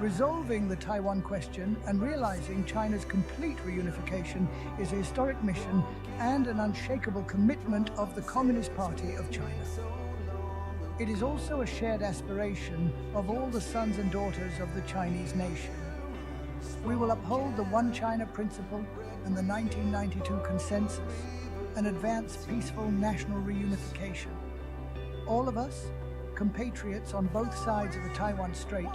Resolving the Taiwan question and realizing China's complete reunification is a historic mission and an unshakable commitment of the Communist Party of China. It is also a shared aspiration of all the sons and daughters of the Chinese nation. We will uphold the One China principle and the 1992 consensus and advance peaceful national reunification. All of us, compatriots on both sides of the Taiwan Strait,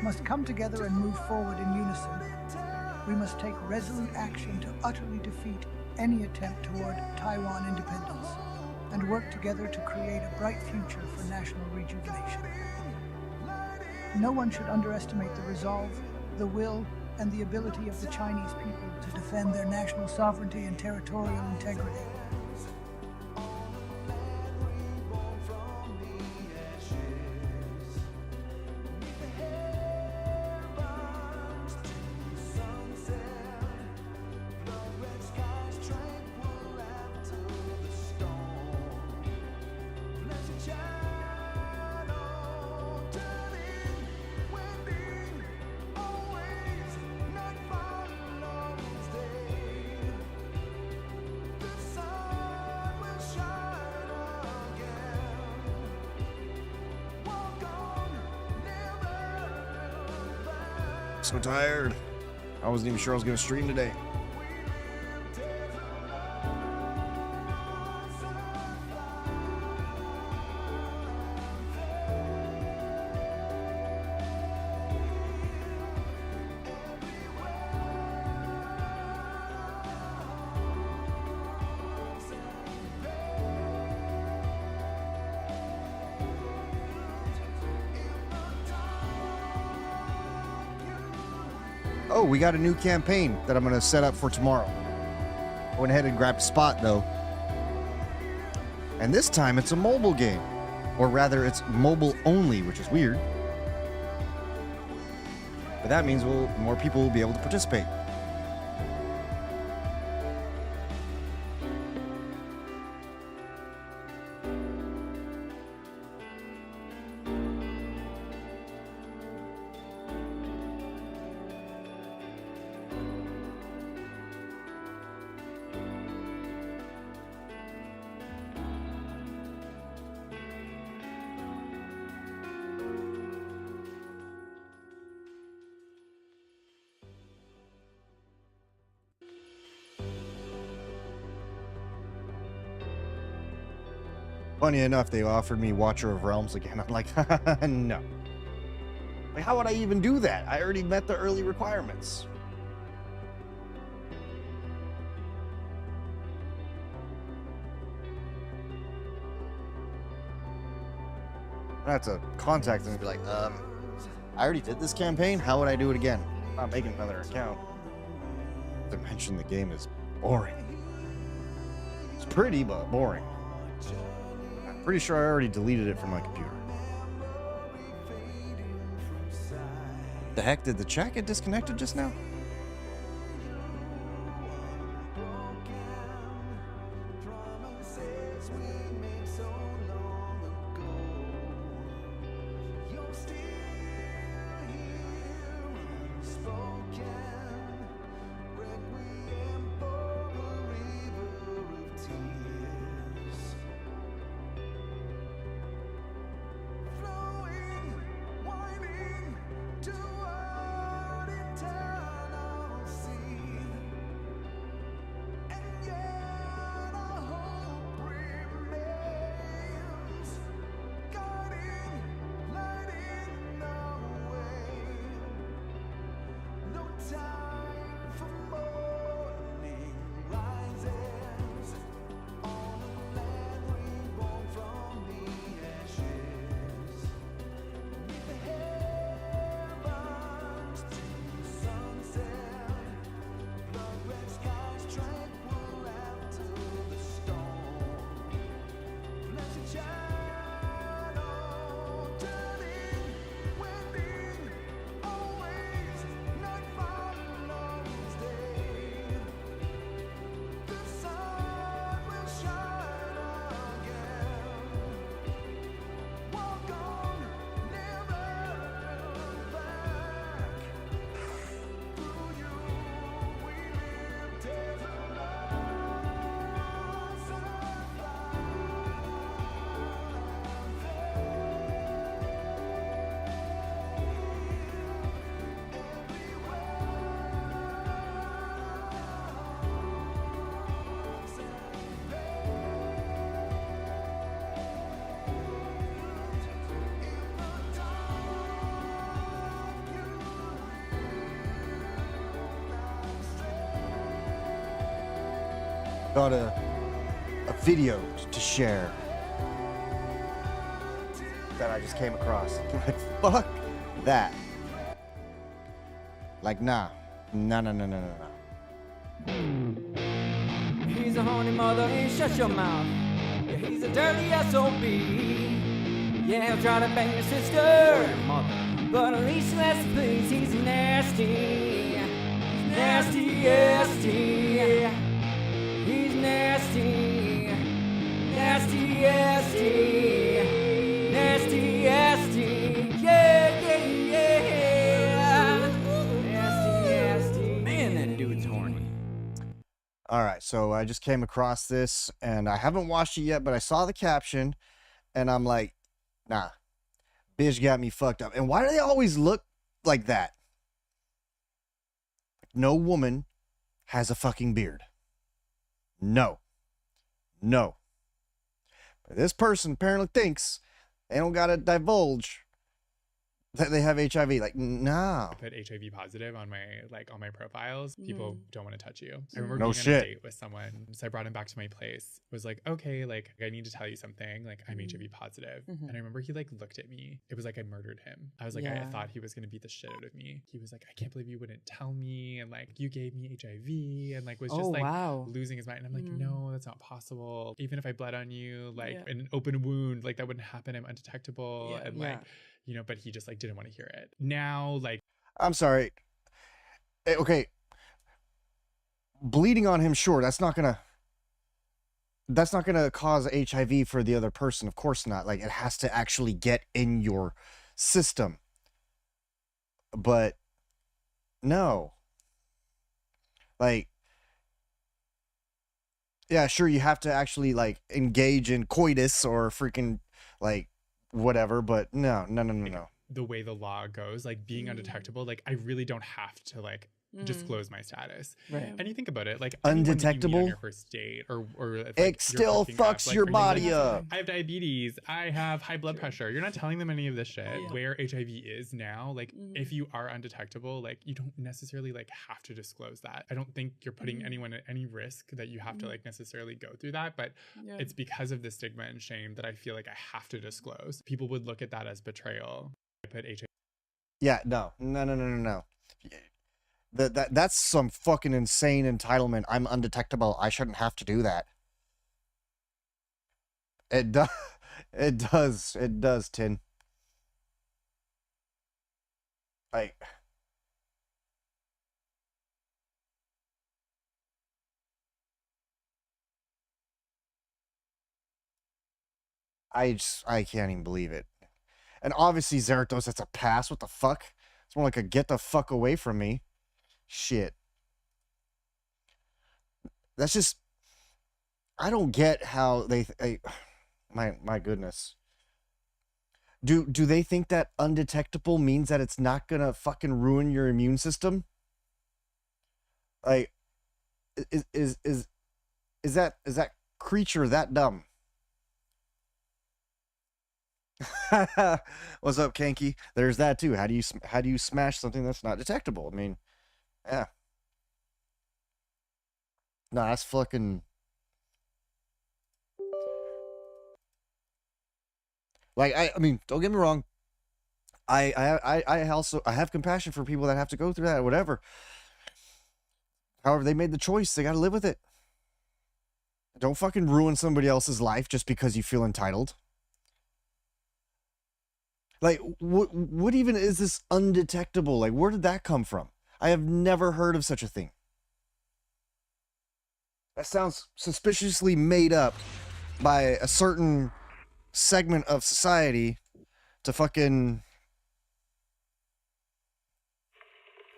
must come together and move forward in unison. We must take resolute action to utterly defeat any attempt toward Taiwan independence and work together to create a bright future for national rejuvenation. No one should underestimate the resolve, the will, and the ability of the Chinese people to defend their national sovereignty and territorial integrity. So tired. I wasn't even sure I was going to stream today. Oh, we got a new campaign that I'm going to set up for tomorrow. I went ahead and grabbed a spot, though. And this time, it's a mobile game. Or rather, it's mobile only, which is weird. But that means more people will be able to participate. Funny enough, they offered me Watcher of Realms again. I'm like, no. Like, how would I even do that? I already met the early requirements. I have to contact them and be like, I already did this campaign. How would I do it again? I'm not making another account. To mention the game is boring. It's pretty, but boring. Pretty sure I already deleted it from my computer. The heck, did the chat get disconnected just now? Got a video to share that I just came across. Like, fuck that. Like, nah. Nah. He's a horny mother, ain't shut your mouth. Yeah, he's a dirty SOB. Yeah, he'll try to bang your sister, but at least let's please, he's nasty. Nasty, nasty. He's nasty. Nasty, nasty. Nasty, nasty. Yeah. Nasty, nasty. Man, that dude's horny. All right, so I just came across this, and I haven't watched it yet, but I saw the caption, and I'm like, nah, bitch got me fucked up. And why do they always look like that? no woman has a fucking beard. No. No. But this person apparently thinks they don't gotta divulge that they have HIV. Like, nah. I put HIV positive on my profiles. People don't want to touch you. I remember No being on shit. a date with someone, so I brought him back to my place. Was like, okay, like I need to tell you something. Like I'm HIV positive. And I remember he like looked at me. It was like I murdered him. I was like, I thought he was gonna beat the shit out of me. He was like, I can't believe you wouldn't tell me, and like you gave me HIV, and like was just losing his mind. And I'm like, no, that's not possible. Even if I bled on you, like in an open wound, like that wouldn't happen. I'm undetectable, and like. You know, but he just like didn't want to hear it. Now, like, I'm sorry. Okay. Bleeding on him, sure, that's not gonna cause HIV for the other person. Of course not. Like, it has to actually get in your system. But no. Like, yeah, sure, you have to actually like engage in coitus or freaking like whatever, but no. the way the law goes, like being undetectable, like I really don't have to like disclose my status. Right. And you think about it, like undetectable on your first date, or it's, it like, still fucks like, your are you body like, up. I have diabetes, I have high blood pressure. You're not telling them any of this shit. Where HIV is now, like if you are undetectable, like you don't necessarily like have to disclose that. I don't think you're putting anyone at any risk that you have to like necessarily go through that, but it's because of the stigma and shame that I feel like I have to disclose. People would look at that as betrayal. I put HIV. Yeah, no. That's some fucking insane entitlement. I'm undetectable. I shouldn't have to do that. It does. It does, Tin. Like, I can't even believe it. And obviously Zeratos, that's a pass. What the fuck? It's more like a get the fuck away from me. Shit. That's just, I don't get how my goodness. Do they think that undetectable means that it's not gonna fucking ruin your immune system? Like, is that creature that dumb? What's up, Kanky? There's that too. How do you smash something that's not detectable? I mean, yeah. No, that's fucking. Like, I mean, don't get me wrong. I also have compassion for people that have to go through that or whatever. However, they made the choice. They got to live with it. Don't fucking ruin somebody else's life just because you feel entitled. Like, what even is this undetectable? Like, where did that come from? I have never heard of such a thing. That sounds suspiciously made up by a certain segment of society to fucking...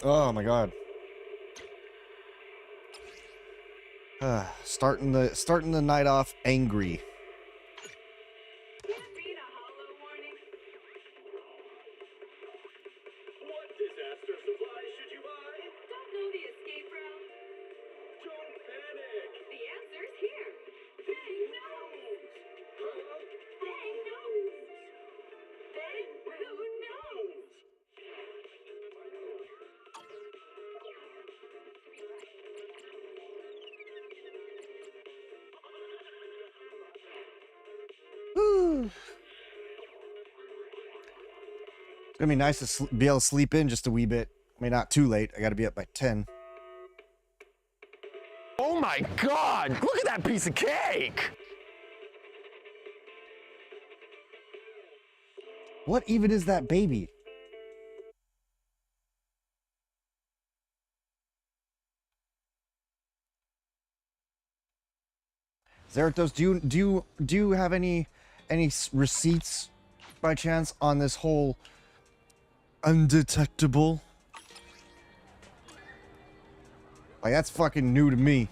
Oh my god. Starting the night off angry. It's gonna be nice to be able to sleep in just a wee bit. I mean, not too late. I gotta be up by 10. Oh my god! Look at that piece of cake! What even is that baby? Zeratos, do you have any receipts by chance on this whole undetectable? Like, that's fucking new to me.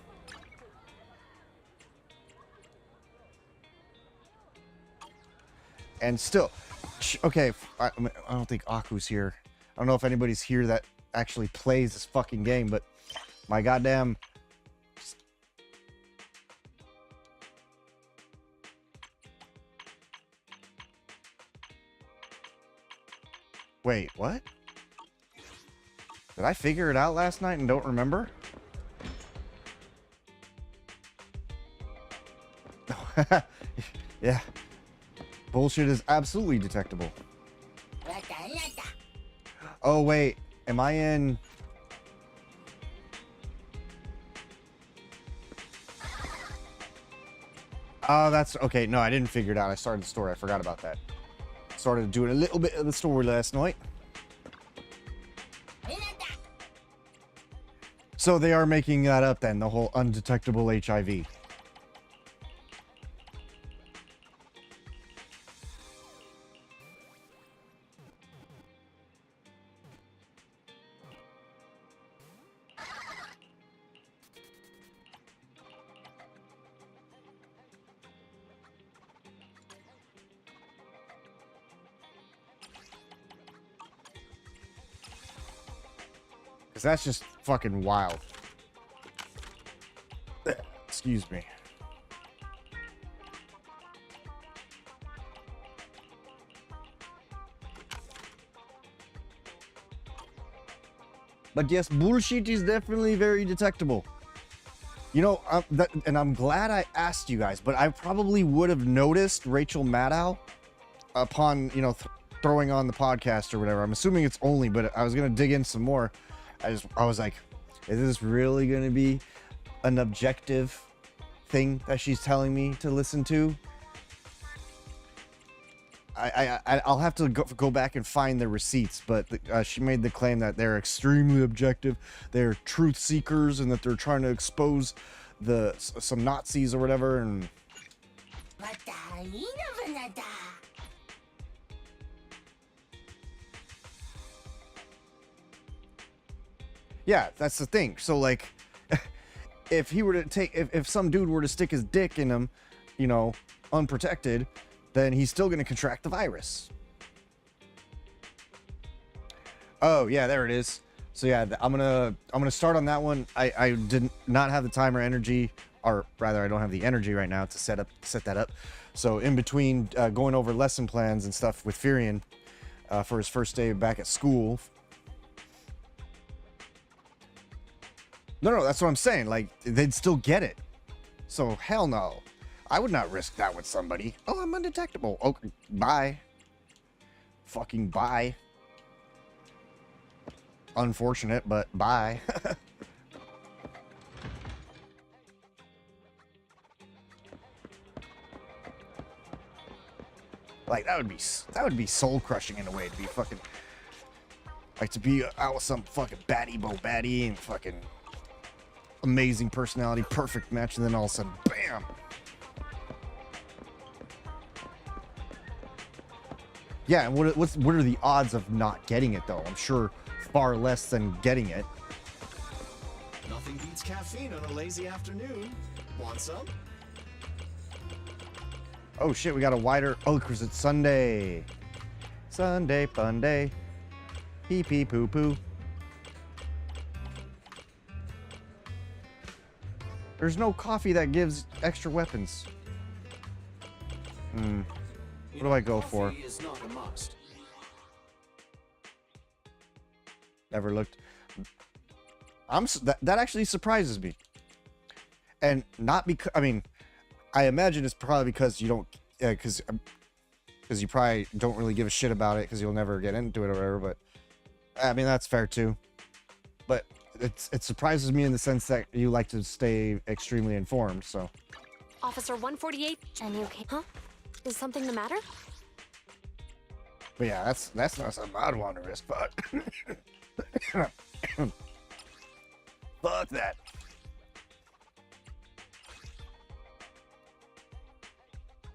And still, okay, I don't think Aku's here. I don't know if anybody's here that actually plays this fucking game, but My goddamn... Wait, what? Did I figure it out last night and don't remember? Yeah. Bullshit is absolutely detectable. Oh, wait. Am I in... Oh, that's... Okay, no, I didn't figure it out. I started the story. I forgot about that. Started doing a little bit of the story last night. So they are making that up then, the whole undetectable HIV. Because that's just fucking wild. Excuse me. But yes, bullshit is definitely very detectable. You know, and I'm glad I asked you guys, but I probably would have noticed Rachel Maddow upon, you know, throwing on the podcast or whatever. I'm assuming it's only, but I was going to dig in some more. I was like, is this really going to be an objective thing that she's telling me to listen to? I'll have to go back and find the receipts, but she made the claim that they're extremely objective, they're truth seekers, and that they're trying to expose some Nazis or whatever. And yeah, that's the thing. So like, if he were to take, if some dude were to stick his dick in him, you know, unprotected, then he's still going to contract the virus. Oh yeah, there it is. So yeah, I'm gonna start on that one. I did not have the time or energy, or rather, I don't have the energy right now to set that up. So in between going over lesson plans and stuff with Furion for his first day back at school. No, that's what I'm saying. Like, they'd still get it. So, hell no. I would not risk that with somebody. Oh, I'm undetectable. Okay, bye. Fucking bye. Unfortunate, but bye. Like, that would be soul crushing in a way, to be fucking, like, to be out with some fucking baddie and fucking amazing personality, perfect match, and then all of a sudden, bam! Yeah, and what are the odds of not getting it though? I'm sure far less than getting it. Nothing beats caffeine on a lazy afternoon. Want some? Oh shit, we got a wider. Oh, because it's Sunday. Sunday fun day. Pee pee poo poo. There's no coffee that gives extra weapons. What do I go for? Is not a must. Never looked. That actually surprises me. And not because, I mean, I imagine it's probably because you don't, because you probably don't really give a shit about it because you'll never get into it or whatever. But I mean, that's fair too. But it surprises me in the sense that you like to stay extremely informed. So, Officer 148, and you okay? Huh? Is something the matter? but yeah, that's not something I'd want to risk. But fuck that.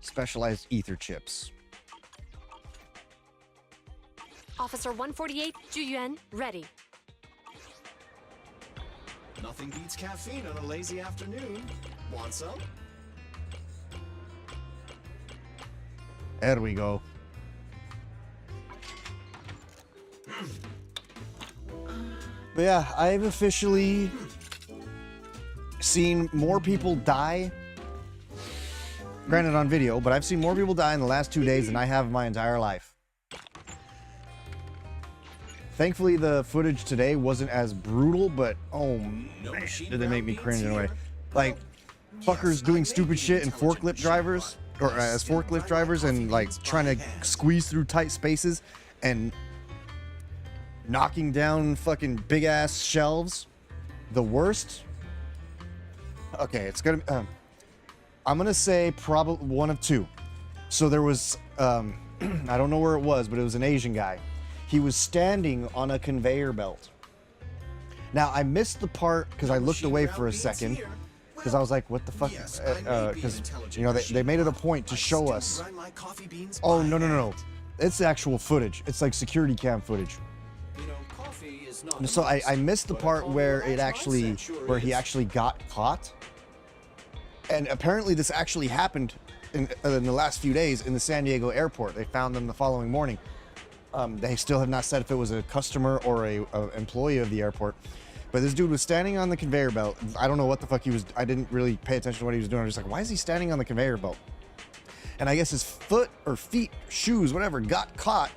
Specialized ether chips. Officer 148, Juyuan, ready. Nothing beats caffeine on a lazy afternoon. Want some? There we go. But yeah, I've officially seen more people die, granted on video, but I've seen more people die in the last 2 days than I have my entire life. Thankfully, the footage today wasn't as brutal, but oh man, did they make me cringe in a way. Like, fuckers doing stupid shit in forklift drivers, or as forklift drivers, and like trying to squeeze through tight spaces and knocking down fucking big ass shelves. The worst. Okay, it's gonna. I'm gonna say probably one of two. So there was, I don't know where it was, but it was an Asian guy. He was standing on a conveyor belt. Now I missed the part because I looked away for a second because I was like, "What the fuck?" Because you know they made it a point to show us. Oh no! It's actual footage. It's like security cam footage. So I missed the part where he actually got caught. And apparently this actually happened in the last few days in the San Diego airport. They found them the following morning. They still have not said if it was a customer or a employee of the airport. But this dude was standing on the conveyor belt. I don't know what the fuck he was. I didn't really pay attention to what he was doing. I was just like, why is he standing on the conveyor belt? And I guess his foot or feet, shoes, whatever, got caught.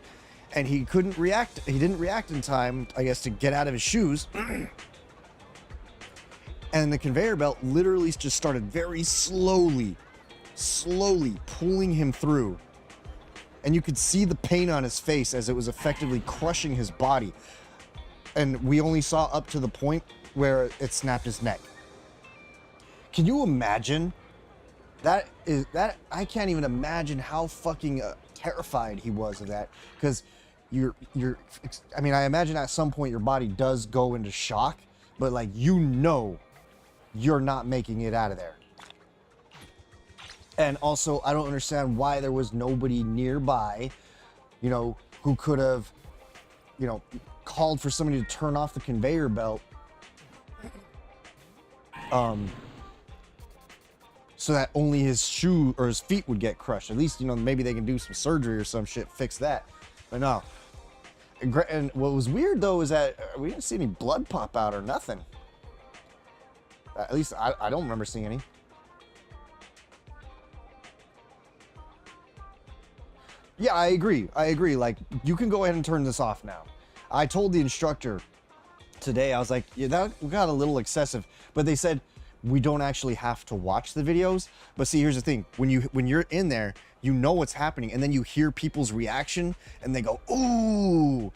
And he couldn't react. He didn't react in time, I guess, to get out of his shoes. And the conveyor belt literally just started very slowly pulling him through. And you could see the pain on his face as it was effectively crushing his body. And we only saw up to the point where it snapped his neck. Can you imagine? That I can't even imagine how fucking terrified he was of that. Because I mean, I imagine at some point your body does go into shock, but like, you know, you're not making it out of there. And also, I don't understand why there was nobody nearby, you know, who could have, you know, called for somebody to turn off the conveyor belt. So that only his shoe or his feet would get crushed. At least, you know, maybe they can do some surgery or some shit, fix that. But no. And what was weird though is that we didn't see any blood pop out or nothing. At least I don't remember seeing any. Yeah, I agree. Like, you can go ahead and turn this off now. I told the instructor today, I was like, yeah, that got a little excessive. But they said we don't actually have to watch the videos. But see, here's the thing. When you're in there, you know what's happening. And then you hear people's reaction and they go, ooh.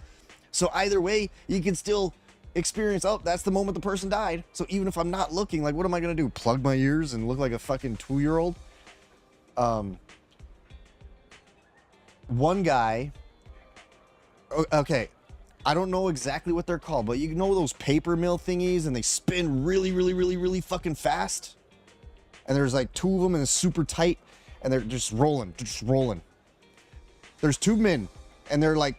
So either way, you can still experience, oh, that's the moment the person died. So even if I'm not looking, like, what am I gonna do? Plug my ears and look like a fucking 2-year-old? One guy, okay, I don't know exactly what they're called, but you know those paper mill thingies and they spin really fucking fast? And there's like 2 of them and it's super tight and they're just rolling. There's 2 men and they're like,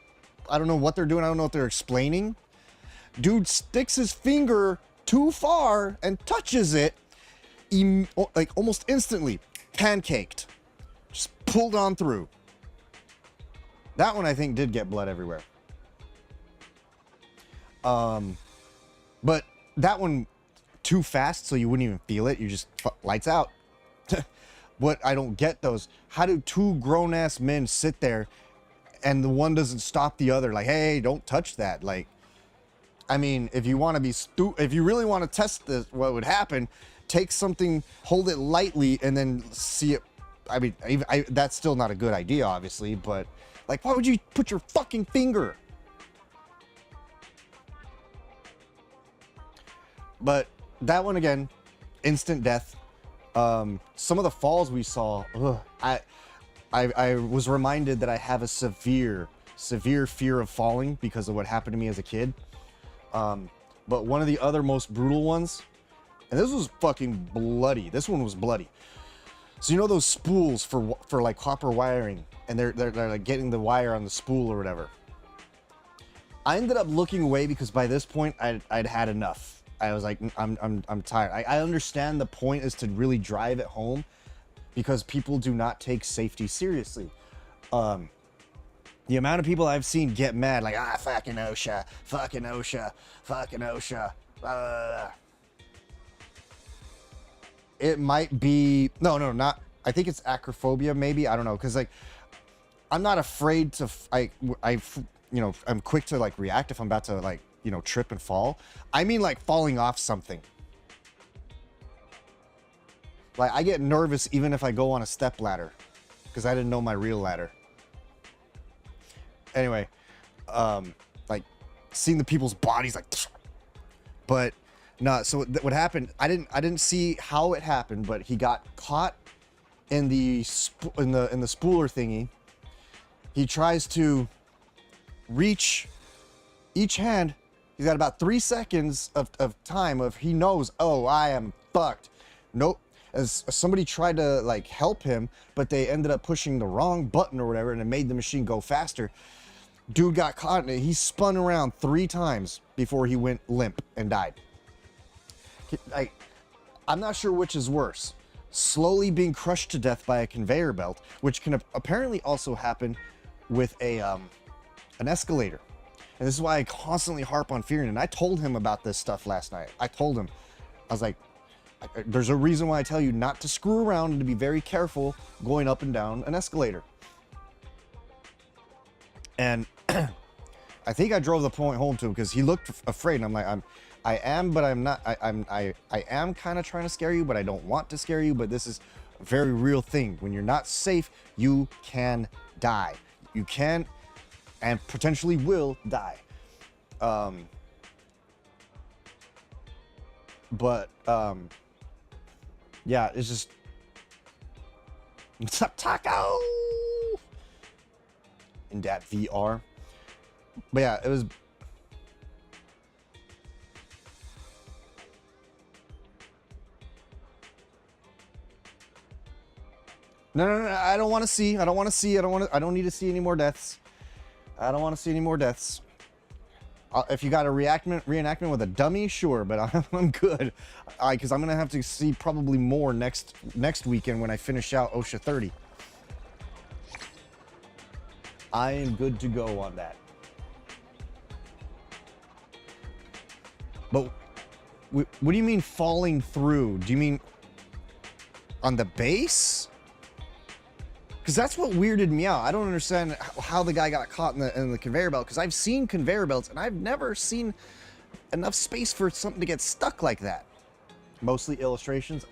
I don't know what they're doing. I don't know what they're explaining. Dude sticks his finger too far and touches it, like almost instantly, pancaked, just pulled on through. That one I think did get blood everywhere. But that one too fast so you wouldn't even feel it. You just lights out. What I don't get those, how do 2 grown-ass men sit there and the one doesn't stop the other? Like, hey, don't touch that. Like, I mean, if you want to be if you really want to test this, what would happen, take something, hold it lightly, and then see it. I mean, that's still not a good idea, obviously, but like, why would you put your fucking finger? But that one, again, instant death. Some of the falls we saw, I was reminded that I have a severe fear of falling because of what happened to me as a kid. But one of the other most brutal ones, and this was fucking bloody. This one was bloody. So you know those spools for like copper wiring, and they're like getting the wire on the spool or whatever. I ended up looking away because by this point I'd had enough. I was like, I'm tired. I understand the point is to really drive it home because people do not take safety seriously. The amount of people I've seen get mad, like, fucking OSHA, fucking OSHA, fucking OSHA. it might be no, not. I think it's acrophobia, maybe. I don't know, because like I'm not afraid to. I'm quick to like react if I'm about to like trip and fall. I mean like falling off something. Like I get nervous even if I go on a step ladder, because I didn't know my real ladder. Anyway, like seeing the people's bodies like, but no. So what happened? I didn't see how it happened, but he got caught in the spooler thingy. He tries to reach each hand. He's got about 3 seconds of time of he knows, oh, I am fucked. Nope. As somebody tried to like help him, but they ended up pushing the wrong button or whatever, and it made the machine go faster. Dude got caught in it. He spun around 3 times before he went limp and died. Like, I'm not sure which is worse. Slowly being crushed to death by a conveyor belt, which can apparently also happen with an escalator. And this is why I constantly harp on fearing. And I told him about this stuff last night. I told him, I was like, there's a reason why I tell you not to screw around and to be very careful going up and down an escalator. And I think I drove the point home to him because he looked afraid. And I'm like, I am, but I'm not. I am kind of trying to scare you, but I don't want to scare you. But this is a very real thing. When you're not safe, you can die. You can and potentially will die. Yeah, it's just taco in that VR. But yeah, it was. No, I don't want to see. I don't need to see any more deaths. I don't want to see any more deaths. If you got a reenactment with a dummy, sure, but I'm good. Because I'm gonna have to see probably more next weekend when I finish out OSHA 30. I am good to go on that. But what do you mean falling through? Do you mean on the base? Because that's what weirded me out. I don't understand how the guy got caught in the conveyor belt, because I've seen conveyor belts and I've never seen enough space for something to get stuck like that. Mostly illustrations.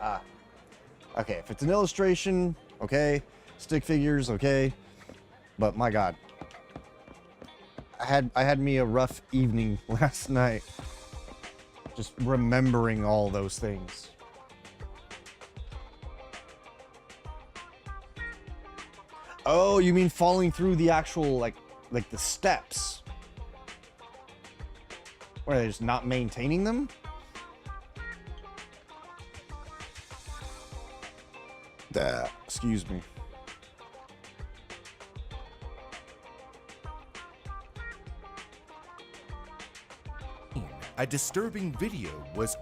Okay, if it's an illustration, okay. Stick figures, okay. But my God, I had me a rough evening last night, just remembering all those things. Oh, you mean falling through the actual, like the steps? Or are they just not maintaining them? Excuse me. A disturbing video was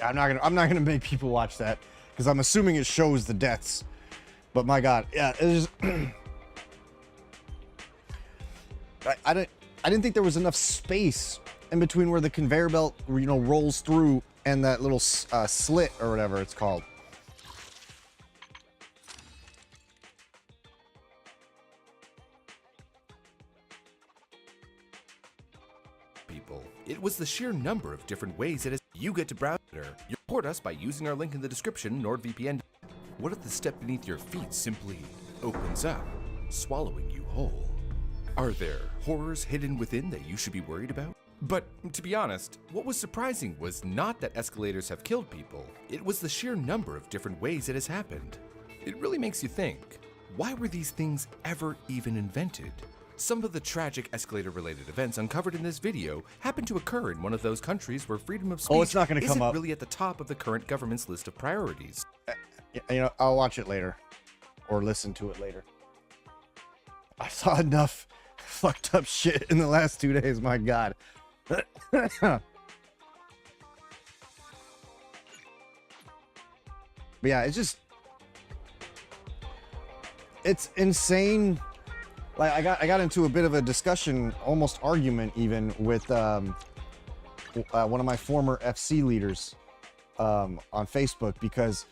I'm not gonna make people watch that because I'm assuming it shows the deaths. But my God, yeah, it is. I didn't think there was enough space in between where the conveyor belt rolls through and that little slit or whatever it's called. people. It was the sheer number of different ways you get to browse it. You support us by using our link in the description, NordVPN. What if the step beneath your feet simply opens up, swallowing you whole? Are there horrors hidden within that you should be worried about? But to be honest, what was surprising was not that escalators have killed people, it was the sheer number of different ways it has happened. It really makes you think, why were these things ever even invented? Some of the tragic escalator-related events uncovered in this video happen to occur in one of those countries where freedom of speech it's not gonna come isn't up. really at the top of the current government's list of priorities. You know, I'll watch it later or listen to it later. I saw enough fucked up shit in the last 2 days. My God. But yeah, it's insane. Like I got into a bit of a discussion, almost argument even, with one of my former FC leaders on Facebook, because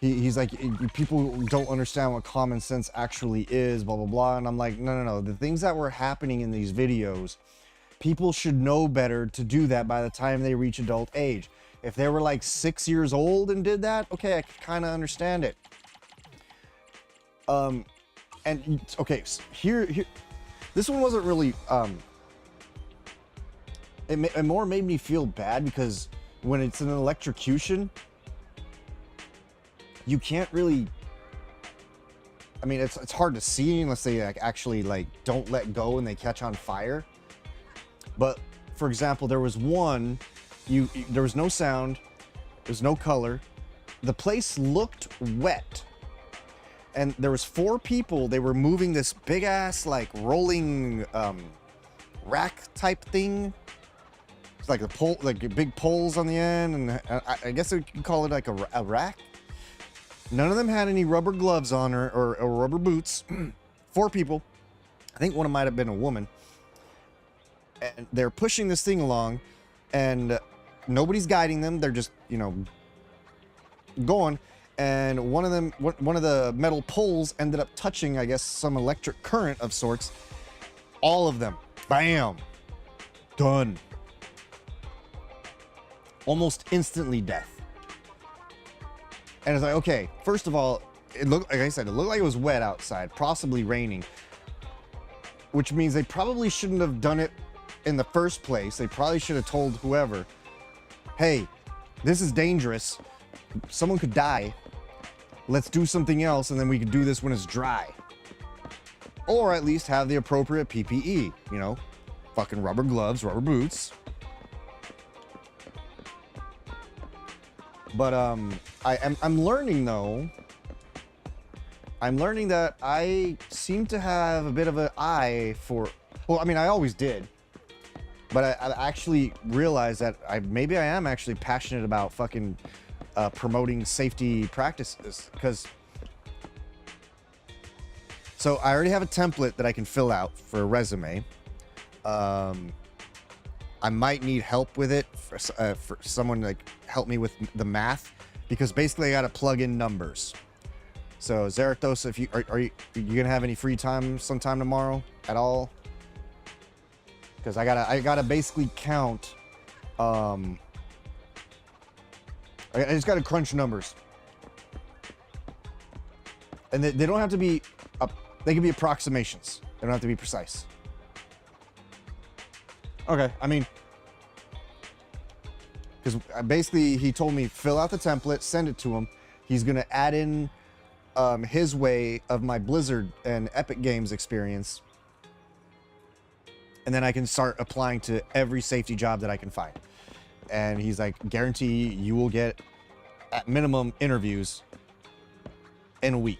he's like, people don't understand what common sense actually is, blah blah blah. And I'm like, no, the things that were happening in these videos, people should know better to do that by the time they reach adult age. If they were like 6 years old and did that, okay, I could kind of understand it. And okay, so here, this one wasn't really, it more made me feel bad, because when it's an electrocution, you can't really, I mean, it's hard to see unless they like actually like don't let go and they catch on fire. But for example, there was one, there was no sound, there's no color, the place looked wet. And there was 4 people, they were moving this big ass like rolling rack type thing. It's like a pole, like big poles on the end, and I guess you could call it like a rack. None of them had any rubber gloves on or rubber boots. 4 people. I think one of them might have been a woman. And they're pushing this thing along, and nobody's guiding them. They're just, you know, going. And one of the metal poles ended up touching, I guess, some electric current of sorts. All of them. Bam. Done. Almost instantly death. And it's like, okay, first of all, it looked, like I said, it looked like it was wet outside, possibly raining. Which means they probably shouldn't have done it in the first place. They probably should have told whoever, hey, this is dangerous. Someone could die. Let's do something else, and then we can do this when it's dry. Or at least have the appropriate PPE, you know, fucking rubber gloves, rubber boots. But I'm learning though. I'm learning that I seem to have a bit of an eye for, well, I mean, I always did. But I actually realized that maybe I am actually passionate about fucking promoting safety practices, because so I already have a template that I can fill out for a resume. I might need help with it for someone to like help me with the math, because basically I got to plug in numbers. So Zarathos, if you are you gonna have any free time sometime tomorrow at all? Because I gotta basically count. I just gotta crunch numbers, and they don't have to be they can be approximations. They don't have to be precise. Okay, I mean, because basically he told me fill out the template, send it to him. He's gonna add in his way of my Blizzard and Epic Games experience, and then I can start applying to every safety job that I can find. And he's like, guarantee you will get at minimum interviews in a week.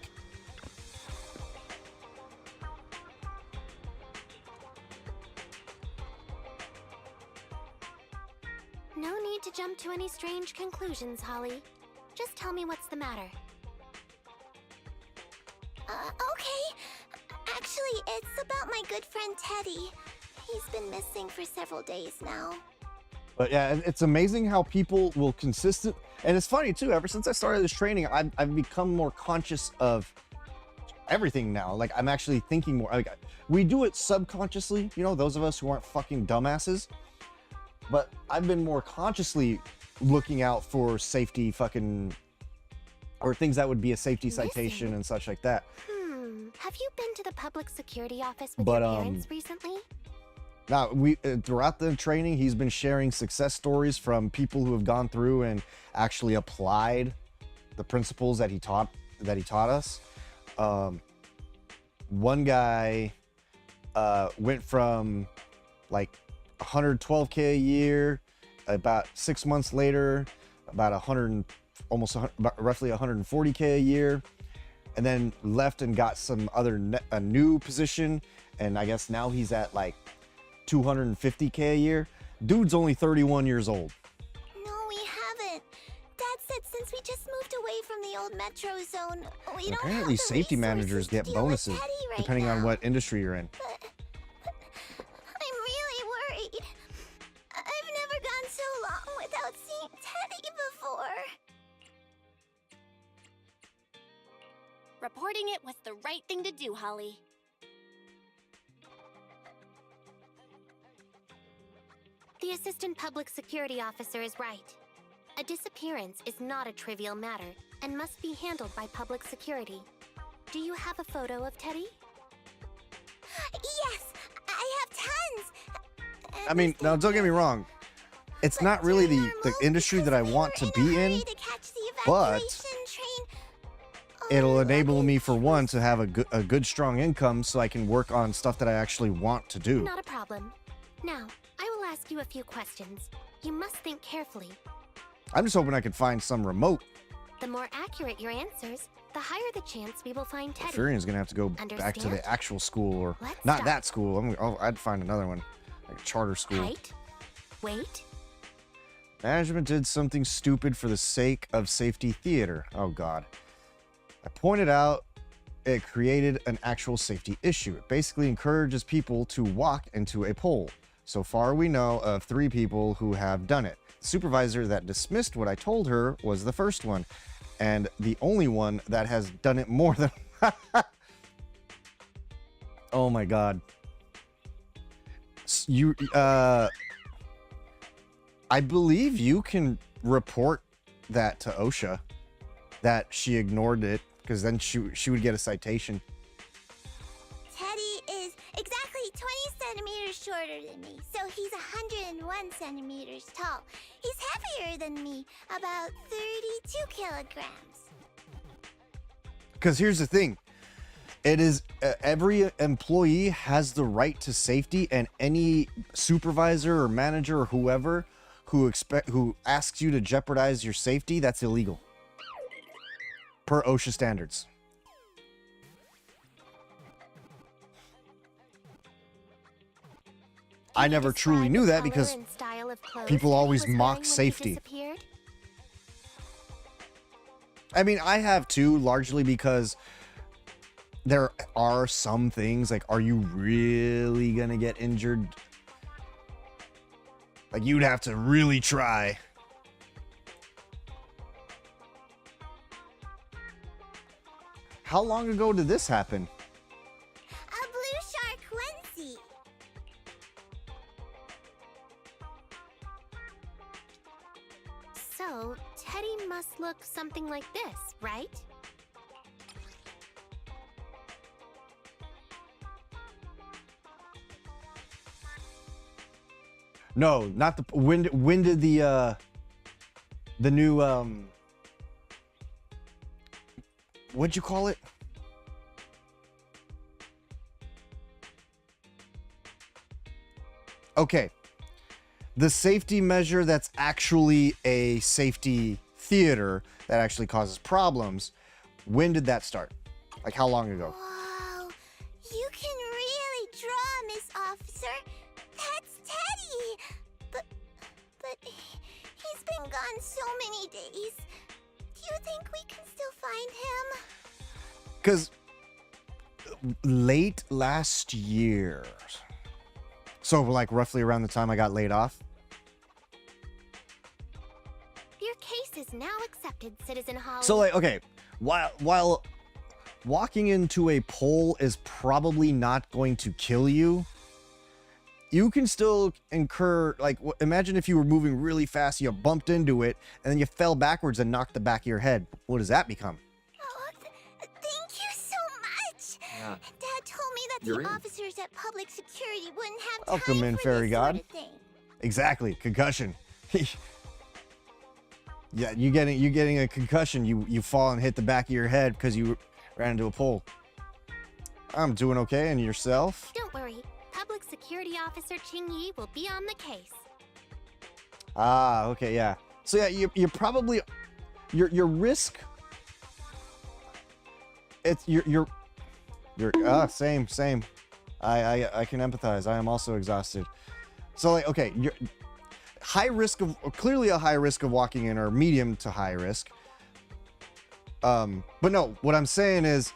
No need to jump to any strange conclusions, Holly. Just tell me what's the matter. Okay. Actually, it's about my good friend Teddy. He's been missing for several days now. But yeah, it's amazing how people will consistent, and it's funny too, ever since I started this training, I've become more conscious of everything now. Like, I'm actually thinking more, like, we do it subconsciously, you know, those of us who aren't fucking dumbasses, but I've been more consciously looking out for safety fucking, or things that would be a safety citation and such like that. Have you been to the public security office with But, your parents recently? Now, throughout the training, he's been sharing success stories from people who have gone through and actually applied the principles that he taught us. One guy, went from like 112K a year, about 6 months later, about 100, roughly 140K a year, and then left and got some other a new position, and I guess now he's at like 250K a year. Dude's only 31 years old. No, we haven't. Dad said since we just moved away from the old metro zone, we don't Apparently have the safety managers resources get to deal with bonuses Teddy right depending now. on what industry you're in. I'm really worried. I've never gone so long without seeing Teddy before. Reporting it was the right thing to do, Holly. The assistant public security officer is right. A disappearance is not a trivial matter and must be handled by public security. Do you have a photo of Teddy? Yes, I have tons. I mean, now don't get me wrong. It's not really the industry that I want to be in, but it'll enable me, for one, to have a good strong income so I can work on stuff that I actually want to do. Not a problem. Now, I will ask you a few questions. You must think carefully. I'm just hoping I can find some remote. The more accurate your answers, the higher the chance we will find Teddy. Furion's gonna have to go back to the actual school, or not that school. I'd find another one, like a charter school. Height, weight. Management did something stupid for the sake of safety theater. Oh God. I pointed out it created an actual safety issue. It basically encourages people to walk into a pole. So far we know of 3 people who have done it. The supervisor that dismissed what I told her was the first one, and the only one that has done it more than... Oh my God. I believe you can report that to OSHA, that she ignored it, because then she would get a citation. Teddy is exactly 20 centimeters shorter than me, so he's 101 centimeters tall. He's heavier than me, about 32 kilograms. Because here's the thing. It is every employee has the right to safety, and any supervisor or manager or whoever who asks you to jeopardize your safety, that's illegal per OSHA standards. I never truly knew that because people always mock safety. I mean, I have too, largely because there are some things like, are you really gonna get injured? Like, you'd have to really try. How long ago did this happen? A blue shark onesie. So, Teddy must look something like this, right? No, not the when did the new what'd you call it? Okay. The safety measure that's actually a safety theater that actually causes problems. When did that start? Like, how long ago? Whoa, you can really draw, Miss Officer. That's Teddy. But he's been gone so many days. Do you think we can still find him? Because late last year, so like roughly around the time I got laid off. Your case is now accepted, Citizen Holly. So like, okay, while walking into a pole is probably not going to kill you, you can still incur, like, imagine if you were moving really fast, you bumped into it, and then you fell backwards and knocked the back of your head. What does that become? Oh, thank you so much. Yeah. Dad told me that You're the in. officers at public security wouldn't have Welcome time in, for fairy this god. sort of thing. Exactly, concussion. Yeah, you getting a concussion. You fall and hit the back of your head because you ran into a pole. I'm doing okay, and yourself? Don't worry, Security Officer Ching Yi will be on the case. Ah, okay, yeah. So yeah, you're probably your risk. It's you're same. I can empathize. I am also exhausted. So like, okay, you're high risk of, clearly a high risk of walking in, or medium to high risk. But no, what I'm saying is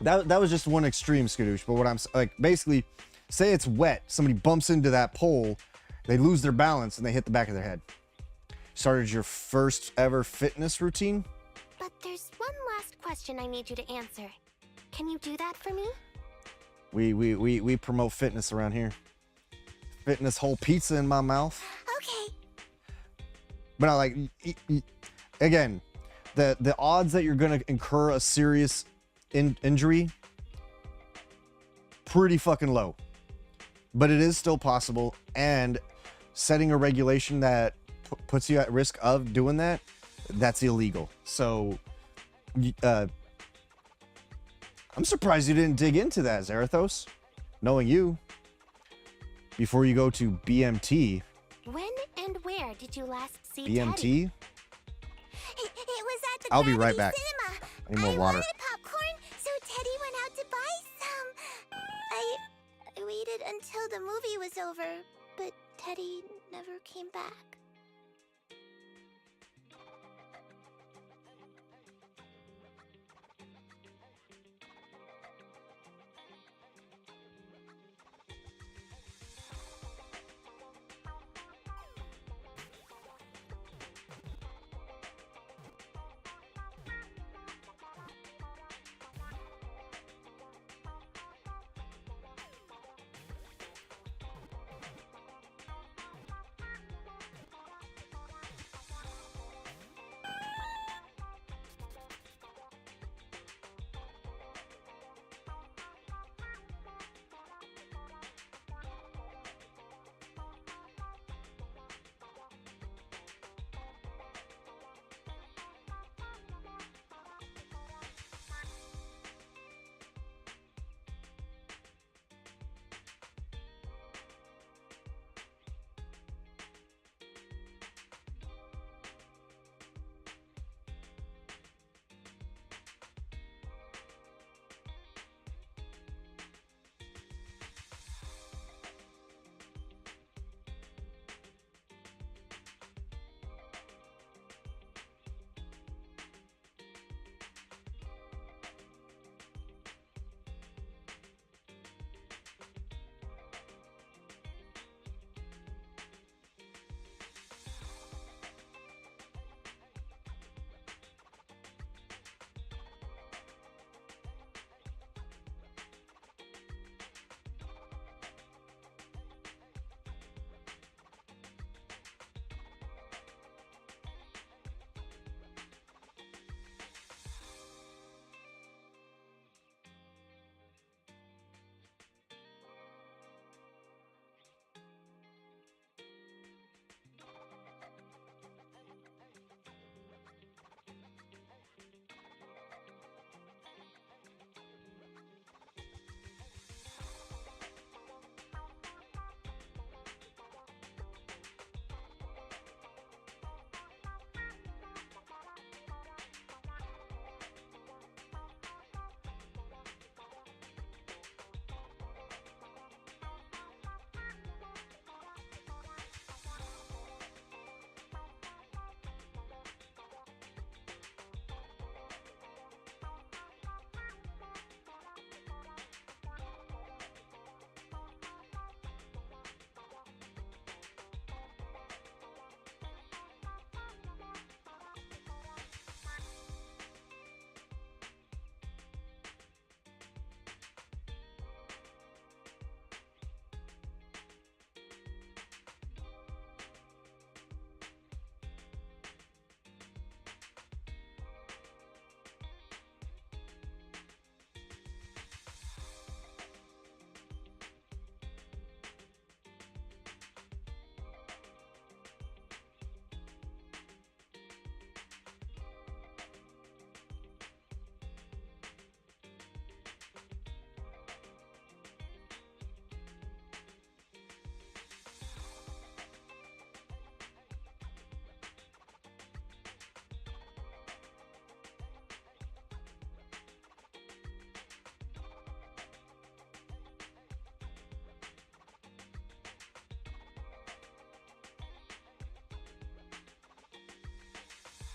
that was just one extreme, Skadoosh. But what I'm like, basically, say it's wet, somebody bumps into that pole, they lose their balance and they hit the back of their head. Started your first ever fitness routine? But there's one last question I need you to answer. Can you do that for me? We promote fitness around here. Fitness whole pizza in my mouth. Okay. But I like, again, the odds that you're gonna incur a serious injury, pretty fucking low. But it is still possible, and setting a regulation that puts you at risk of doing that, that's illegal. So, I'm surprised you didn't dig into that, Zarathos, knowing you, before you go to BMT. When and where did you last see BMT? Teddy? It was at the I'll be right Gravity back. Cinema. I need more water. I wanted popcorn, so Teddy went out to buy some. I waited until the movie was over, but Teddy never came back.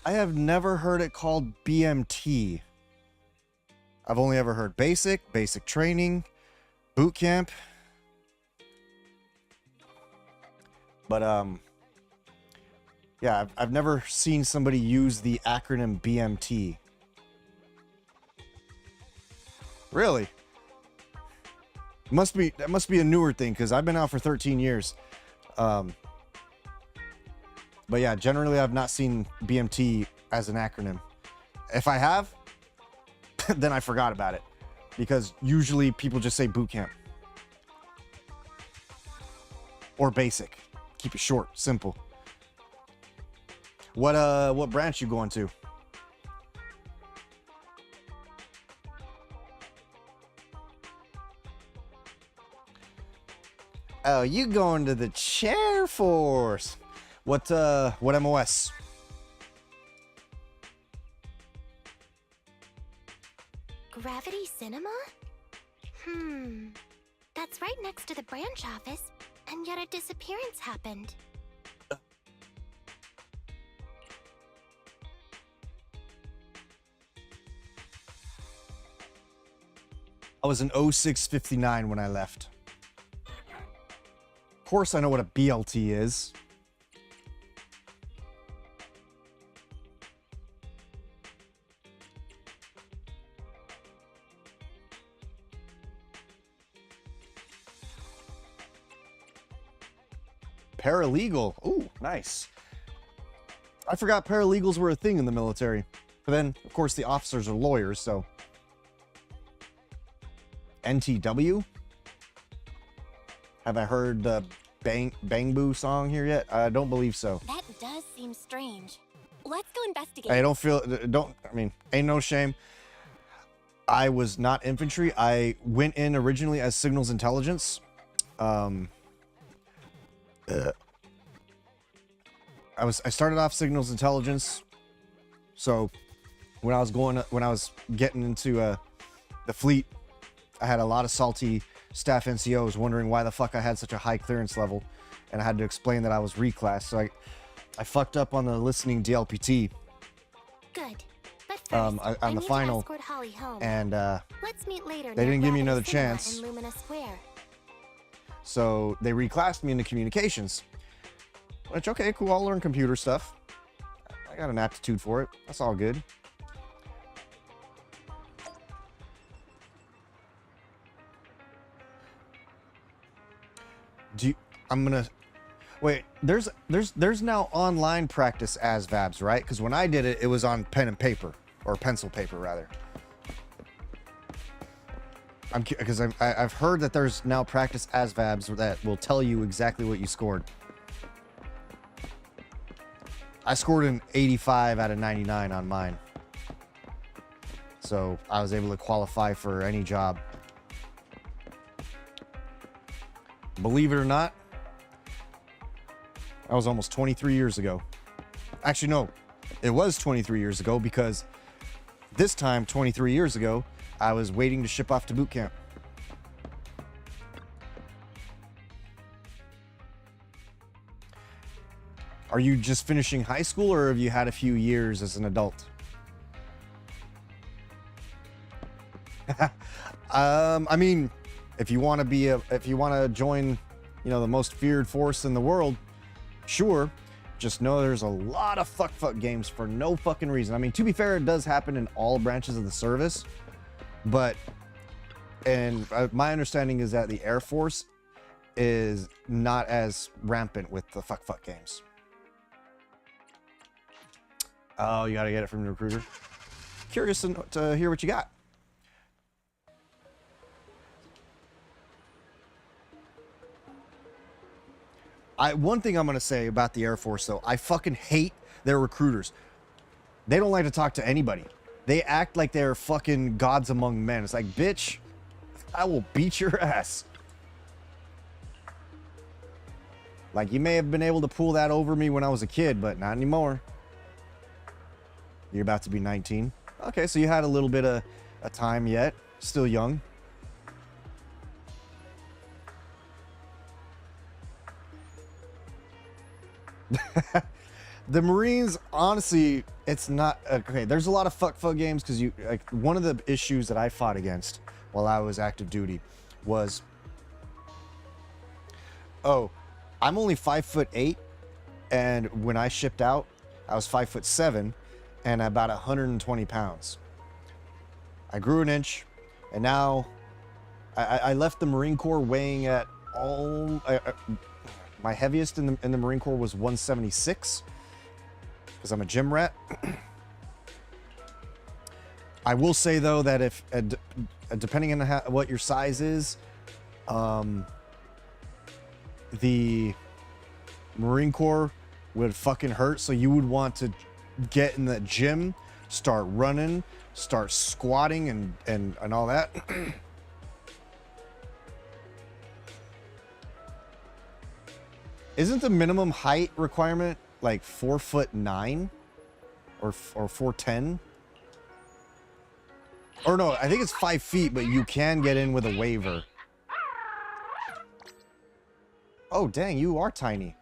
I have never heard it called BMT. I've only ever heard basic training, boot camp. But yeah, I've never seen somebody use the acronym BMT. Really? That must be a newer thing, because I've been out for 13 years. But yeah, generally I've not seen BMT as an acronym. If I have, then I forgot about it, because usually people just say boot camp or basic. Keep it short, simple. What branch you going to? Oh, you going to the chair force? What MOS? Gravity Cinema? That's right next to the branch office, and yet a disappearance happened. I was in 0659 when I left. Of course I know what a BLT is. Paralegal. Ooh, nice. I forgot paralegals were a thing in the military. But then, of course, the officers are lawyers, so... NTW? Have I heard the Bang Boo song here yet? I don't believe so. That does seem strange. Let's go investigate. I mean, ain't no shame. I was not infantry. I went in originally as signals intelligence. I started off signals intelligence. So when I was getting into the fleet, I had a lot of salty staff NCOs wondering why the fuck I had such a high clearance level, and I had to explain that I was reclassed. So I fucked up on the listening DLPT. Good. But first, on the final, escort Holly home. and Let's meet later. they didn't give me near another Gravity Cinema chance. in Lumina Square. So they reclassed me into communications. Which, okay, cool, I'll learn computer stuff. I got an aptitude for it. That's all good. Wait, there's now online practice as VABs, right? Because when I did it, it was on pen and paper, or pencil paper rather. Because I've heard that there's now practice as VABs that will tell you exactly what you scored. I scored an 85 out of 99 on mine, so I was able to qualify for any job. Believe it or not, that was almost 23 years ago. Actually, no, it was 23 years ago, because this time, 23 years ago, I was waiting to ship off to boot camp. Are you just finishing high school, or have you had a few years as an adult? I mean, if you want to join, the most feared force in the world, sure. Just know there's a lot of fuck games for no fucking reason. I mean, to be fair, it does happen in all branches of the service, but my understanding is that the Air Force is not as rampant with the fuck games. Oh, you gotta get it from the recruiter. Curious to hear what you got. One thing I'm gonna say about the Air Force, though, I fucking hate their recruiters. They don't like to talk to anybody. They act like they're fucking gods among men. It's like, bitch, I will beat your ass. Like, you may have been able to pull that over me when I was a kid, but not anymore. You're about to be 19. Okay, so you had a little bit of a time yet. Still young. The Marines, honestly, it's not okay. There's a lot of fuck games because you like one of the issues that I fought against while I was active duty was, oh, I'm only 5'8", and when I shipped out, I was 5'7", and about 120 pounds. I grew an inch, and now I left the Marine Corps weighing at all. My heaviest in the Marine Corps was 176. Because I'm a gym rat. I will say though that if depending on what your size is, the Marine Corps would fucking hurt. So you would want to get in the gym, start running, start squatting and all that. Isn't the minimum height requirement like 4'9" or 4'10"? Or no, I think it's 5 feet, but you can get in with a waiver. Oh dang, you are tiny.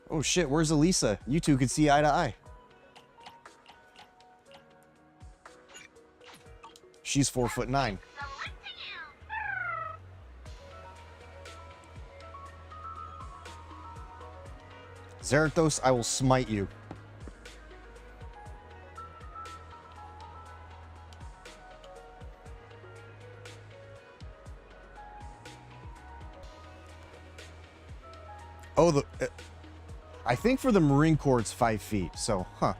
Oh shit, where's Elisa? You two could see eye to eye. She's 4'9". Zerathos, I will smite you. Oh, I think for the Marine Corps it's 5 feet, so, huh.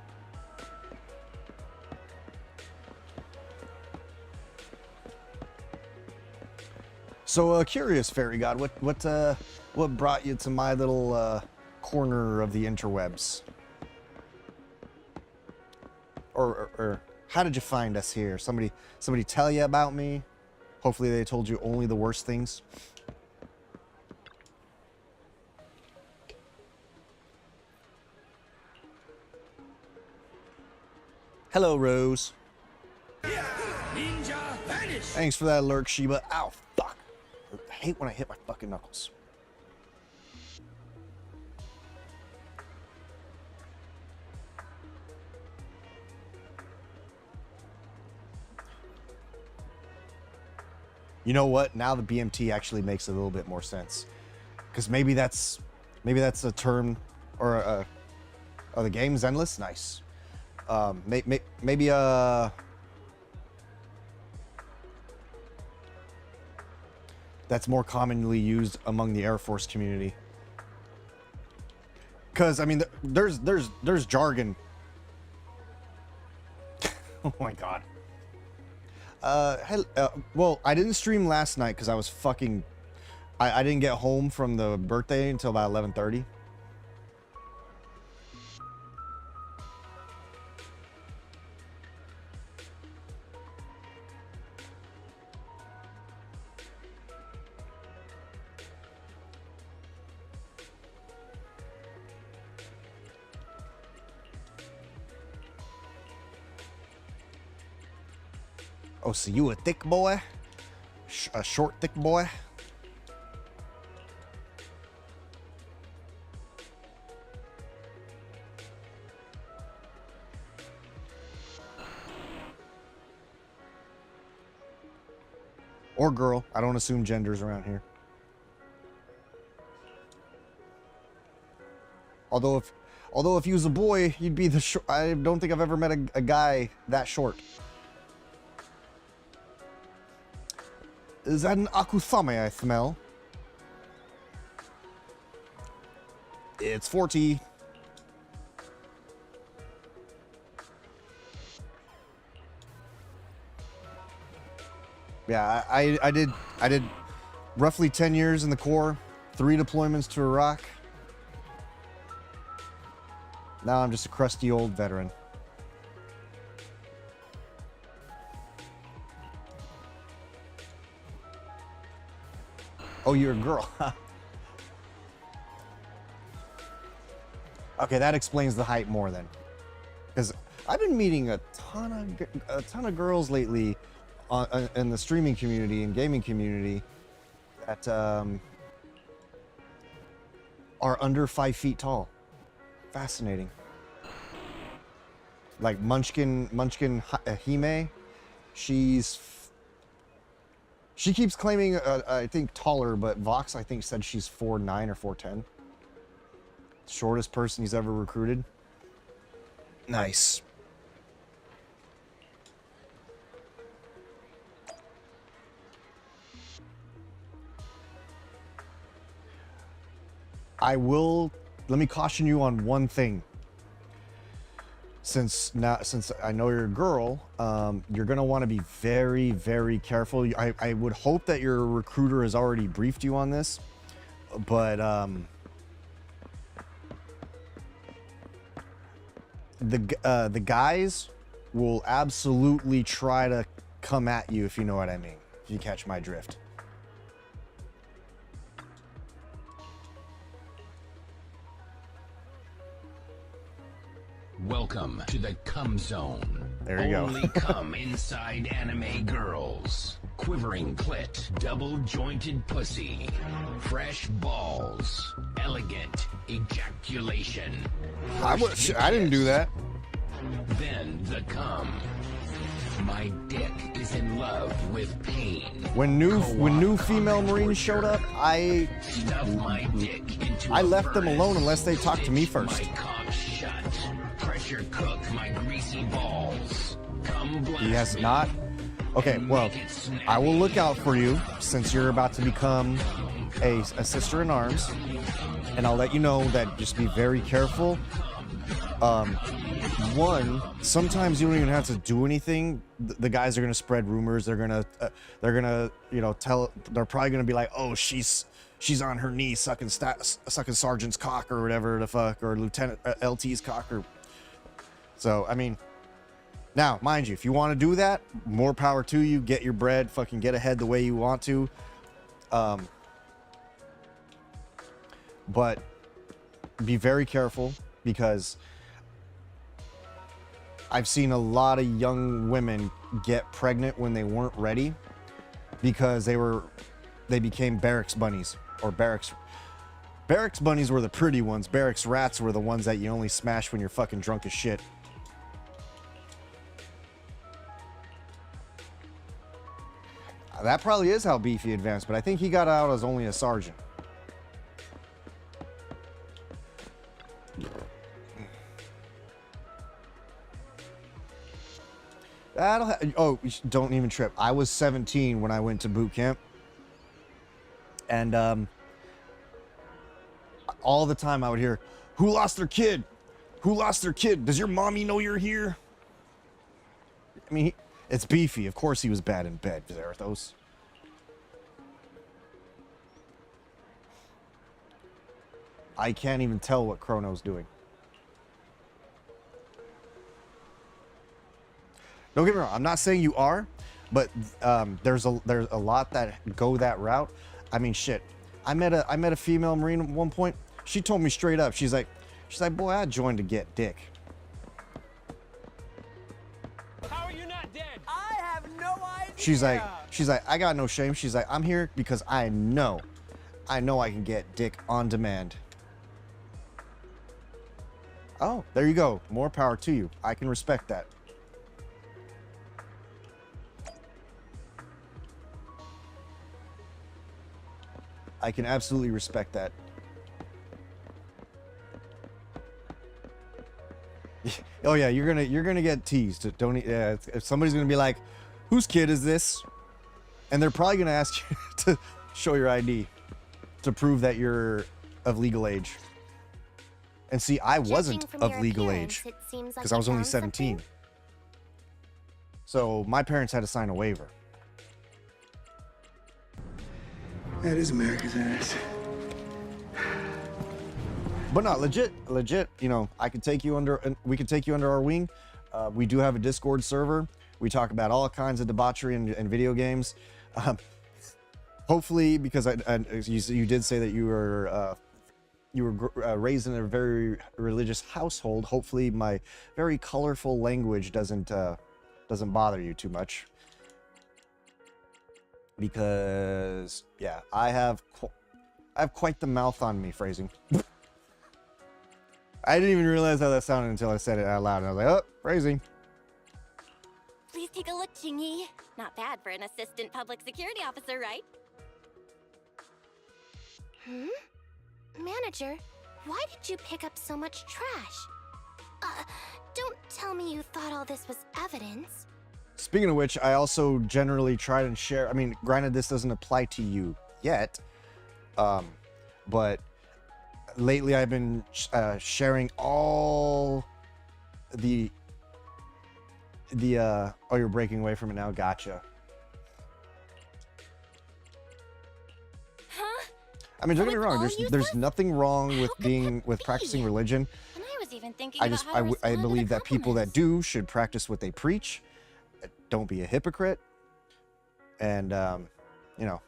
So, curious, Fairy God, what brought you to my little, corner of the interwebs? Or how did you find us here? Somebody tell you about me? Hopefully they told you only the worst things. Hello, Rose. Ninja vanish. Thanks for that alert, Sheba. Ow, fuck. I hate when I hit my fucking knuckles. You know what? Now the BMT actually makes a little bit more sense, because maybe that's a term, or oh, the game's endless. Nice. Maybe that's more commonly used among the Air Force community. Because I mean, there's jargon. Oh my god. Well, I didn't stream last night because I was fucking... I didn't get home from the birthday until about 11:30. Oh, so you a thick boy? A short, thick boy? Or girl. I don't assume genders around here. Although if you was a boy, you'd be the short. I don't think I've ever met a guy that short. Is that an Akusame I smell? It's 40. Yeah, I did roughly 10 years in the Corps, 3 deployments to Iraq. Now I'm just a crusty old veteran. Oh, you're a girl. Okay, that explains the height more then. Because I've been meeting a ton of girls lately in the streaming community and gaming community, that are under 5 feet tall. Fascinating. Like Munchkin Hime, she keeps claiming I think taller, but Vox I think said she's 4'9" or 4'10". Shortest person he's ever recruited. Nice. Let me caution you on one thing. Since I know you're a girl, you're gonna want to be very, very careful. I would hope that your recruiter has already briefed you on this, but the guys will absolutely try to come at you, if you know what I mean, if you catch my drift. Welcome to the cum zone. There you go. Only cum inside anime girls. Quivering clit, double jointed pussy, fresh balls, elegant ejaculation. I didn't do that. Then the cum. My dick is in love with pain. When new female Marines showed up, I left them alone unless they talked to me first. My cock shut. Pressure cook my greasy balls. He has not. Okay, well, I will look out for you since you're about to become a sister in arms, and I'll let you know that just be very careful. One, sometimes you don't even have to do anything. The guys are gonna spread rumors. They're gonna, you know, they're probably gonna be like, oh, she's on her knee sucking sergeant's cock or whatever the fuck, or Lieutenant LT's cock, or. So I mean, now mind you, if you want to do that, more power to you. Get your bread, fucking get ahead the way you want to. But be very careful, because I've seen a lot of young women get pregnant when they weren't ready, because they became barracks bunnies, or barracks bunnies were the pretty ones. Barracks rats were the ones that you only smash when you're fucking drunk as shit. That probably is how Beefy advanced, but I think he got out as only a sergeant. Oh, don't even trip. I was 17 when I went to boot camp. And all the time I would hear, who lost their kid? Who lost their kid? Does your mommy know you're here? I mean, it's Beefy. Of course he was bad in bed, Zarathos. I can't even tell what Chrono's doing. Don't get me wrong, I'm not saying you are, but there's a lot that go that route. I mean, shit. I met a female Marine at one point. She told me straight up. She's like, boy, I joined to get dick. How are you not dead? I have no idea. She's like, I got no shame. She's like, I'm here because I know I can get dick on demand. Oh, there you go. More power to you. I can respect that. I can absolutely respect that. Oh yeah, you're gonna get teased. Don't. Yeah, if somebody's gonna be like, "Whose kid is this?" and they're probably gonna ask you to show your ID to prove that you're of legal age. And see, I wasn't of legal age because I was only 17. So my parents had to sign a waiver. That is America's ass. But not legit, you know, I could take you under, and we could take you under our wing. We do have a Discord server. We talk about all kinds of debauchery and video games. Hopefully, because you did say that you were raised in a very religious household. Hopefully, my very colorful language doesn't bother you too much. Because yeah, I have quite the mouth on me. Phrasing. I didn't even realize how that sounded until I said it out loud, and I was like, oh, phrasing. Please take a look, Chingy. Not bad for an assistant public security officer, right? Manager, why did you pick up so much trash? Don't tell me you thought all this was evidence. Speaking of which, I also generally try and share. I mean, granted, this doesn't apply to you yet, but lately I've been sharing all the oh, you're breaking away from it now. Gotcha. Huh? I mean, don't get me wrong. There's nothing wrong with practicing religion. And I was even thinking I believe that people that do should practice what they preach. Don't be a hypocrite. And you know.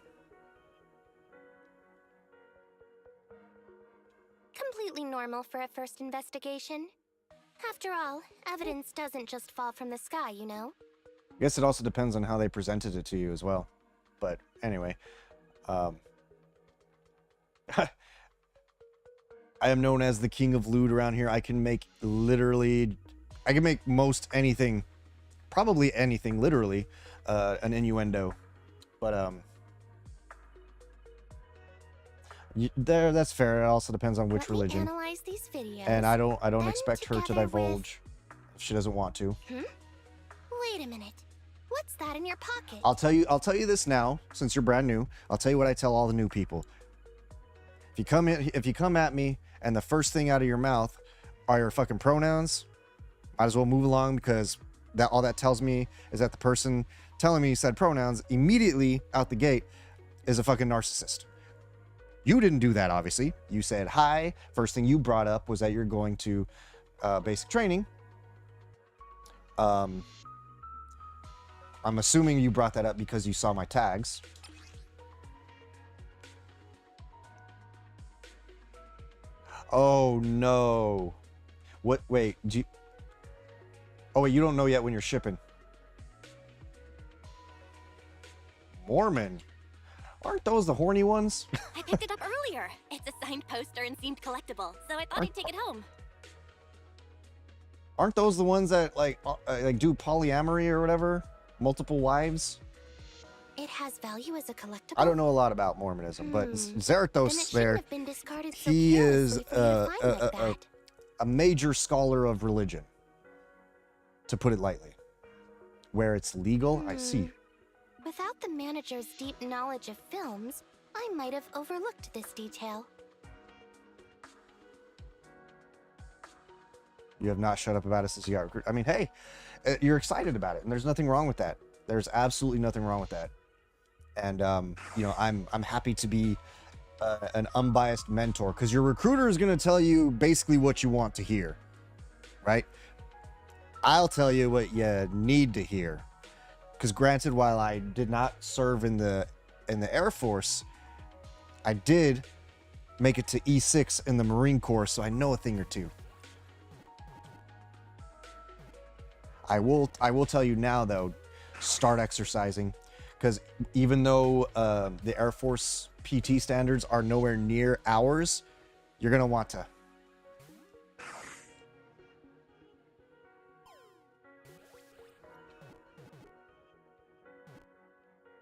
Completely normal for a first investigation. After all, evidence doesn't just fall from the sky, you know? I guess it also depends on how they presented it to you as well. But anyway, I am known as the king of lewd around here. I can make most anything, probably anything, literally, an innuendo. But that's fair. It also depends on which religion. Analyze these videos. And I don't expect her to divulge if she doesn't want to. Wait a minute. What's that in your pocket? I'll tell you this now, since you're brand new. I'll tell you what I tell all the new people. If you come at me and the first thing out of your mouth are your fucking pronouns, might as well move along, because all that tells me is that the person telling me said pronouns immediately out the gate is a fucking narcissist. You didn't do that, obviously. You said hi. First thing you brought up was that you're going to basic training. I'm assuming you brought that up because you saw my tags. Oh no. What? Wait. Oh wait, you don't know yet when you're shipping. Mormon. Aren't those the horny ones? I picked it up earlier. It's a signed poster and seemed collectible, so I thought I'd take it home. Aren't those the ones that like do polyamory or whatever? Multiple wives? It has value as a collectible. I don't know a lot about Mormonism, but Zarathos there, he is a major scholar of religion, to put it lightly. Where it's legal, I see. Without the manager's deep knowledge of films, I might have overlooked this detail. You have not shut up about it since you got recruited. I mean, hey, you're excited about it, and there's nothing wrong with that. There's absolutely nothing wrong with that. And you know, I'm happy to be an unbiased mentor, because your recruiter is going to tell you basically what you want to hear, right? I'll tell you what you need to hear. Because granted, while I did not serve in the Air Force, I did make it to E6 in the Marine Corps, so I know a thing or two. I will tell you now though, start exercising, because even though the Air Force PT standards are nowhere near ours, you're gonna want to.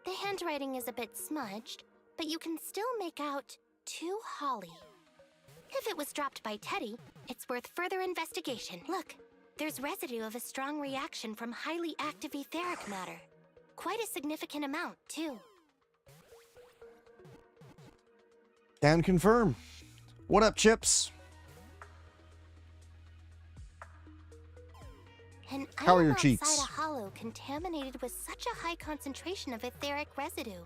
The handwriting is a bit smudged, but you can still make out "to Holly." If it was dropped by Teddy, it's worth further investigation. Look, there's residue of a strong reaction from highly active etheric matter. Quite a significant amount, too. Can confirm. What up, Chips? An How are item your outside cheeks? a hollow contaminated with such a high concentration of etheric residue.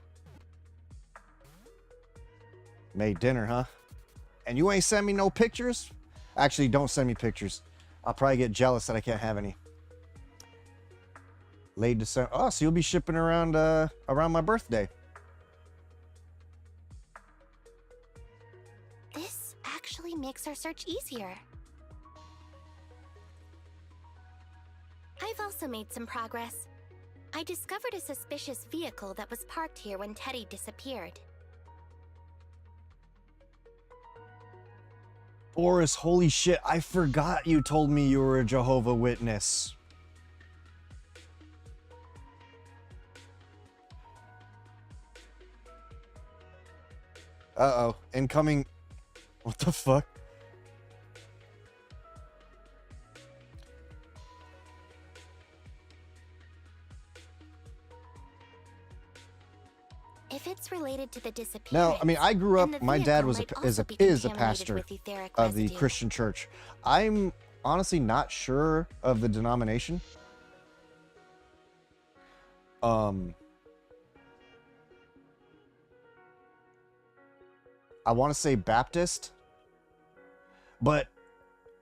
Made dinner, huh? And you ain't send me no pictures? Actually, don't send me pictures. I'll probably get jealous that I can't have any. Late December. Oh, so you'll be shipping around around my birthday. This actually makes our search easier. I've also made some progress. I discovered a suspicious vehicle that was parked here when Teddy disappeared. Boris, holy shit, I forgot you told me you were a Jehovah's Witness. Uh-oh, incoming... What the fuck? If it's related to the disappearance... Now, I mean, I grew up, my dad was is a pastor of the Christian church. I'm honestly not sure of the denomination. I want to say Baptist, but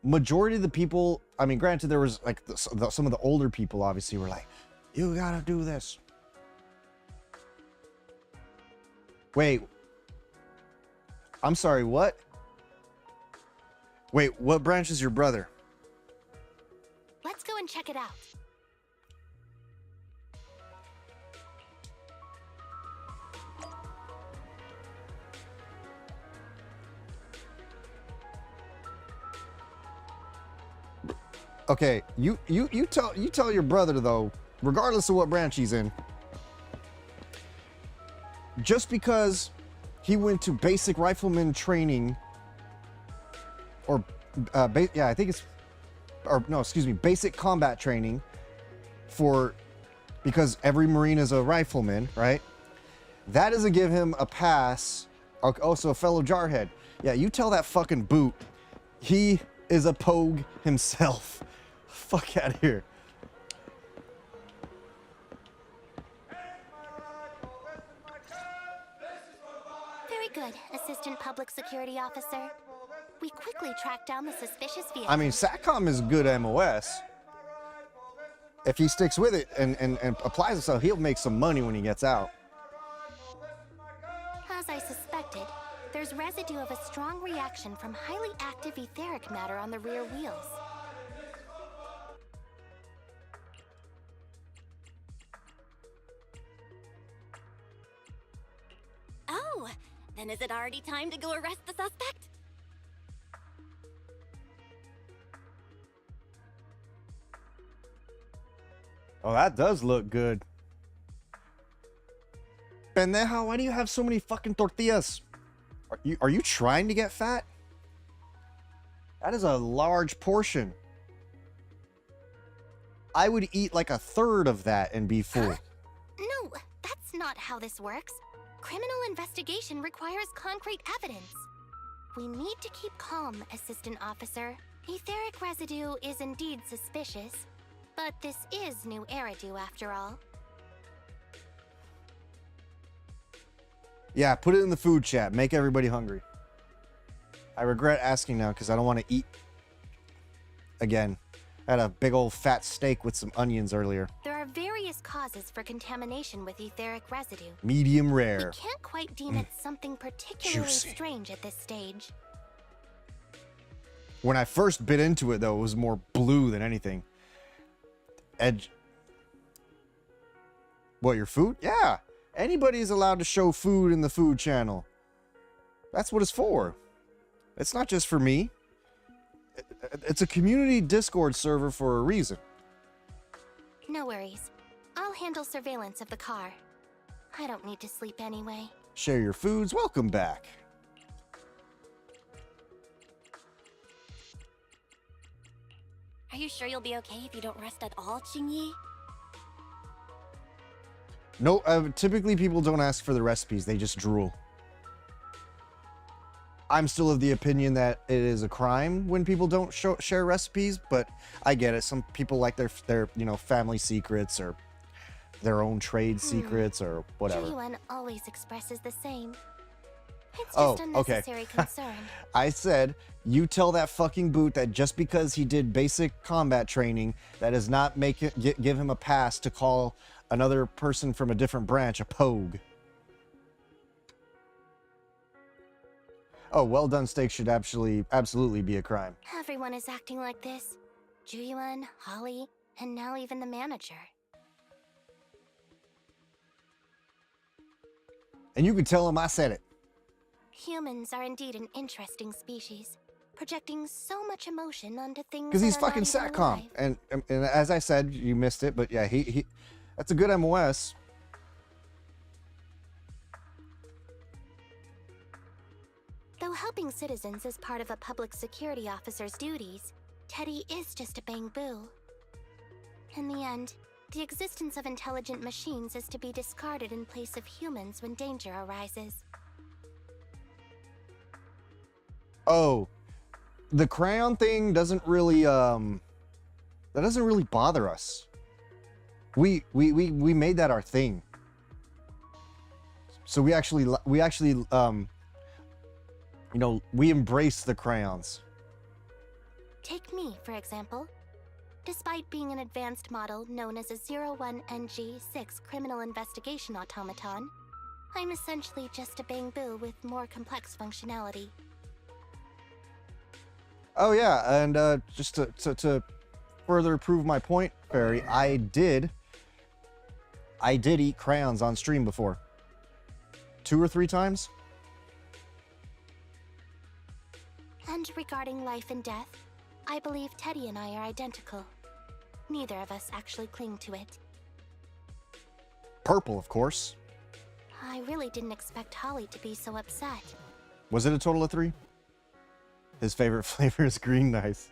majority of the people, I mean, granted, there was like some of the older people obviously were like, you gotta do this. Wait, I'm sorry, what? Wait, what branch is your brother? Let's go and check it out. Okay, you tell your brother though, regardless of what branch he's in, just because he went to basic rifleman training, or yeah, I think it's, or no, excuse me, basic combat training, because every Marine is a rifleman, right? That doesn't give him a pass. Also, a fellow jarhead. Yeah, you tell that fucking boot, he is a pogue himself. Fuck out of here. Very good, Assistant Public Security Officer. We quickly tracked down the suspicious vehicle. I mean, SATCOM is good MOS. If he sticks with it and applies himself, he'll make some money when he gets out. As I suspected, there's residue of a strong reaction from highly active etheric matter on the rear wheels. Oh, then is it already time to go arrest the suspect? Oh, that does look good. Pendeja, why do you have so many fucking tortillas? Are you trying to get fat? That is a large portion. I would eat like a third of that and be full. Huh? No, that's not how this works. Criminal investigation requires concrete evidence. We need to keep calm, Assistant Officer. Etheric residue is indeed suspicious, but this is new Eridu after all. Yeah, put it in the food chat. Make everybody hungry. I regret asking now because I don't want to eat again. I had a big old fat steak with some onions earlier. There are various causes for contamination with etheric residue. Medium rare. We can't quite deem it something particularly Juicy. strange at this stage. When I first bit into it, though, it was more blue than anything. Edge. What, your food? Yeah. Anybody's allowed to show food in the food channel. That's what it's for. It's not just for me. It's a community Discord server for a reason. No worries. I'll handle surveillance of the car. I don't need to sleep anyway. Share your foods. Welcome back. Are you sure you'll be okay if you don't rest at all, Qingyi? No, typically people don't ask for the recipes. They just drool. I'm still of the opinion that it is a crime when people don't share recipes, but I get it. Some people like their family secrets or their own trade secrets or whatever. Jueyuan always expresses the same. It's Oh, just okay. unnecessary concern. I said, you tell that fucking boot that just because he did basic combat training, that does not make it give him a pass to call another person from a different branch a pogue. Oh, well done steak should absolutely be a crime. Everyone is acting like this. Jueyuan, Holly, and now even the manager. And you can tell him I said it. Humans are indeed an interesting species, projecting so much emotion onto things. Because he's that are fucking not even satcom. alive. And as I said, you missed it, but yeah, he that's a good MOS. Though helping citizens is part of a public security officer's duties, Teddy is just a bang-boo. In the end, the existence of intelligent machines is to be discarded in place of humans when danger arises. Oh, the crayon thing doesn't really that doesn't really bother us. We made that our thing. So we actually you know, we embrace the crayons. Take me, for example. Despite being an advanced model known as a 01NG6 criminal investigation automaton, I'm essentially just a bang-boo with more complex functionality. Oh yeah, and just to further prove my point, Fairy, I did eat crayons on stream before. 2 or 3 times. And regarding life and death, I believe Teddy and I are identical. Neither of us actually cling to it. Purple, of course. I really didn't expect Holly to be so upset. Was it a total of 3? His favorite flavor is green. Nice.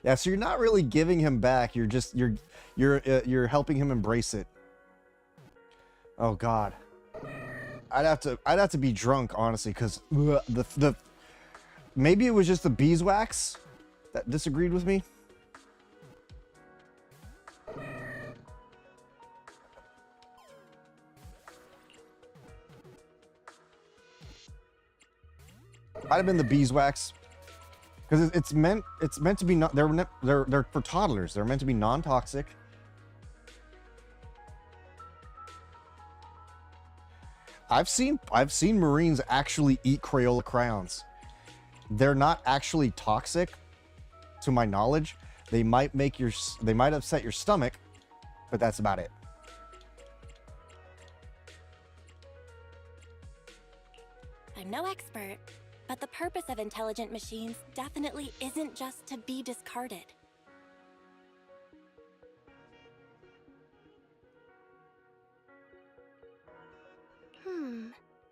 Yeah, so you're not really giving him back. You're just you're helping him embrace it. Oh God, I'd have to be drunk honestly, because the maybe it was just the beeswax that disagreed with me. Might have been the beeswax, because it's meant to be not. They're for toddlers. They're meant to be non-toxic. I've seen Marines actually eat Crayola crayons. They're not actually toxic, to my knowledge. They might upset your stomach, but that's about it. I'm no expert, but the purpose of intelligent machines definitely isn't just to be discarded.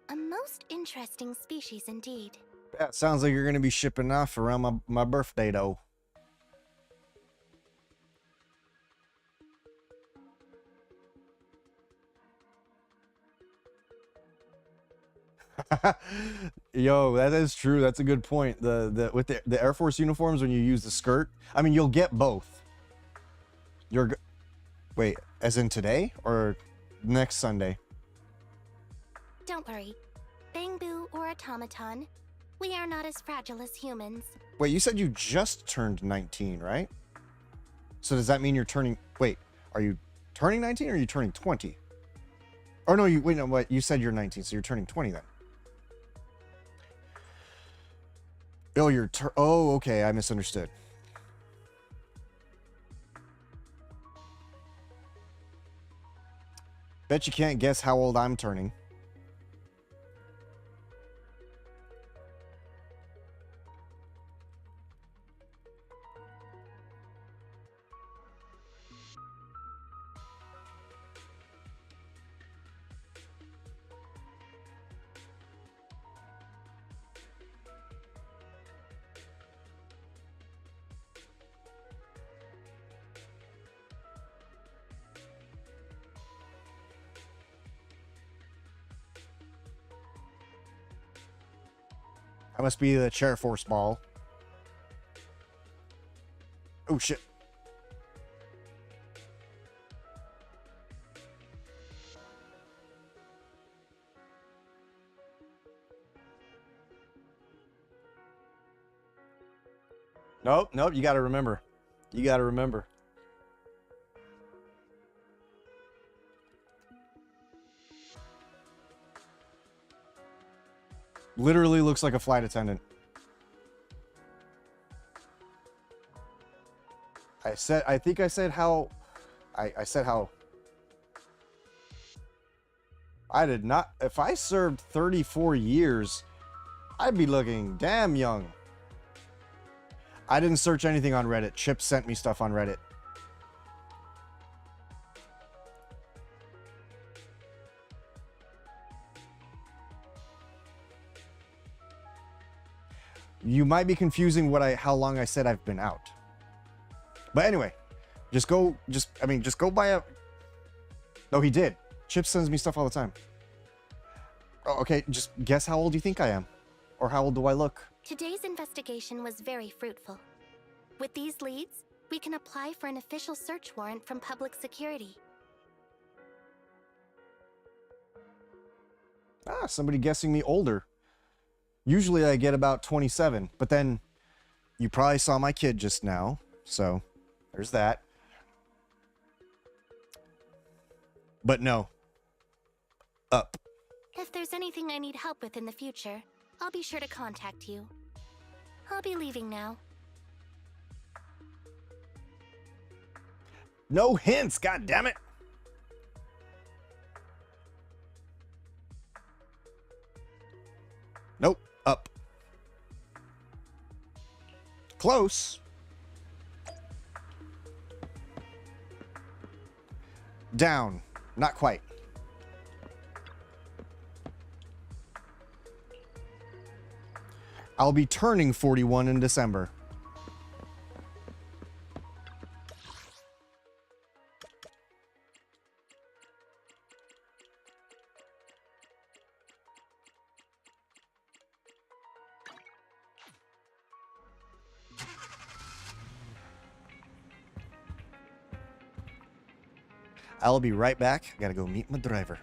A most interesting species indeed. Yeah, it sounds like you're gonna be shipping off around my birthday though. Yo, that is true. That's a good point. With the Air Force uniforms, when you use the skirt, I mean, you'll get both. Wait, as in today or next Sunday? Don't worry. Bang-boo or automaton, we are not as fragile as humans. Wait, you said you just turned 19, right? So does that mean you're turning... Wait, are you turning 19 or are you turning 20? Or no, wait, no, what? You said you're 19, so you're turning 20 then. Oh, oh, okay, I misunderstood. Bet you can't guess how old I'm turning. I must be the chair force ball. Oh shit. Nope, you gotta remember. You gotta remember. Literally looks like a flight attendant. I think I said how I did not. If I served 34 years, I'd be looking damn young. I didn't search anything on Reddit. Chip sent me stuff on Reddit. You might be confusing how long I said I've been out. But anyway, just go buy a... No, he did. Chip sends me stuff all the time. Oh, okay, just guess how old you think I am. Or how old do I look? Today's investigation was very fruitful. With these leads, we can apply for an official search warrant from public security. Ah, somebody guessing me older. Usually I get about 27, but then you probably saw my kid just now, so there's that. But no. Up. If there's anything I need help with in the future, I'll be sure to contact you. I'll be leaving now. No hints, goddammit! Nope, up. Close. Down, not quite. I'll be turning 41 in December. I'll be right back. I gotta go meet my driver.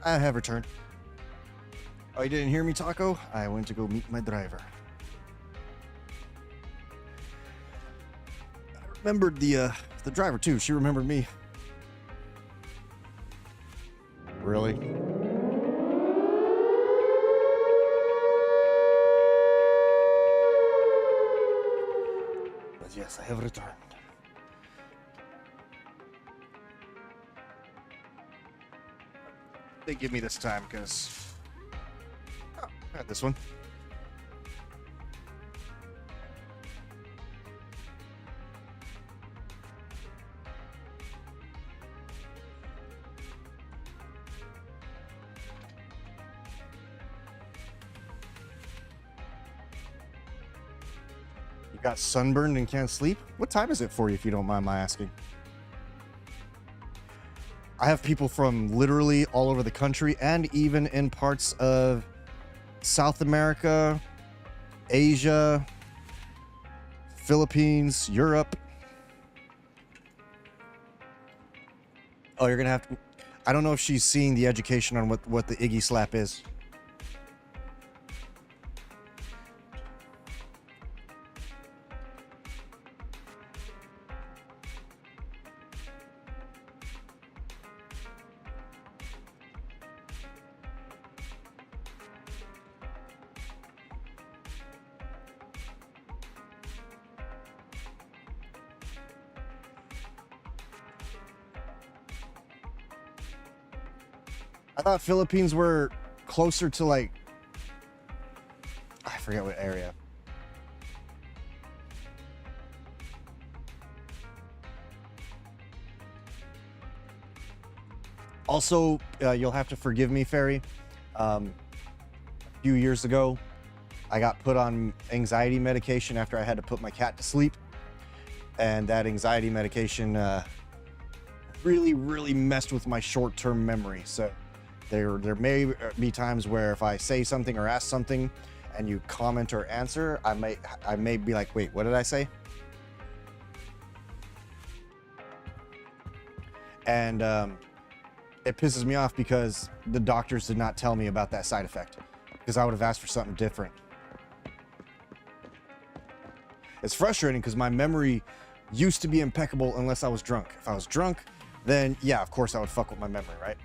I have returned. Oh, you didn't hear me, Taco? I went to go meet my driver. I remembered the driver too. She remembered me. Really? But yes, I have returned. They give me this time because I had this one. You got sunburned and can't sleep? What time is it for you, if you don't mind my asking? I have people from literally all over the country and even in parts of South America, Asia, Philippines, Europe. Oh, you're gonna have to... I don't know if she's seeing the education on what the Iggy slap is. I thought Philippines were closer to, like, I forget what area. Also, you'll have to forgive me, Fairy. A few years ago, I got put on anxiety medication after I had to put my cat to sleep. And that anxiety medication really messed with my short-term memory. So there may be times where if I say something or ask something and you comment or answer, I may be like, wait, what did I say? And it pisses me off because the doctors did not tell me about that side effect, because I would have asked for something different. It's frustrating because my memory used to be impeccable unless I was drunk. If I was drunk, then yeah, of course I would fuck with my memory, right?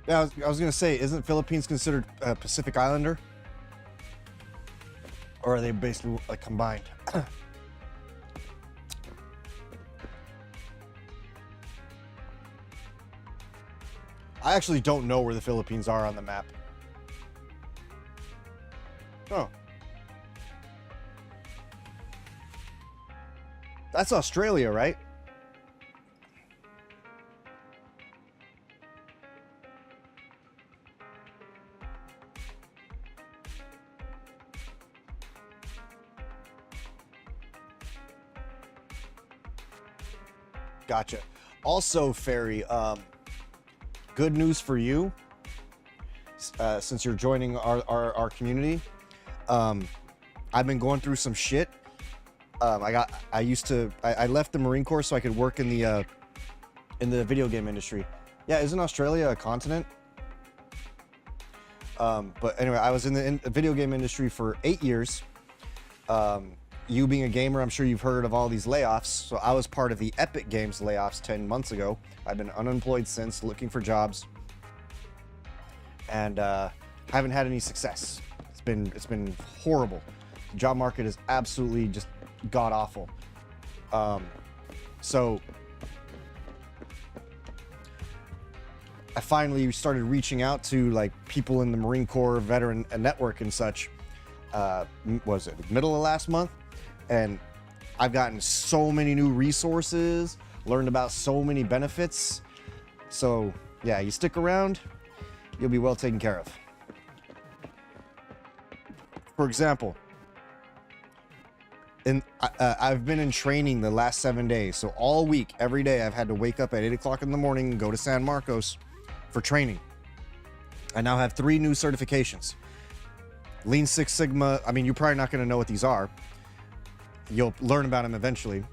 Yeah, I was gonna say, isn't Philippines considered a Pacific Islander? Or are they basically like combined? I actually don't know where the Philippines are on the map. Oh. That's Australia, right? Gotcha. Also, Fairy, good news for you, since you're joining our community. I've been going through some shit. I left the Marine Corps so I could work in the video game industry. Yeah, isn't Australia a continent? But anyway, I was in the video game industry for 8 years. You being a gamer, I'm sure you've heard of all these layoffs. So I was part of the Epic Games layoffs 10 months ago. I've been unemployed since, looking for jobs, and haven't had any success. It's been horrible. The job market is absolutely just god awful. So I finally started reaching out to like people in the Marine Corps veteran network and such. Was it middle of last month? And I've gotten so many new resources, learned about so many benefits. So yeah, you stick around, you'll be well taken care of. For example, I've been in training the last 7 days. So all week, every day, I've had to wake up at 8 o'clock in the morning and go to San Marcos for training. I now have 3 new certifications. Lean Six Sigma, I mean, you're probably not going to know what these are. You'll learn about them eventually.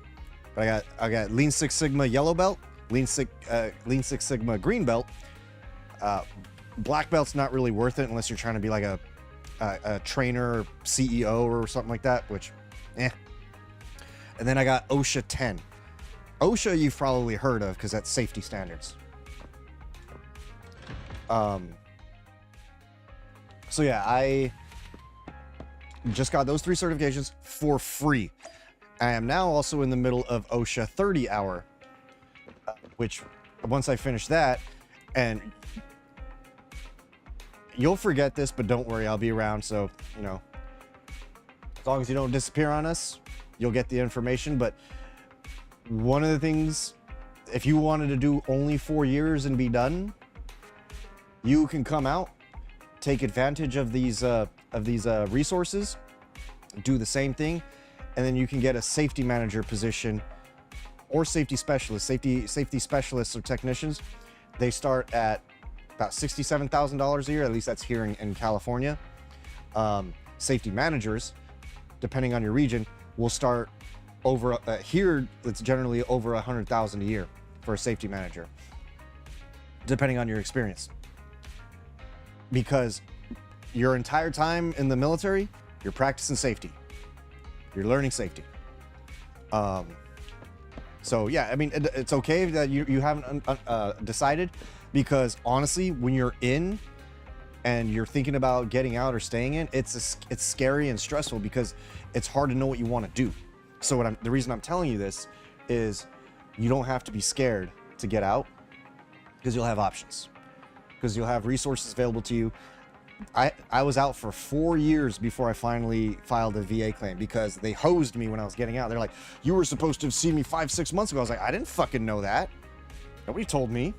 But I got Lean Six Sigma yellow belt, Lean Six Sigma green belt. Black belt's not really worth it unless you're trying to be like a trainer, CEO or something like that, which, eh. And then I got OSHA 10. OSHA you've probably heard of because that's safety standards. So yeah, I just got those 3 certifications for free. I am now also in the middle of OSHA 30 hour, which once I finish that, and you'll forget this, but don't worry, I'll be around. So, you know, as long as you don't disappear on us, you'll get the information. But one of the things, if you wanted to do only 4 years and be done, you can come out, take advantage of these resources, do the same thing, and then you can get a safety manager position or safety specialist. Safety specialists or technicians, they start at about $67,000 a year. At least that's here in California. Safety managers, depending on your region, will start over here. It's generally over $100,000 a year for a safety manager, depending on your experience. Because your entire time in the military, you're practicing safety. You're learning safety. So yeah, I mean, it's okay that you haven't decided, because honestly, when you're in and you're thinking about getting out or staying in, it's scary and stressful because it's hard to know what you want to do. So the reason I'm telling you this is you don't have to be scared to get out, because you'll have options, because you'll have resources available to you. I was out for 4 years before I finally filed a VA claim, because they hosed me when I was getting out. They're like, you were supposed to have seen me 5-6 months ago. I was like, I didn't fucking know that. Nobody told me.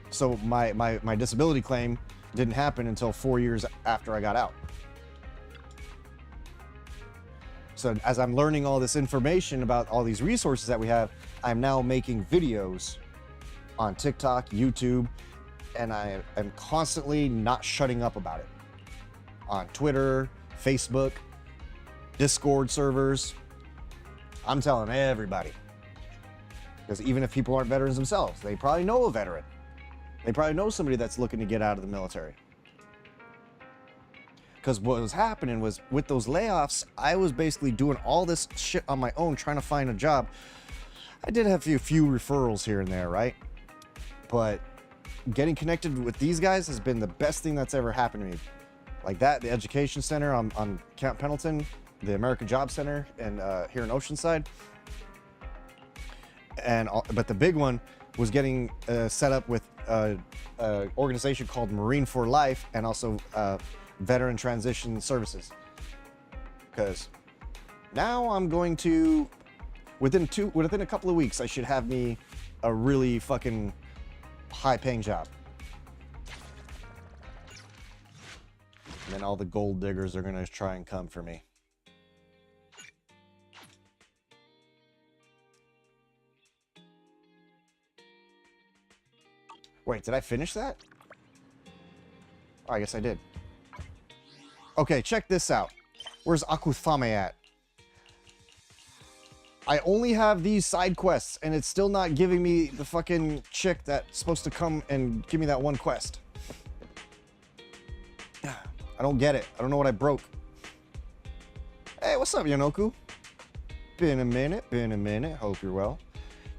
So my disability claim didn't happen until 4 years after I got out. So as I'm learning all this information about all these resources that we have, I'm now making videos on TikTok, YouTube, and I am constantly not shutting up about it. On Twitter, Facebook, Discord servers, I'm telling everybody. Because even if people aren't veterans themselves, they probably know a veteran. They probably know somebody that's looking to get out of the military. Because what was happening was, with those layoffs, I was basically doing all this shit on my own, trying to find a job. I did have a few referrals here and there, right? But getting connected with these guys has been the best thing that's ever happened to me. Like that, the education center on Camp Pendleton, the American Job Center, and here in Oceanside. But the big one was getting set up with an organization called Marine for Life, and also Veteran Transition Services. Because now I'm going to, within a couple of weeks, I should have me a really fucking high-paying job. And then all the gold diggers are gonna try and come for me. Wait, did I finish that? Oh, I guess I did. Okay, check this out. Where's Akuthame at? I only have these side quests, and it's still not giving me the fucking chick that's supposed to come and give me that one quest. I don't get it. I don't know what I broke. Hey, what's up, Yonoku? Been a minute. Hope you're well.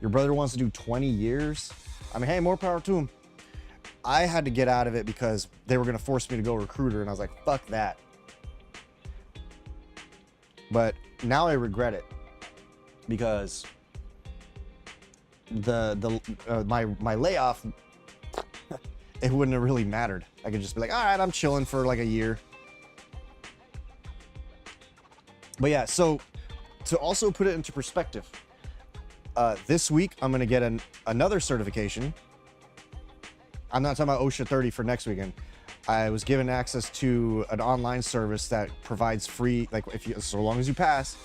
Your brother wants to do 20 years? I mean, hey, more power to him. I had to get out of it because they were going to force me to go recruiter, and I was like, fuck that. But now I regret it, because my layoff, it wouldn't have really mattered. I could just be like, all right, I'm chilling for like a year. But yeah, so to also put it into perspective, this week I'm going to get another certification. I'm not talking about OSHA 30 for next weekend. I was given access to an online service that provides free, like so long as you pass.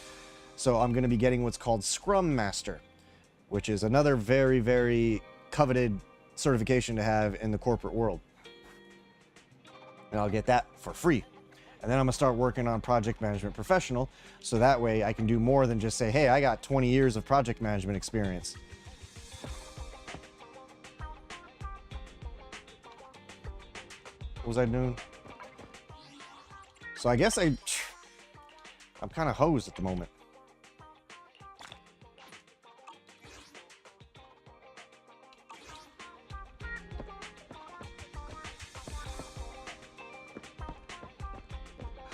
So I'm going to be getting what's called Scrum Master, which is another very, very coveted certification to have in the corporate world. and I'll get that for free. And then I'm gonna start working on Project Management Professional, so that way I can do more than just say, hey, I got 20 years of project management experience. What was I doing? So I guess I'm kind of hosed at the moment.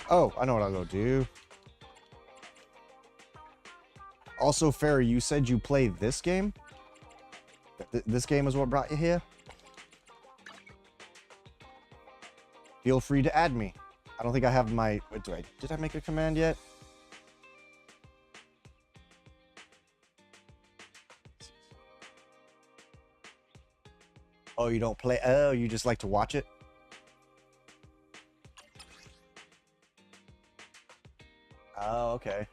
Oh, I know what I'll go do. Also, Farrah, you said you played this game? This game is what brought you here? Feel free to add me. I don't think I have my... Did I make a command yet? Oh, you don't play... Oh, you just like to watch it? Oh, okay.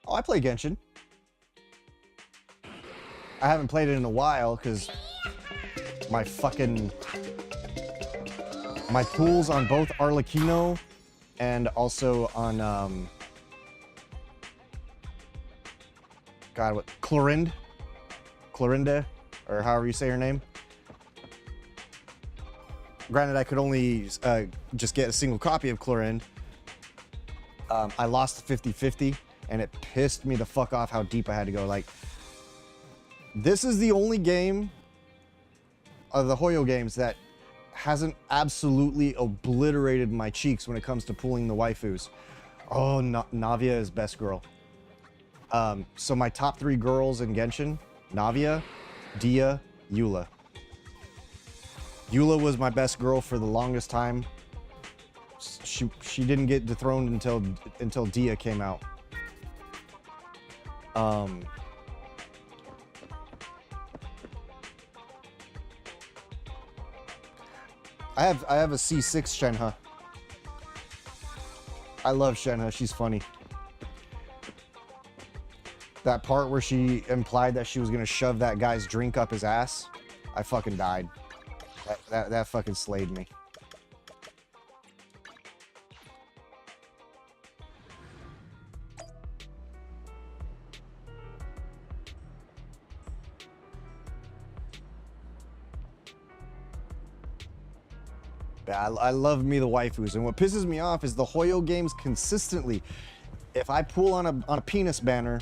Oh, I play Genshin. I haven't played it in a while because my pools on both Arlecchino and also on God, what, Clorinde, or however you say her name. Granted, I could only just get a single copy of Clorinde. I lost 50-50, and it pissed me the fuck off how deep I had to go. Like, this is the only game of the Hoyo games that hasn't absolutely obliterated my cheeks when it comes to pulling the waifus. Oh, Navia is best girl. So my top 3 girls in Genshin: Navia, Dia, Eula. Eula was my best girl for the longest time. She didn't get dethroned until Dia came out. I have a C6 Shenhe. I love Shenhe. She's funny. That part where she implied that she was gonna shove that guy's drink up his ass, I fucking died. That fucking slayed me. I love me the waifus, and what pisses me off is the Hoyo games consistently. If I pull on a penis banner,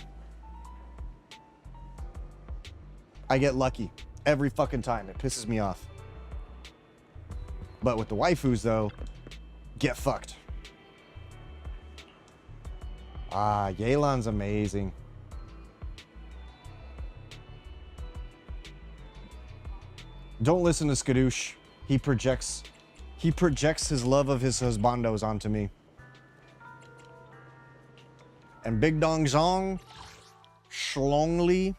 I get lucky every fucking time. It pisses me off. But with the waifus, though, get fucked. Ah, Yelan's amazing. Don't listen to Skadoosh. He projects his love of his husbandos onto me. And Big Dong Zong, Schlongli.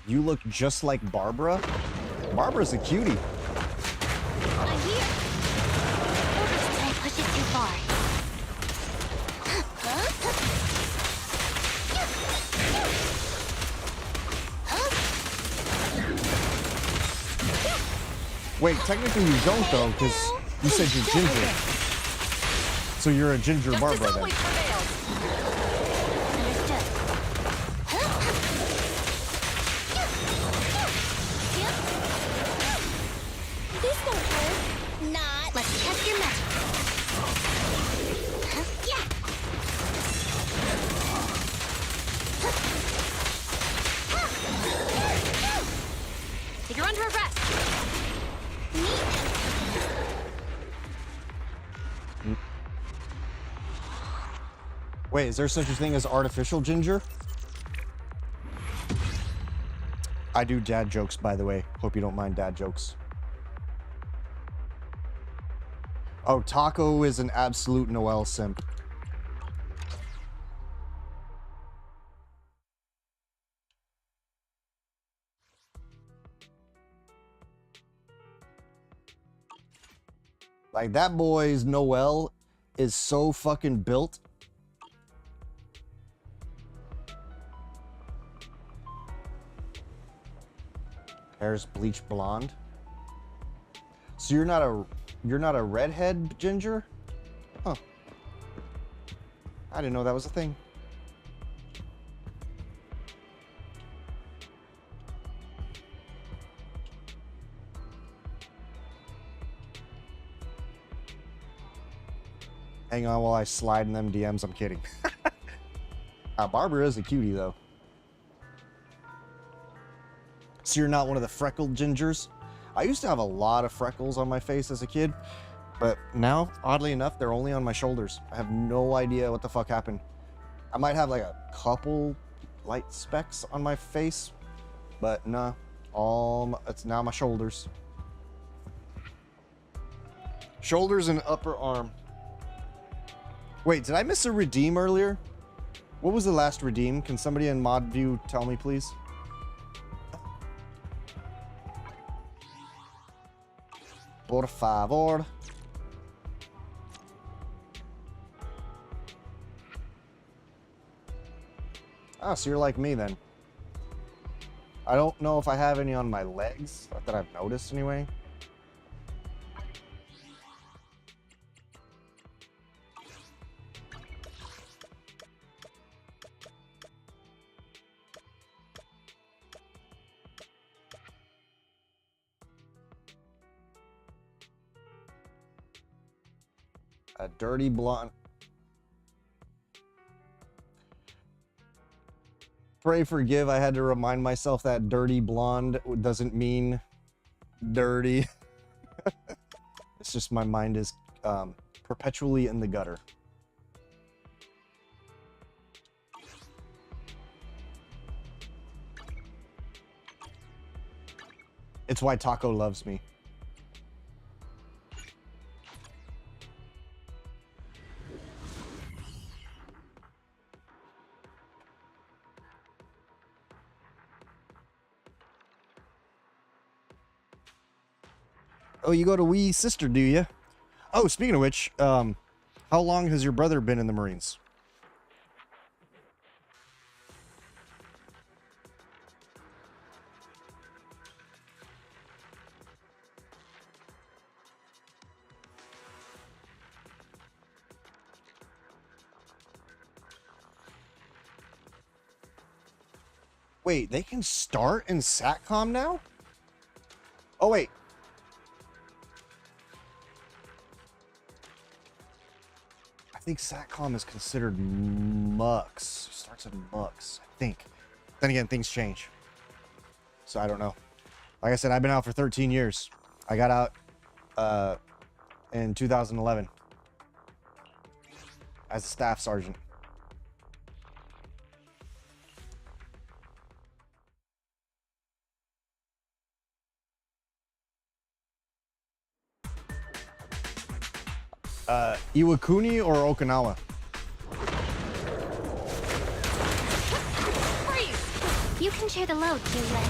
You look just like Barbara. Barbara's a cutie. I'm here. Did I push it too far? Wait, technically you don't though, because you said you're ginger. So you're a ginger Barbara then. Let's test your magic. Yeah. You're under arrest. Wait, is there such a thing as artificial ginger? I do dad jokes, by the way. Hope you don't mind dad jokes. Oh, Taco is an absolute Noel simp. Like, that boy's Noel is so fucking built. Hair's bleached blonde. So you're not a redhead ginger? Huh. I didn't know that was a thing. Hang on while I slide in them DMs. I'm kidding. Barbara is a cutie, though. So you're not one of the freckled gingers? I used to have a lot of freckles on my face as a kid, but now, oddly enough, they're only on my shoulders. I have no idea what the fuck happened. I might have like a couple light specks on my face, but nah, it's now my shoulders. Shoulders and upper arm. Wait, did I miss a redeem earlier? What was the last redeem? Can somebody in mod view tell me, please? Por favor. Ah, so you're like me then. I don't know if I have any on my legs, not that I've noticed anyway. A dirty blonde. Pray forgive, I had to remind myself that dirty blonde doesn't mean dirty. It's just my mind is perpetually in the gutter. It's why Taco loves me. Oh, you go to Wee Sister, do you? Oh, speaking of which, how long has your brother been in the Marines? Wait, they can start in SATCOM now? Oh, wait. I think SATCOM is considered MUX. Starts at MUX, I think. Then again, things change. So I don't know. Like I said, I've been out for 13 years. I got out in 2011 as a staff sergeant. Iwakuni or Okinawa? Freeze! You can share the load, Kinglet.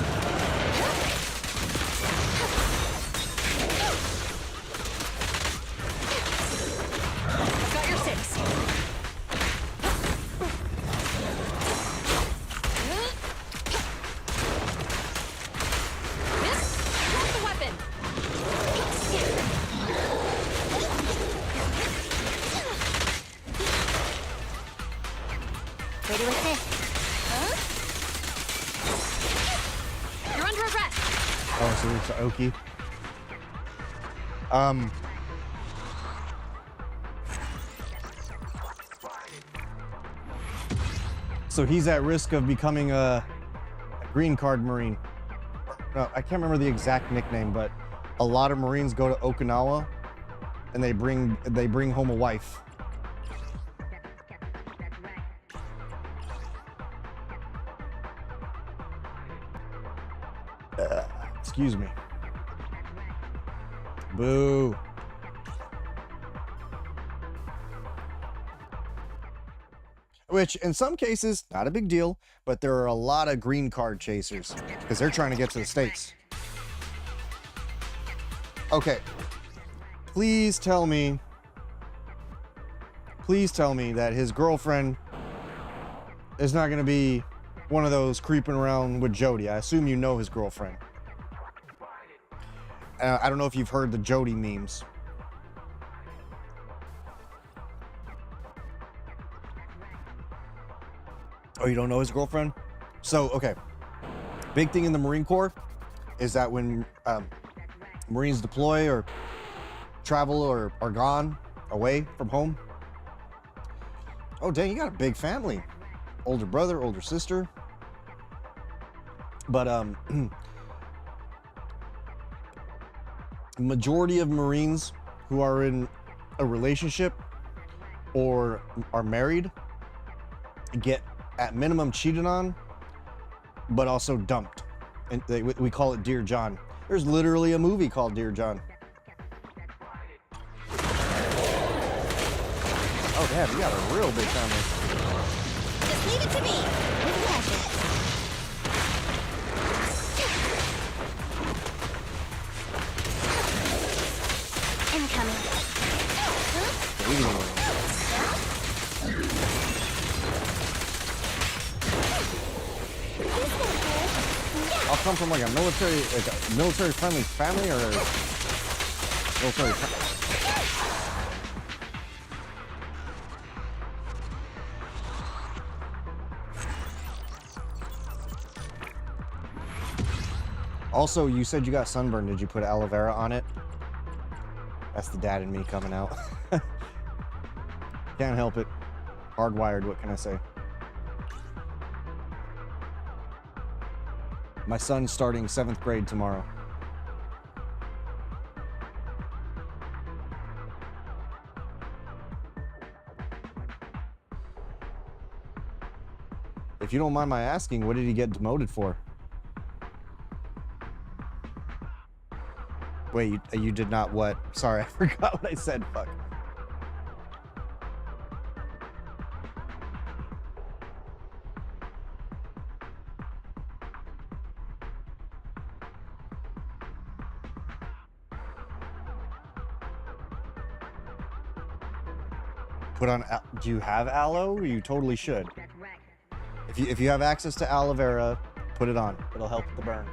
Got your six. Drop the weapon. Ready with this. Huh? You're under arrest. Oh, so it's Oki. So he's at risk of becoming a green card Marine. No, I can't remember the exact nickname, but a lot of Marines go to Okinawa and they bring home a wife. Excuse me. Boo. Which, in some cases, not a big deal, but there are a lot of green card chasers because they're trying to get to the States. Okay. Please tell me that his girlfriend is not going to be one of those creeping around with Jody. I assume you know his girlfriend. I don't know if you've heard the Jody memes. Oh, you don't know his girlfriend? So, okay. Big thing in the Marine Corps is that when Marines deploy or travel or are gone away from home. Oh, dang, you got a big family. Older brother, older sister. But majority of Marines who are in a relationship or are married get at minimum cheated on, but also dumped. And we call it Dear John. There's literally a movie called Dear John. Oh, damn, you got a real big family. Just leave it to me. With pleasure. Incoming. I'll come from like a military friendly family or military Also, you said you got sunburn. Did you put aloe vera on it? That's the dad in me coming out. Can't help it. Hardwired, what can I say? My son's starting 7th grade tomorrow. If you don't mind my asking, what did he get demoted for? Wait, you did not what? Sorry, I forgot what I said. Fuck. Put on, do you have aloe? You totally should. If you have access to aloe vera, put it on. It'll help with the burn.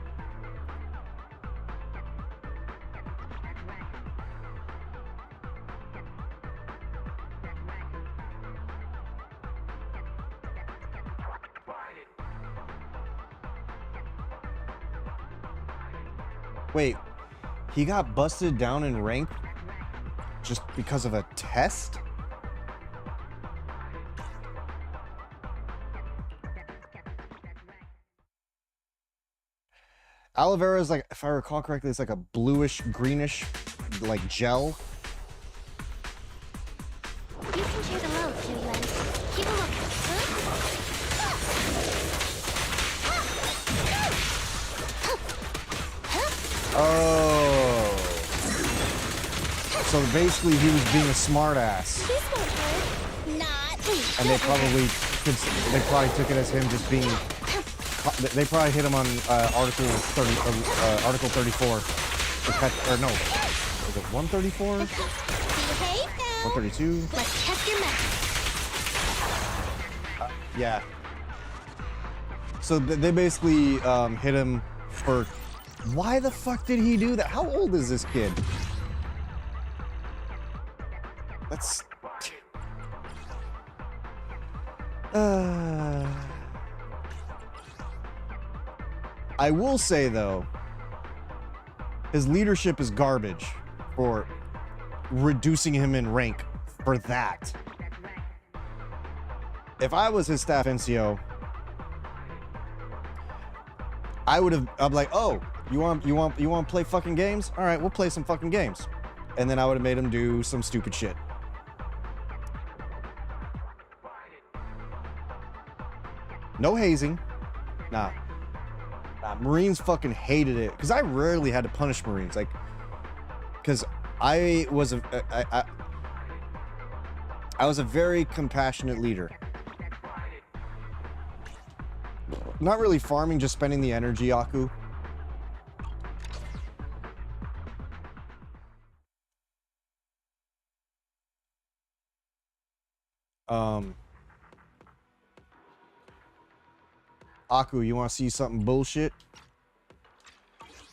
Wait, he got busted down in rank just because of a test? Aloe vera is like, if I recall correctly, it's like a bluish, greenish, like gel. You can share the load, Julian. Keep a look. Oh. So basically he was being a smartass. And they probably took it as him just being, they probably hit him on Article 34. Or no, was it 134? 132? Let's test your method. Yeah. So they basically hit him for, why the fuck did he do that? How old is this kid? That's... I will say, though, his leadership is garbage for reducing him in rank for that. If I was his staff NCO, I'm like, oh, you want to play fucking games? All right, we'll play some fucking games. And then I would have made him do some stupid shit. No hazing. Nah, Marines fucking hated it. Because I rarely had to punish Marines. Like, because I was a very compassionate leader. Not really farming, just spending the energy, Aku. Aku, you want to see something bullshit?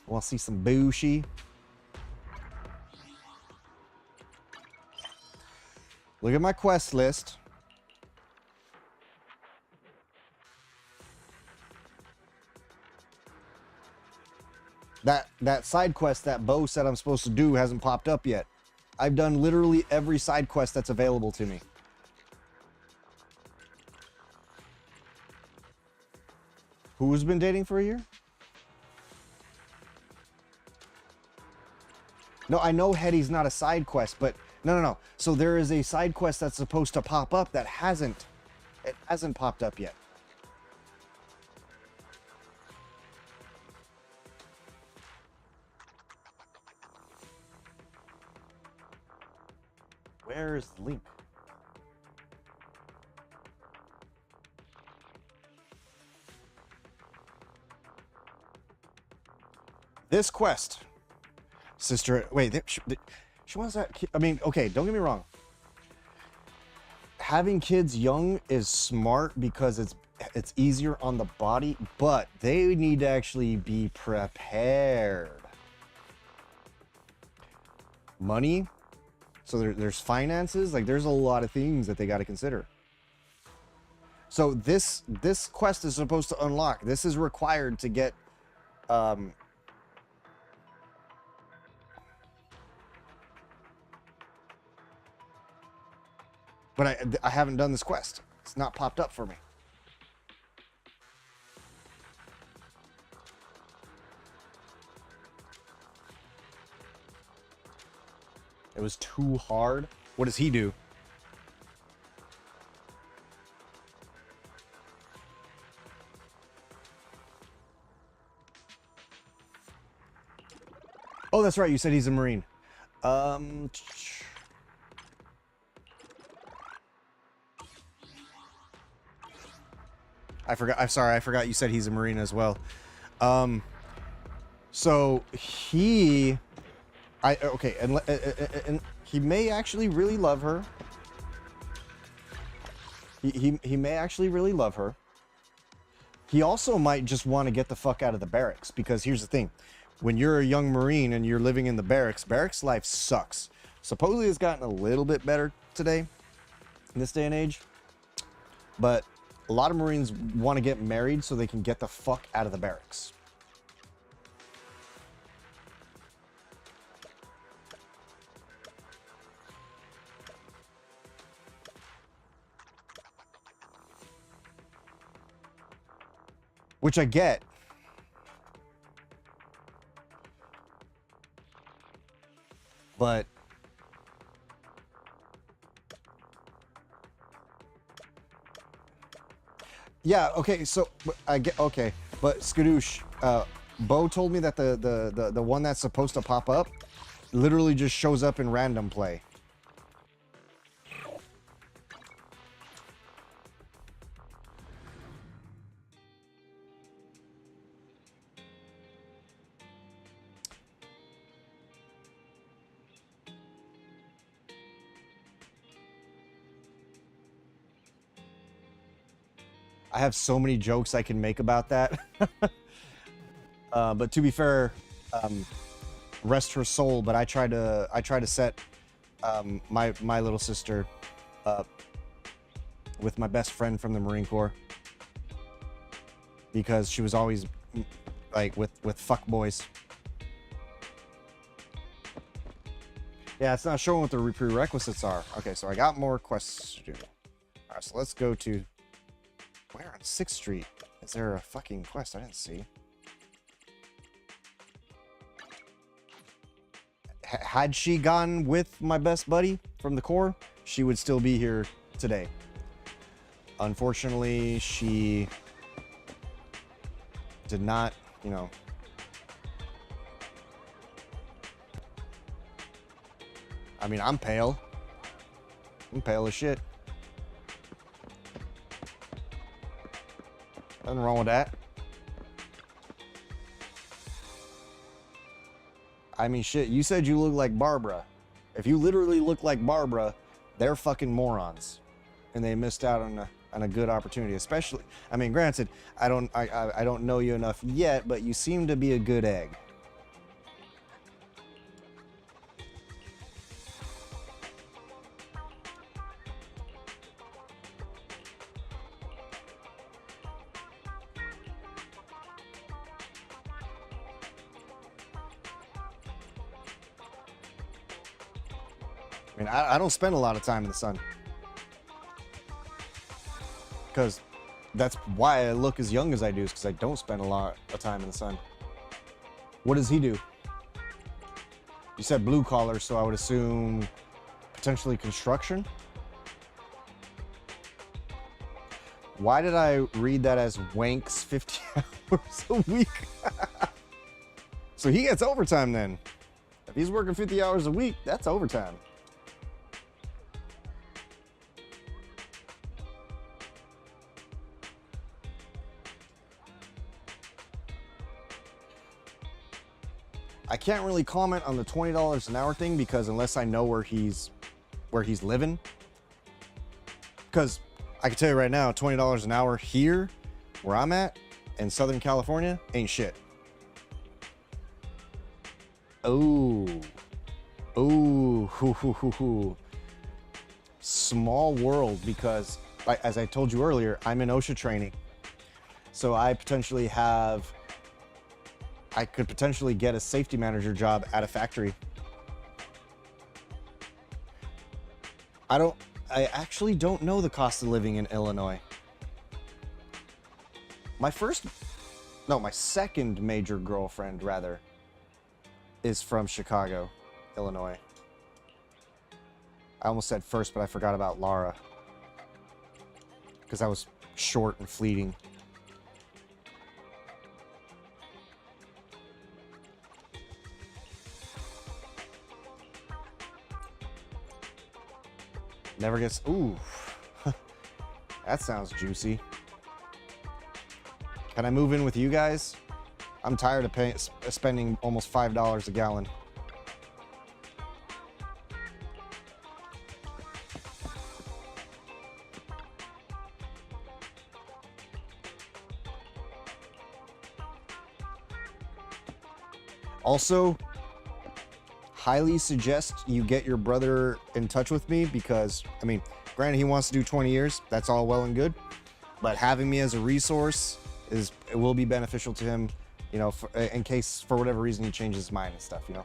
Want to see some bullshit? Look at my quest list. That side quest that Bo said I'm supposed to do hasn't popped up yet. I've done literally every side quest that's available to me. Who's been dating for a year? No, I know Hetty's not a side quest, but no. So there is a side quest that's supposed to pop up that hasn't popped up yet. Where is the link? This quest, sister. Wait, she wants that. I mean, okay, don't get me wrong. Having kids young is smart because it's easier on the body, but they need to actually be prepared. Money. So there's finances, like there's a lot of things that they got to consider. So this quest is supposed to unlock. This is required to get but I haven't done this quest. It's not popped up for me. It was too hard. What does he do? Oh, that's right. You said he's a Marine. I forgot. I'm sorry. I forgot you said he's a Marine as well. So he... okay, and he may actually really love her. He may actually really love her. He also might just want to get the fuck out of the barracks, because here's the thing. When you're a young Marine and you're living in the barracks life sucks. Supposedly it's gotten a little bit better today, in this day and age. But a lot of Marines want to get married so they can get the fuck out of the barracks. Which I get. But yeah, okay, so I get, okay, but Skadoosh, Bo told me that the one that's supposed to pop up literally just shows up in random play. I have so many jokes I can make about that. But to be fair, rest her soul. But I try to set my little sister up with my best friend from the Marine Corps, because she was always like with fuck boys. Yeah, it's not showing what the prerequisites are. Okay, so I got more quests to do. All right, so let's go to. Where on 6th Street? Is there a fucking quest I didn't see? Had she gone with my best buddy from the Corps, she would still be here today. Unfortunately, she did not, you know. I mean, I'm pale. I'm pale as shit. Nothing wrong with that. I mean, shit, you said you look like Barbara. If you literally look like Barbara, they're fucking morons. and they missed out on a good opportunity. Especially, I mean, granted, I don't know you enough yet, but you seem to be a good egg. I mean, I don't spend a lot of time in the sun. Because that's why I look as young as I do, is because I don't spend a lot of time in the sun. What does he do? You said blue collar, so I would assume potentially construction? Why did I read that as wanks 50 hours a week? So he gets overtime then. If he's working 50 hours a week, that's overtime. I can't really comment on the $20 an hour thing because unless I know where he's living, because I can tell you right now, $20 an hour here, where I'm at, in Southern California, ain't shit. Oh, small world, because as I told you earlier, I'm in OSHA training, so I could potentially get a safety manager job at a factory. I actually don't know the cost of living in Illinois. My second major girlfriend, rather, is from Chicago, Illinois. I almost said first, but I forgot about Laura, because that was short and fleeting. Never gets, ooh, that sounds juicy. Can I move in with you guys? I'm tired of spending almost $5 a gallon. Also, highly suggest you get your brother in touch with me because, I mean, granted he wants to do 20 years, that's all well and good, but having me as a resource it will be beneficial to him, you know, in case for whatever reason he changes his mind and stuff, you know.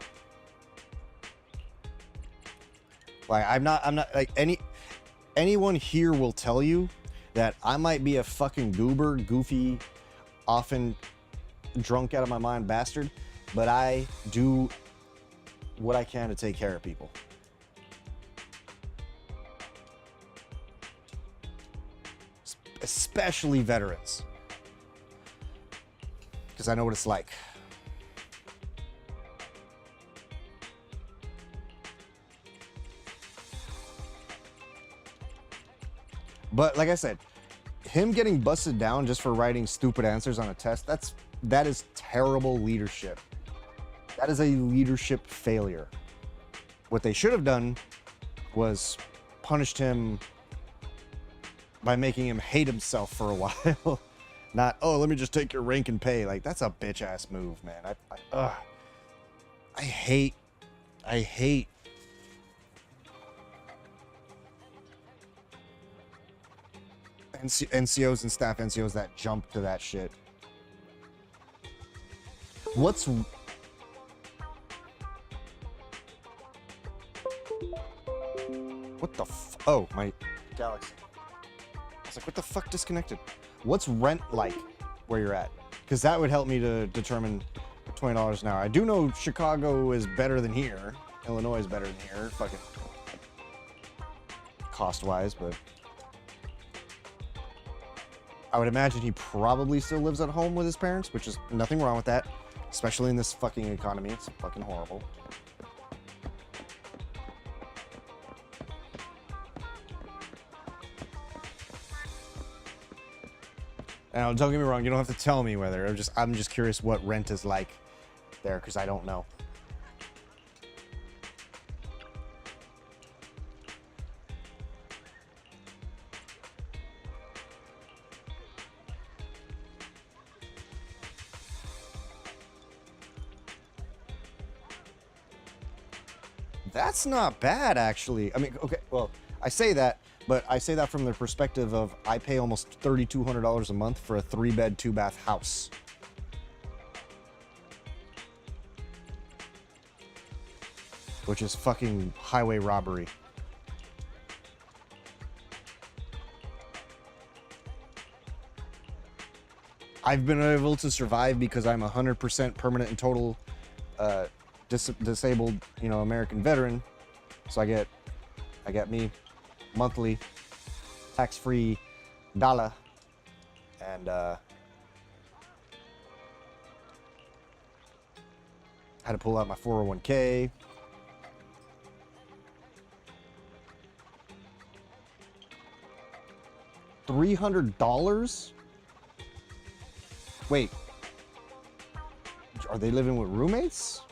Like I'm not like anyone here will tell you that I might be a fucking goober, goofy, often drunk out of my mind bastard, but I do what I can to take care of people. Especially veterans. Because I know what it's like. But like I said, him getting busted down just for writing stupid answers on a test, that is terrible leadership. That is a leadership failure. What they should have done was punished him by making him hate himself for a while. Not, oh, let me just take your rank and pay. Like, that's a bitch ass move, man. I hate NCOs and staff NCOs that jump to that shit. What the oh, my Galaxy. I was like, what the fuck disconnected? What's rent like where you're at? Because that would help me to determine $20 an hour. I do know Chicago is better than here. Illinois is better than here. Fucking cost-wise, but I would imagine he probably still lives at home with his parents, which is nothing wrong with that. Especially in this fucking economy. It's fucking horrible. Now, don't get me wrong, you don't have to tell me whether. I'm just curious what rent is like there, because I don't know. That's not bad, actually. I mean, okay, well, I say that, but I say that from the perspective of I pay almost $3,200 a month for a 3-bed, 2-bath house. Which is fucking highway robbery. I've been able to survive because I'm 100% permanent and total disabled, you know, American veteran. So I get me monthly tax-free dollar, and had to pull out my 401k. $300? Wait, are they living with roommates?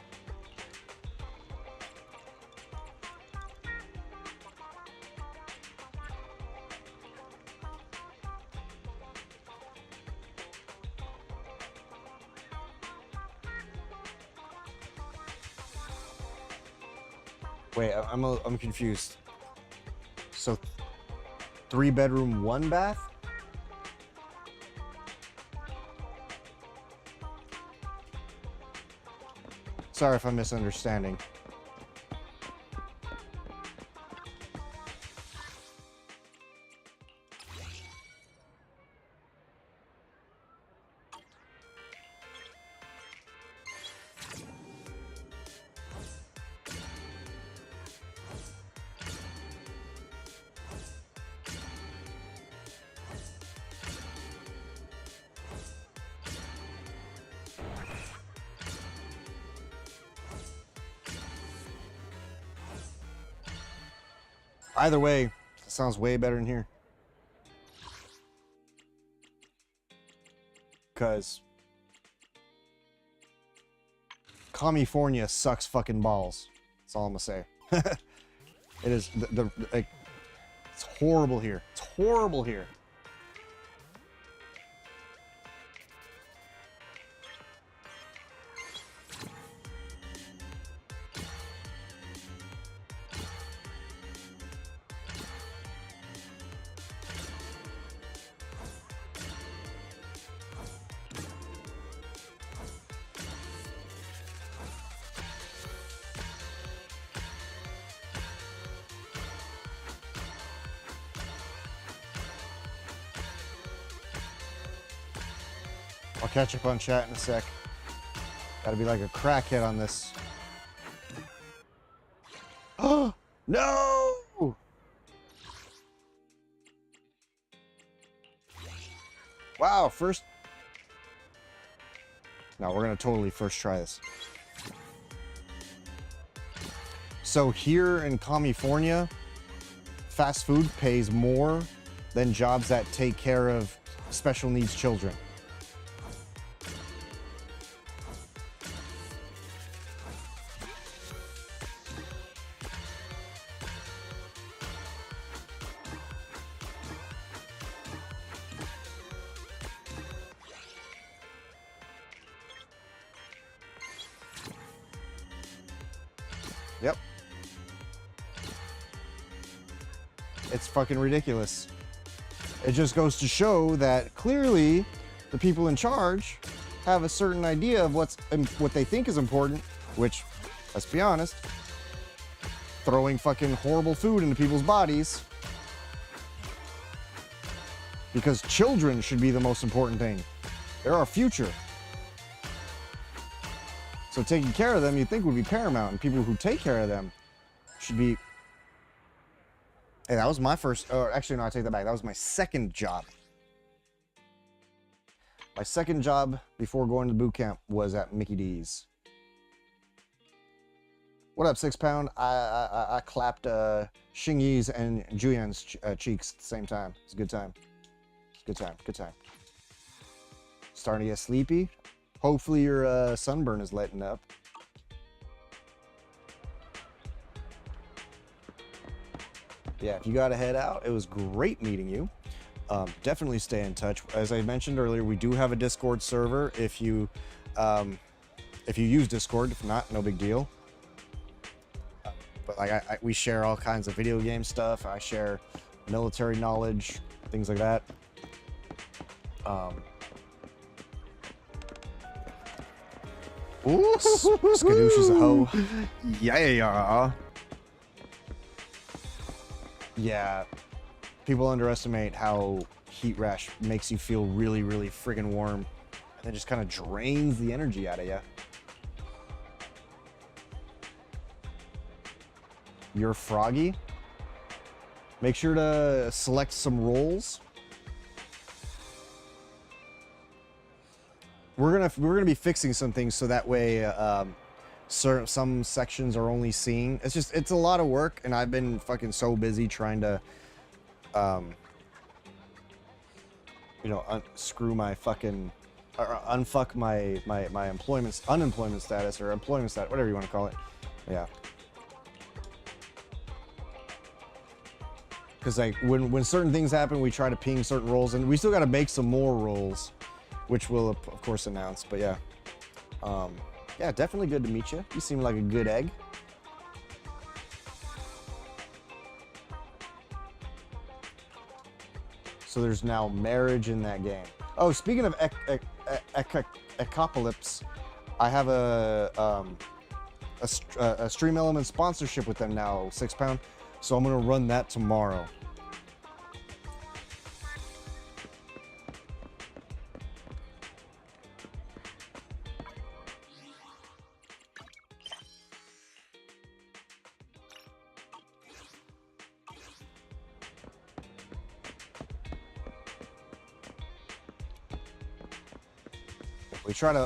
Wait, I'm confused. So 3-bedroom, 1-bath? Sorry if I'm misunderstanding. Either way, it sounds way better in here. Because California sucks fucking balls. That's all I'm gonna say. It is like, it's horrible here. It's horrible here. I'll catch up on chat in a sec. Gotta be like a crackhead on this. Oh, no! Wow, first... No, we're gonna totally first try this. So here in California, fast food pays more than jobs that take care of special needs children. Yep. It's fucking ridiculous. It just goes to show that clearly the people in charge have a certain idea of what they think is important, which, let's be honest, throwing fucking horrible food into people's bodies. Because children should be the most important thing. They're our future. So taking care of them, you'd think would be paramount, and people who take care of them should be... Hey, that was my first... Or actually, no, I take that back. That was my second job. My second job before going to boot camp was at Mickey D's. What up, 6 Pound? I clapped Xing Yi's and Julian's cheeks at the same time. It's a good time. It's a good time. Good time. Starting to get sleepy. Hopefully your sunburn is letting up. Yeah, if you got to head out, it was great meeting you. Definitely stay in touch. As I mentioned earlier, we do have a Discord server. If you use Discord, if not, no big deal. But like we share all kinds of video game stuff. I share military knowledge, things like that. Ooh, Skadoosh is a hoe. Yeah. Yeah. People underestimate how heat rash makes you feel really, really friggin' warm, and then just kind of drains the energy out of you. You're froggy. Make sure to select some roles. We're gonna be fixing some things so that way some sections are only seeing. It's a lot of work, and I've been fucking so busy trying to you know, unscrew my fucking unfuck my unemployment status or employment status, whatever you want to call it. Yeah. Because like when certain things happen, we try to ping certain roles, and we still got to make some more roles, which we'll of course announce. But yeah, yeah, definitely good to meet you. You seem like a good egg. So there's now marriage in that game. Oh, speaking of Ecopolis, I have a Stream Element sponsorship with them now, £6. So I'm gonna run that tomorrow.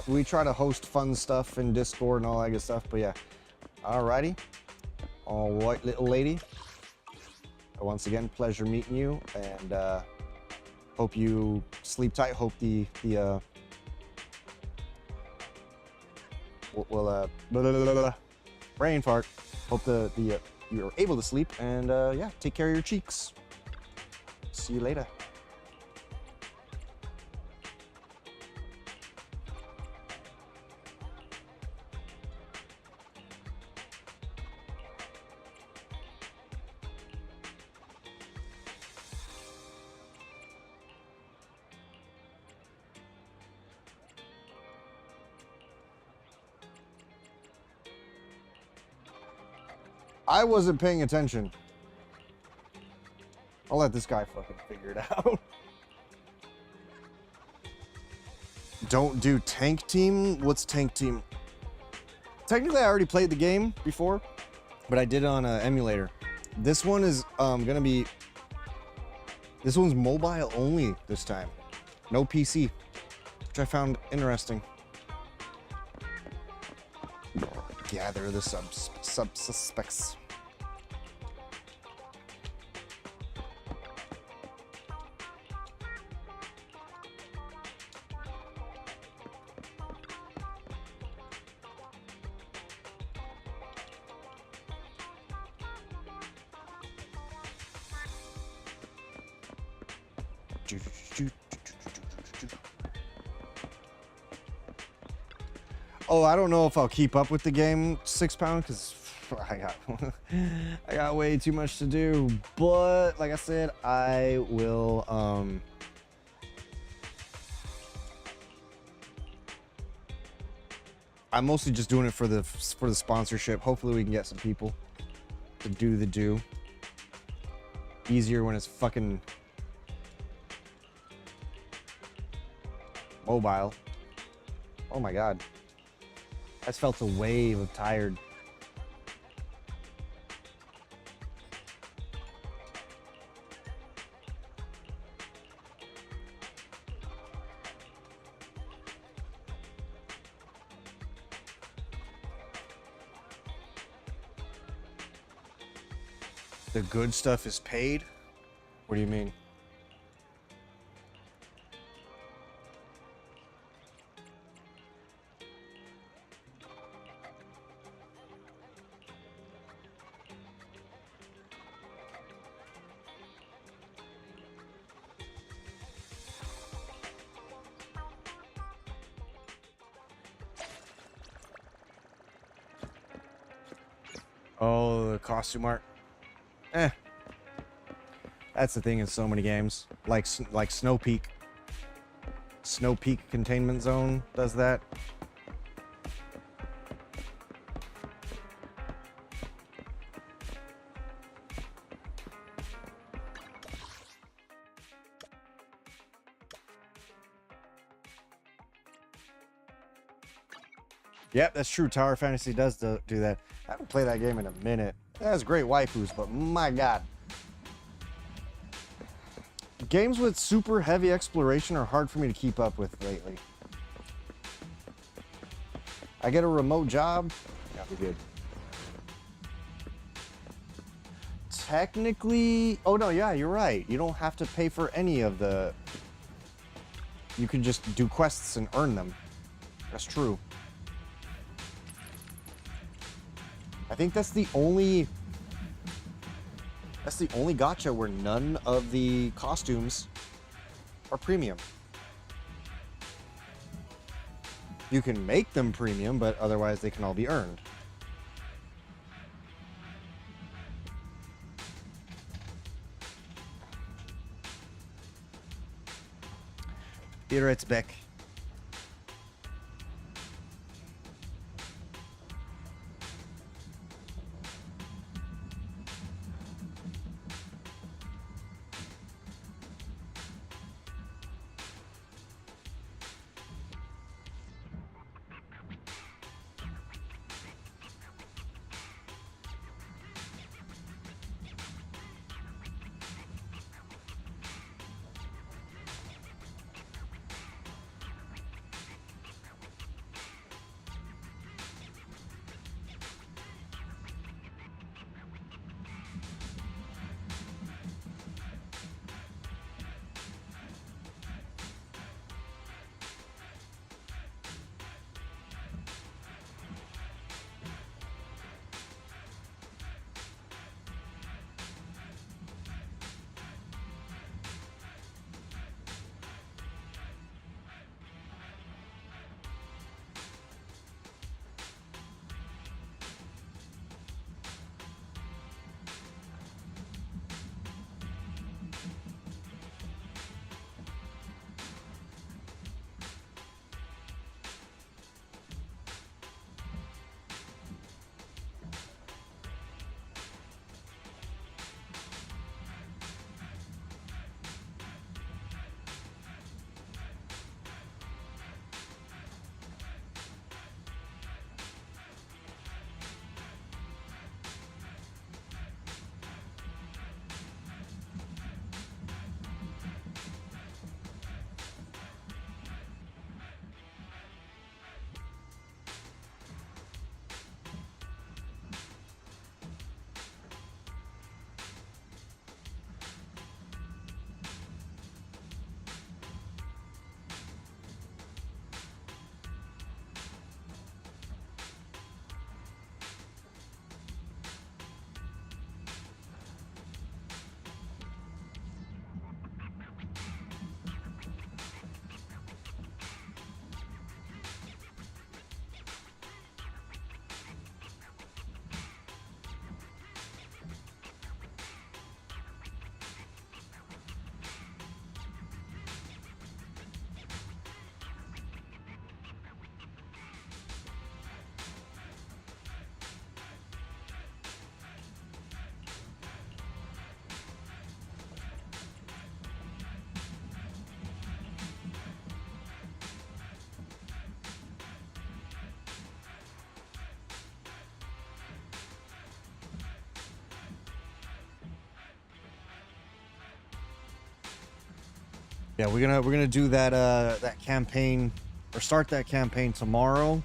We try to host fun stuff in Discord and all that good stuff, but yeah. Alrighty. All right, little lady. Once again, pleasure meeting you, and hope you sleep tight. Hope the brain fart. Hope you're able to sleep, and yeah, take care of your cheeks. See you later. I wasn't paying attention. I'll let this guy fucking figure it out. Don't do tank team? What's tank team? Technically, I already played the game before, but I did it on an emulator. This one is this one's mobile only this time. No PC, which I found interesting. Gather the suspects. Oh, I don't know if I'll keep up with the game £6 because I got way too much to do. But like I said, I will I'm mostly just doing it for the sponsorship. Hopefully we can get some people to do the do. Easier when it's fucking mobile. Oh my god. I just felt a wave of tired. The good stuff is paid? What do you mean? Oh, the costume art. Eh. That's the thing in so many games. Like Snow Peak. Snow Peak Containment Zone does that. Yep, that's true. Tower Fantasy does do that. I haven't played that game in a minute. It has great waifus, but my god. Games with super heavy exploration are hard for me to keep up with lately. I get a remote job, yeah, we're good. Technically, oh no, yeah, you're right. You don't have to pay for any of the... You can just do quests and earn them. That's true. I think that's the only gacha where none of the costumes are premium. You can make them premium, but otherwise they can all be earned. Peter, it's Beck. Yeah, we're gonna do that that campaign, or start that campaign tomorrow.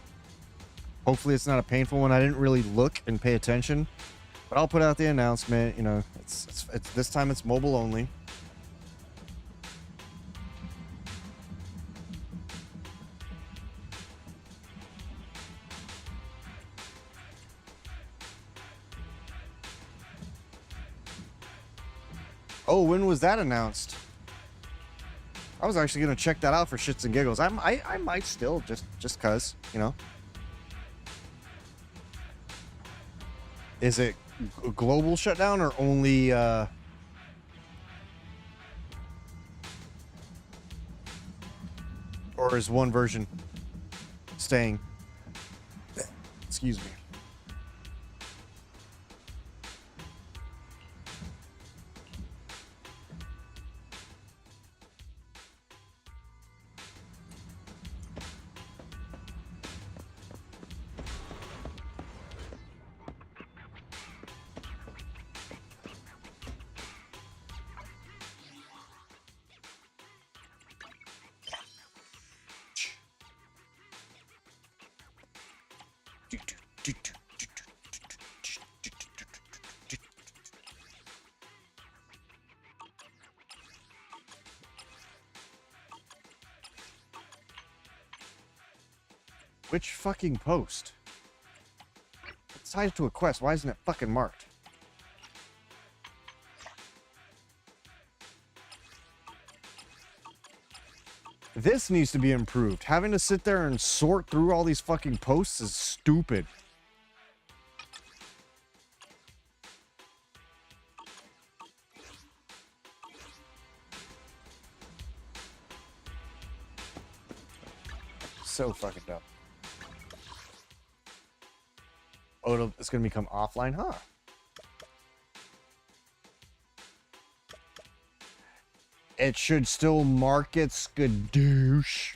Hopefully it's not a painful one. I didn't really look and pay attention, but I'll put out the announcement. You know, it's this time it's mobile only. Oh, when was that announced? I was actually gonna check that out for shits and giggles. I might still just cause, you know. Is it global shutdown or only or is one version staying? Excuse me. Which fucking post? It's tied to a quest. Why isn't it fucking marked? This needs to be improved. Having to sit there and sort through all these fucking posts is stupid. So fucking dumb. Oh, it's gonna become offline, huh? It should still mark it skadoosh.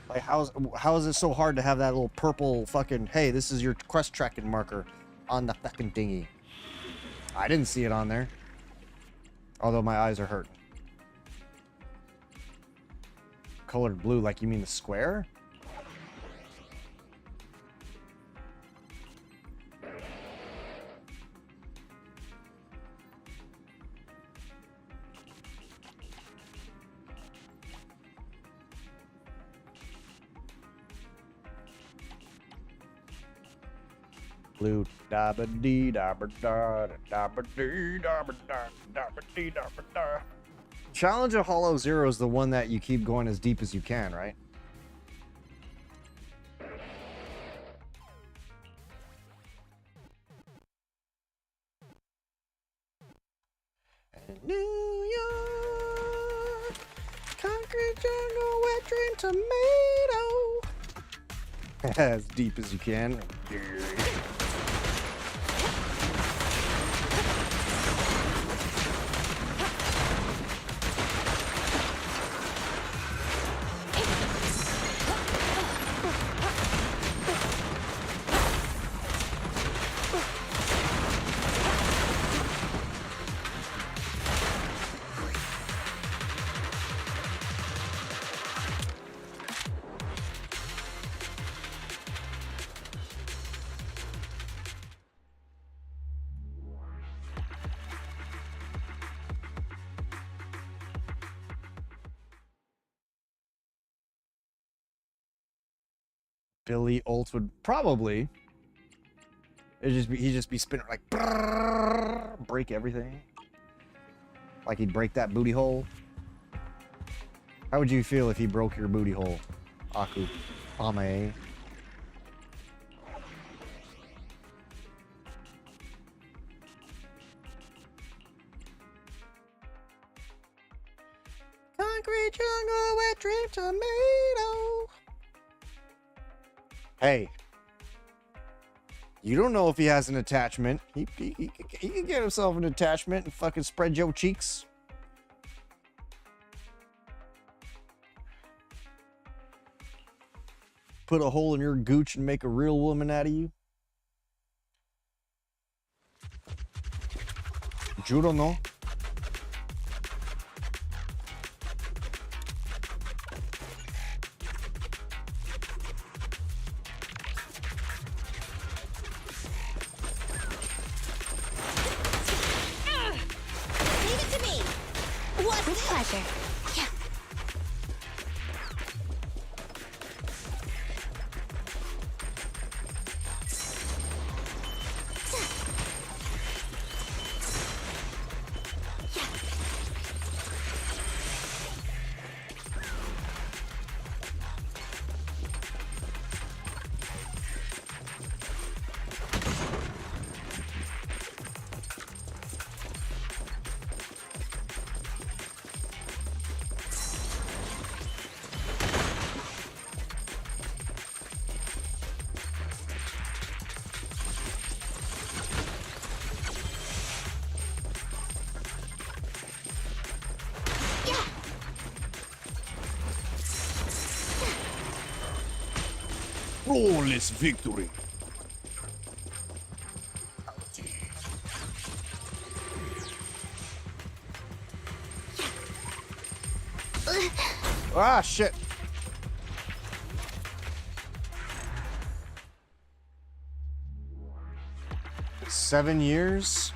Like, how is it so hard to have that little purple fucking, hey, this is your quest tracking marker on the fucking thingy? I didn't see it on there. Although my eyes are hurting. Colored blue, like you mean the square? Blue da ba dee da ba da da ba dee da ba da da ba dee da ba da. Challenge of Hollow Zero is the one that you keep going as deep as you can, right? New York, concrete jungle, wet dream tomato. As deep as you can. Billy Olds would probably he'd just be spinning like brrr, break everything. Like he'd break that booty hole. How would you feel if he broke your booty hole, Aku? Ame. Concrete jungle, wet dream tomato. Hey, you don't know if he has an attachment. He can get himself an attachment and fucking spread your cheeks. Put a hole in your gooch and make a real woman out of you. You don't know. Flawless victory. Ah, shit. Seven years?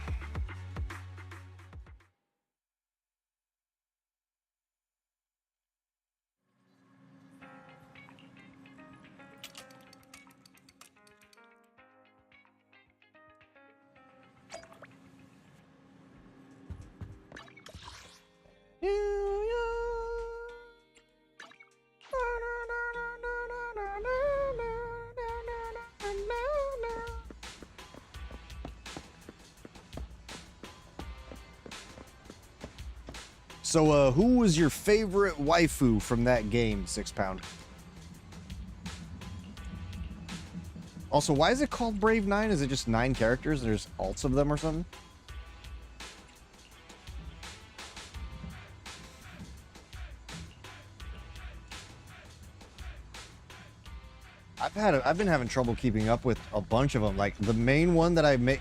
So, who was your favorite waifu from that game, 6 Pound? Also, why is it called Brave 9? Is it just 9 characters? There's alts of them or something? I've been having trouble keeping up with a bunch of them. Like the main one that I make,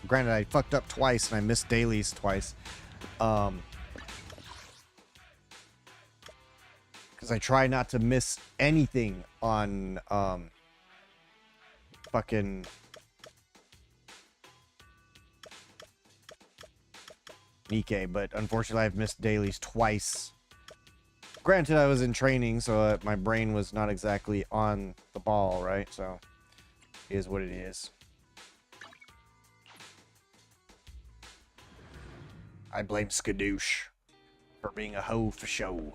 granted I fucked up twice and I missed dailies twice. Because I try not to miss anything on fucking Nikkei, but unfortunately I've missed dailies twice. Granted, I was in training, so my brain was not exactly on the ball, right? So, it is what it is. I blame Skadoosh for being a hoe for show.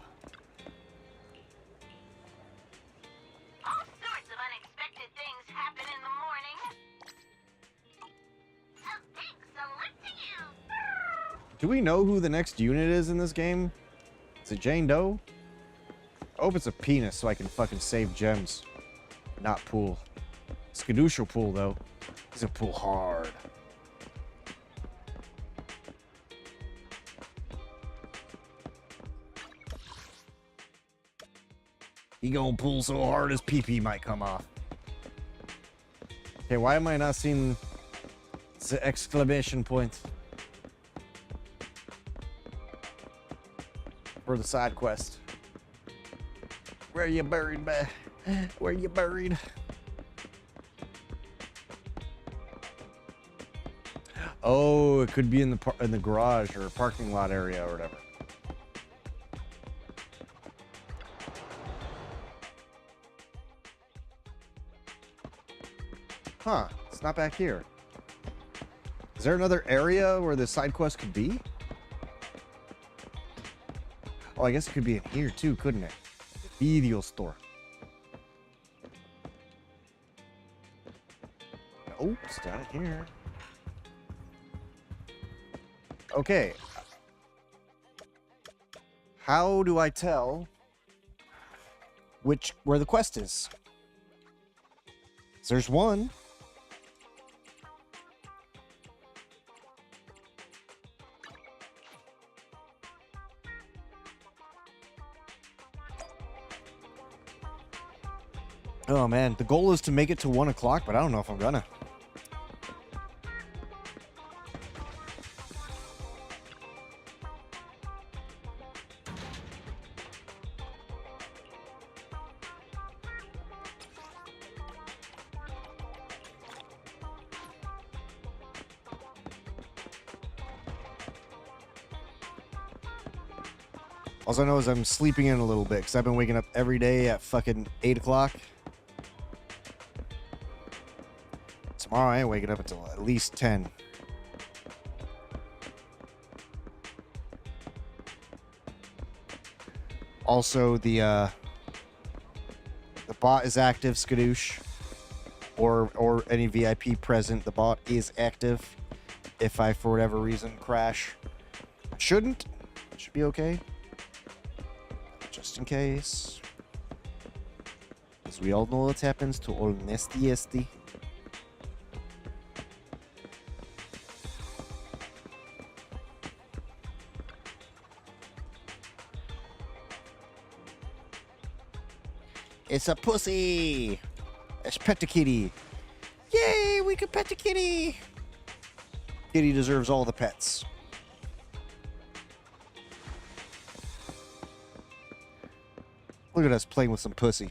All sorts of unexpected things happen in the morning. A big salute to you. Do we know who the next unit is in this game? Is it Jane Doe? I hope it's a penis so I can fucking save gems. Not pool. Skadoosh will pool, though. He's gonna pool hard. He gonna pull so hard his pee-pee might come off. Okay, why am I not seeing the exclamation point for the side quest? Where you buried, man? Where you buried? Oh, it could be in the garage or parking lot area or whatever. Huh, it's not back here. Is there another area where the side quest could be? Oh, I guess it could be in here too, couldn't it? The video store. Oh, it's down here. Okay. How do I tell where the quest is? So there's one. Oh man, the goal is to make it to 1 o'clock, but I don't know if I'm gonna. All I know is I'm sleeping in a little bit because I've been waking up every day at fucking 8 o'clock. Tomorrow I ain't waking up until at least 10. Also, the bot is active, Skadoosh. Or any VIP present, the bot is active. If I, for whatever reason, crash. Shouldn't. Should be okay. Just in case. Because we all know what happens to all nasty SD. It's a pussy! Let's pet the kitty. Yay, we can pet the kitty. Kitty deserves all the pets. Look at us playing with some pussy.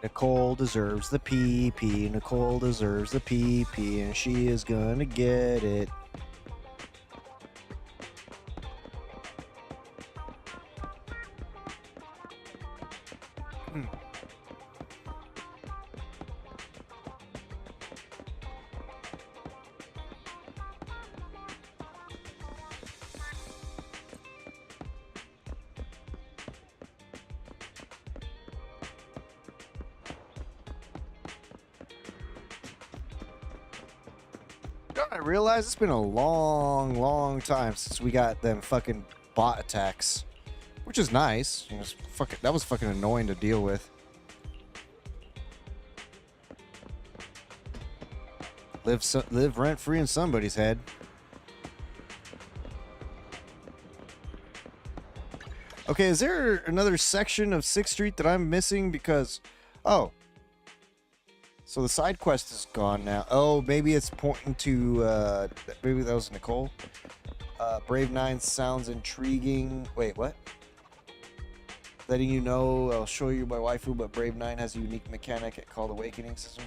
Nicole deserves the PP. Nicole deserves the PP, and she is gonna get it. I realize it's been a long time since we got them fucking bot attacks, which is nice. You know, that was fucking annoying to deal with. Live rent free in somebody's head. Okay, is there another section of 6th Street that I'm missing? Because, oh. So the side quest is gone now. Oh, maybe it's pointing to, maybe that was Nicole. Brave 9 sounds intriguing. Wait, what? Letting you know, I'll show you my waifu, but Brave 9 has a unique mechanic called Awakening System.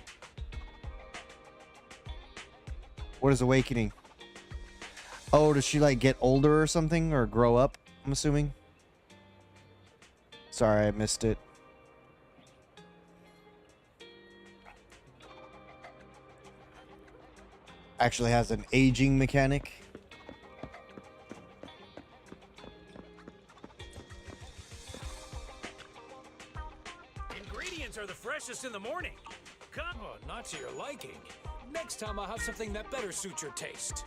What is Awakening? Oh, does she, like, get older or something? Or grow up, I'm assuming? Sorry, I missed it. Actually has an aging mechanic. Ingredients are the freshest in the morning. Come on, not to your liking. Next time I'll have something that better suits your taste.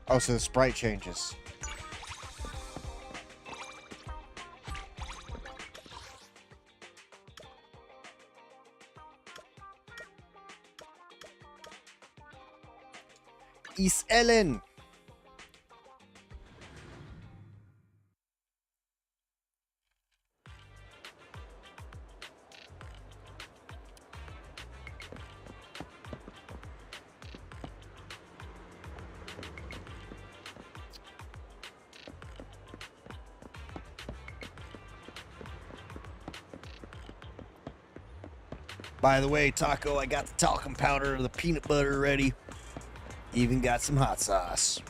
Oh, so the sprite changes. Is Ellen. By the way, Taco, I got the talcum powder, the peanut butter ready. Even got some hot sauce.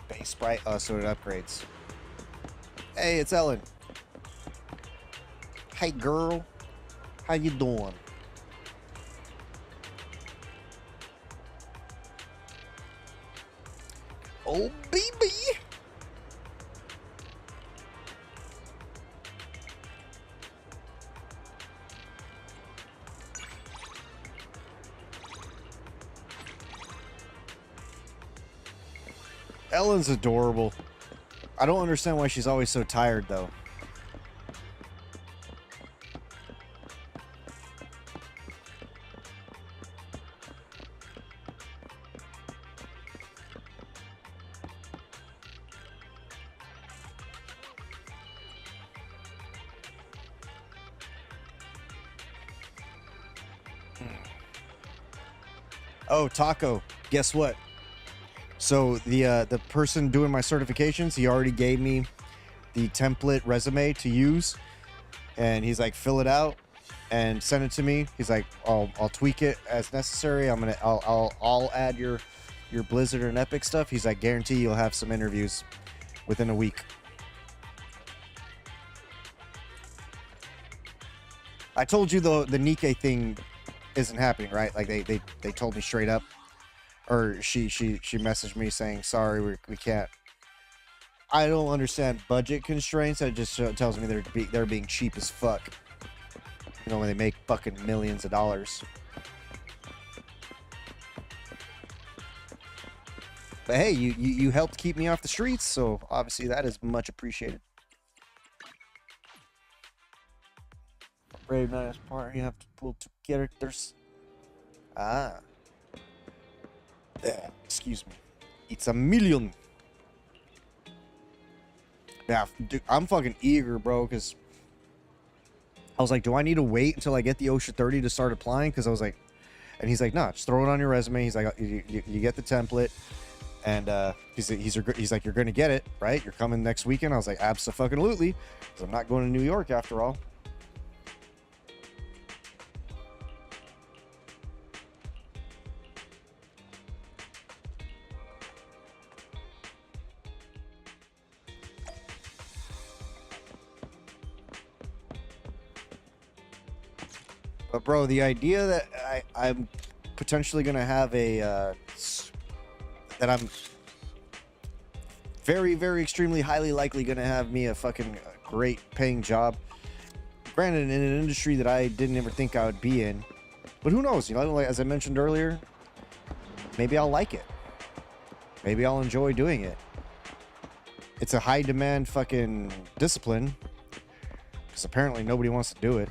Base Sprite. Oh, so it upgrades. Hey, it's Ellen. Hey, girl. How you doing? Oh, baby. Ellen's adorable. I don't understand why she's always so tired, though. Oh, Taco, guess what? So the person doing my certifications, he already gave me the template resume to use, and he's like, fill it out and send it to me. He's like, I'll tweak it as necessary. I'll add your Blizzard and Epic stuff. He's like, guarantee you'll have some interviews within a week. I told you the Nikkei thing isn't happening, right? Like they told me straight up. or she messaged me saying, sorry, we can't. I don't understand budget constraints. It just tells me they're being cheap as fuck. You know, when they make fucking millions of dollars. But hey, you helped keep me off the streets, so obviously that is much appreciated. Very nice part. You have to pull two characters. Ah. Excuse me. It's a million. Yeah, dude, I'm fucking eager, bro, because I was like, do I need to wait until I get the OSHA 30 to start applying? Because I was like, and he's like, no, just throw it on your resume. He's like, you get the template. And he's like, you're going to get it, right? You're coming next weekend. I was like, abso-fucking-lutely, because I'm not going to New York after all. But bro, the idea that I'm potentially gonna have that I'm very, very extremely highly likely gonna have me a fucking great paying job. Granted, in an industry that I didn't ever think I would be in, but who knows? You know, like as I mentioned earlier, maybe I'll like it. Maybe I'll enjoy doing it. It's a high demand fucking discipline because apparently nobody wants to do it.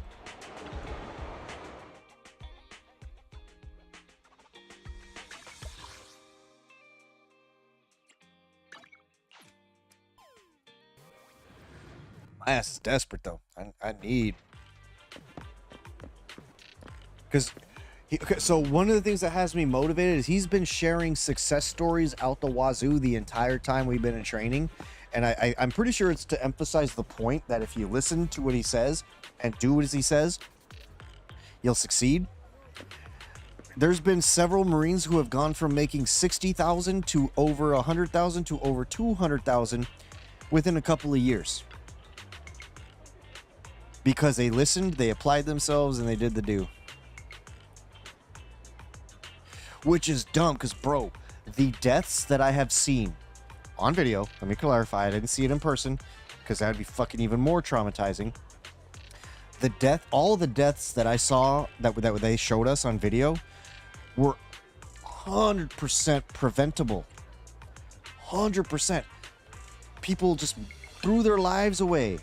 My ass is desperate though. I need, because so one of the things that has me motivated is he's been sharing success stories out the wazoo the entire time we've been in training, and I'm pretty sure it's to emphasize the point that if you listen to what he says and do as he says, you'll succeed. There's been several Marines who have gone from making 60,000 to over 100,000 to over 200,000 within a couple of years. Because they listened, they applied themselves, and they did the do. Which is dumb, because, bro, the deaths that I have seen on video, let me clarify, I didn't see it in person, because that would be fucking even more traumatizing. All the deaths that I saw, that they showed us on video, were 100% preventable. 100%. People just threw their lives away.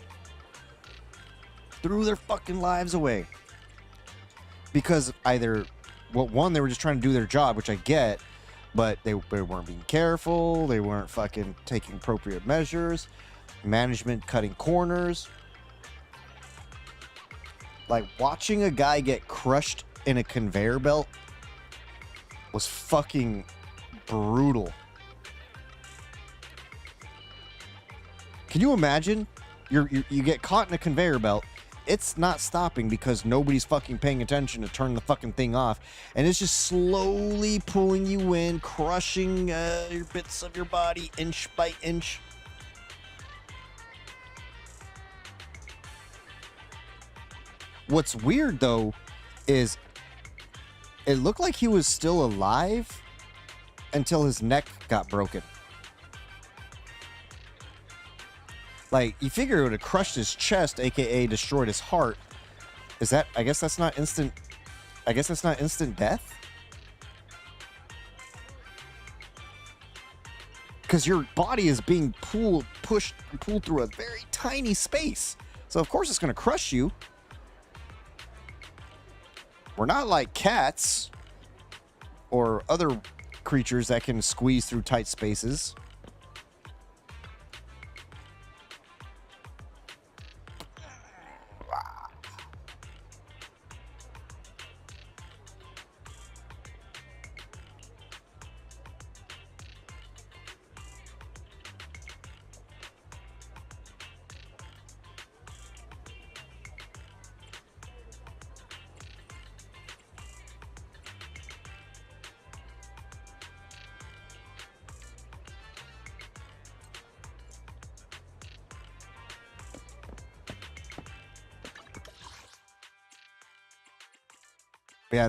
Threw their fucking lives away because either, well, one, they were just trying to do their job, which I get, but they weren't being careful, they weren't fucking taking appropriate measures, management cutting corners. Like, watching a guy get crushed in a conveyor belt was fucking brutal. Can you imagine? You get caught in a conveyor belt. It's not stopping because nobody's fucking paying attention to turn the fucking thing off. And it's just slowly pulling you in, crushing your bits of your body inch by inch. What's weird, though, is it looked like he was still alive until his neck got broken. Like, you figure it would have crushed his chest, aka destroyed his heart. Is that, I guess that's not instant death? Because your body is being pulled through a very tiny space. So of course it's going to crush you. We're not like cats or other creatures that can squeeze through tight spaces. Yeah,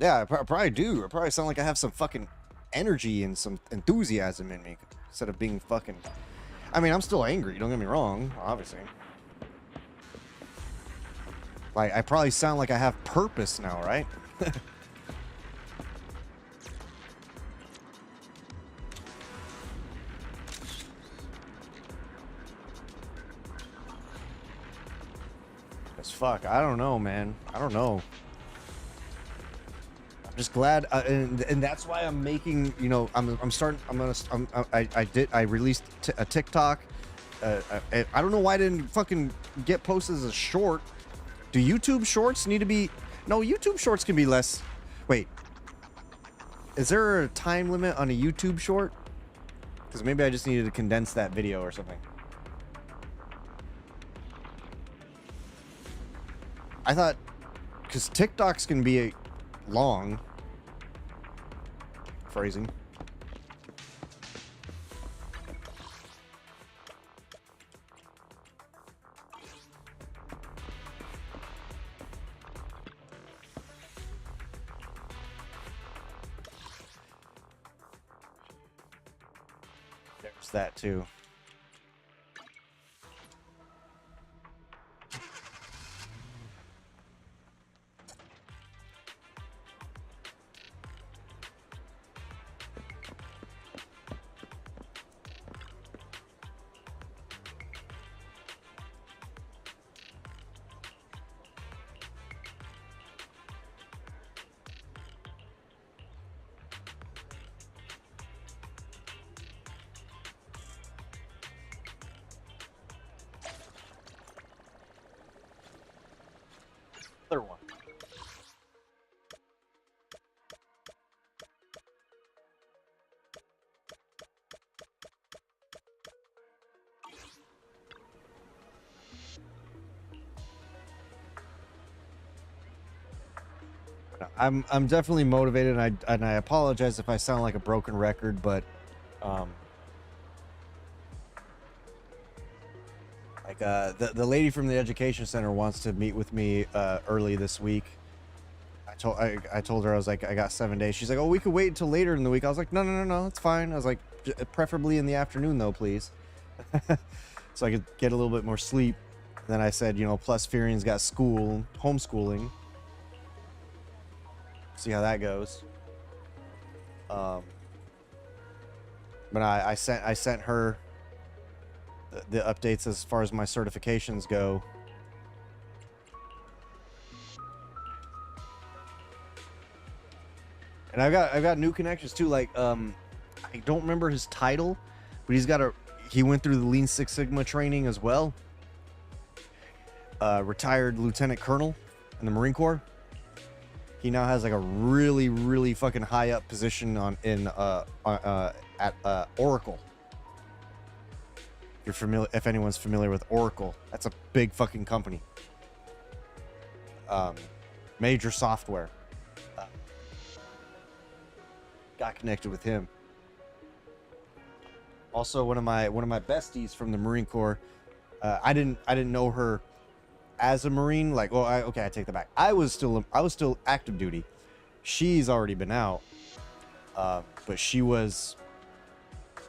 Yeah, I probably do. I probably sound like I have some fucking energy and some enthusiasm in me instead of being fucking... I mean, I'm still angry, don't get me wrong, obviously. Like, I probably sound like I have purpose now, right? As fuck, I don't know, man. I don't know. I'm just glad, and that's why I'm making, you know, I released a TikTok. I don't know why I didn't fucking get posted as a short. Do YouTube shorts need to be? No, YouTube shorts can be less. Wait, is there a time limit on a YouTube short? Because maybe I just needed to condense that video or something. I thought, because TikToks can be long. Phrasing. There's that too. Other one. I'm definitely motivated, and I apologize if I sound like a broken record, but the lady from the education center wants to meet with me early this week. I told her, I was like, I got 7 days. She's like, oh, we could wait until later in the week. I was like, no, it's fine. I was like, preferably in the afternoon though, please. So I could get a little bit more sleep. And then I said, you know, plus Furian's got school, homeschooling. See how that goes. But I sent her the updates as far as my certifications go. And I've got new connections too. Like I don't remember his title, but he went through the Lean Six Sigma training as well. Retired lieutenant colonel in the Marine Corps. He now has like a really, really fucking high up position at Oracle. If you're familiar, if anyone's familiar with Oracle, that's a big fucking company. Major software. Got connected with him. Also, one of my besties from the Marine Corps. I didn't know her as a Marine. Like, well, okay, I take that back. I was still active duty. She's already been out, but she was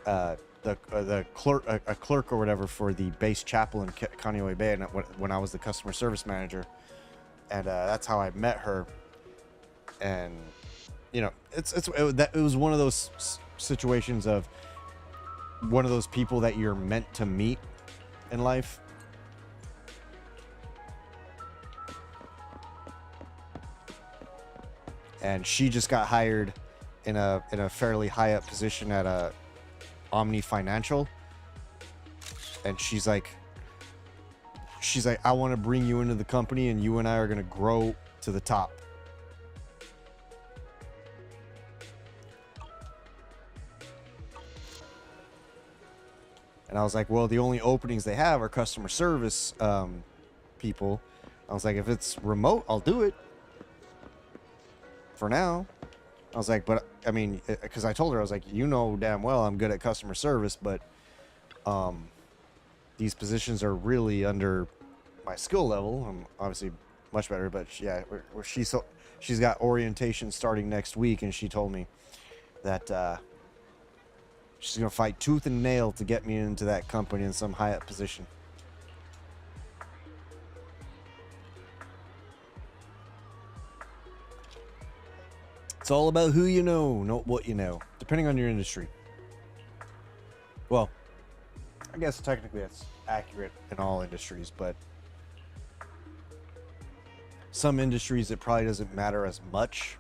the clerk, a clerk or whatever for the base chapel in Kaneohe Bay, and when I was the customer service manager, and that's how I met her. And you know, it was one of those situations of one of those people that you're meant to meet in life. And she just got hired in a fairly high up position at Omni Financial, and she's like, I want to bring you into the company, and you and I are going to grow to the top. And I was like, well, the only openings they have are customer service people. I was like, if it's remote, I'll do it for now. I was like, but I mean, because I told her, I was like, you know damn well I'm good at customer service, but these positions are really under my skill level. I'm obviously much better, but yeah, she's got orientation starting next week, and she told me that she's gonna fight tooth and nail to get me into that company in some high up position. It's all about who you know, not what you know, depending on your industry. Well, I guess technically that's accurate in all industries, but some industries it probably doesn't matter as much.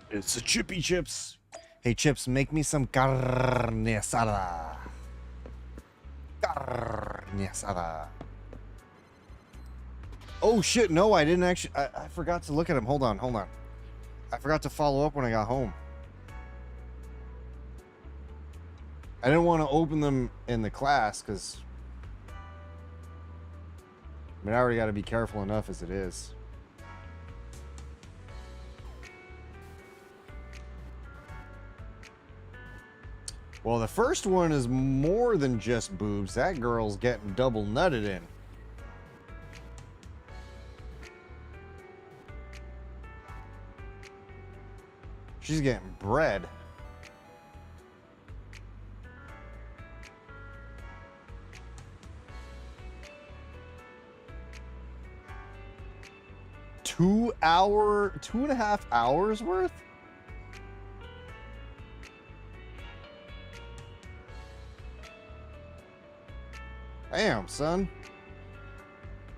It's a Chippy Chips. Hey Chips, make me some carne asada. Carne asada. Oh shit, no, I didn't actually. I forgot to look at them. Hold on. I forgot to follow up when I got home. I didn't want to open them in the class because I already got to be careful enough as it is. Well, the first one is more than just boobs. That girl's getting double nutted in. She's getting bread. Two and a half hours worth? Damn, son.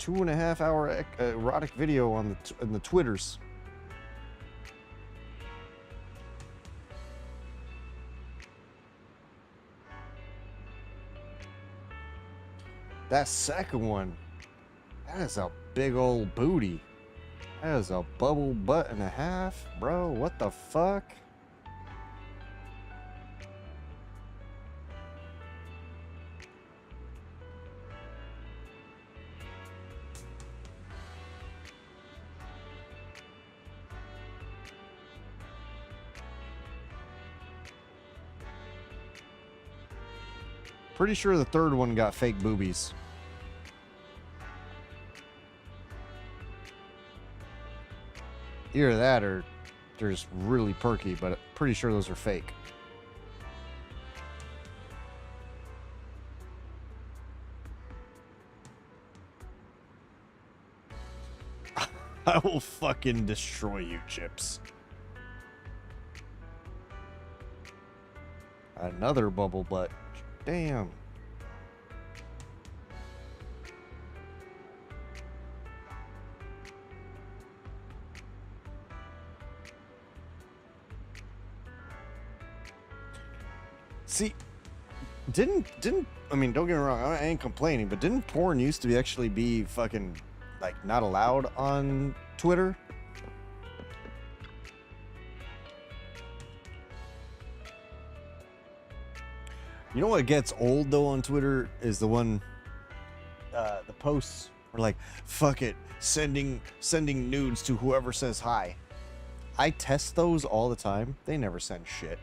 2.5 hour erotic video on the Twitters. That second one, that is a big old booty. That is a bubble butt and a half, bro. What the fuck? Pretty sure the third one got fake boobies. Either that or they're just really perky, but pretty sure those are fake. I will fucking destroy you, Chips. Another bubble butt. Damn. See, didn't I mean, don't get me wrong, I ain't complaining, but didn't porn used to actually be fucking like not allowed on Twitter? You know what gets old though on Twitter is the one, the posts are like, fuck it, sending nudes to whoever says hi. I test those all the time. They never send shit.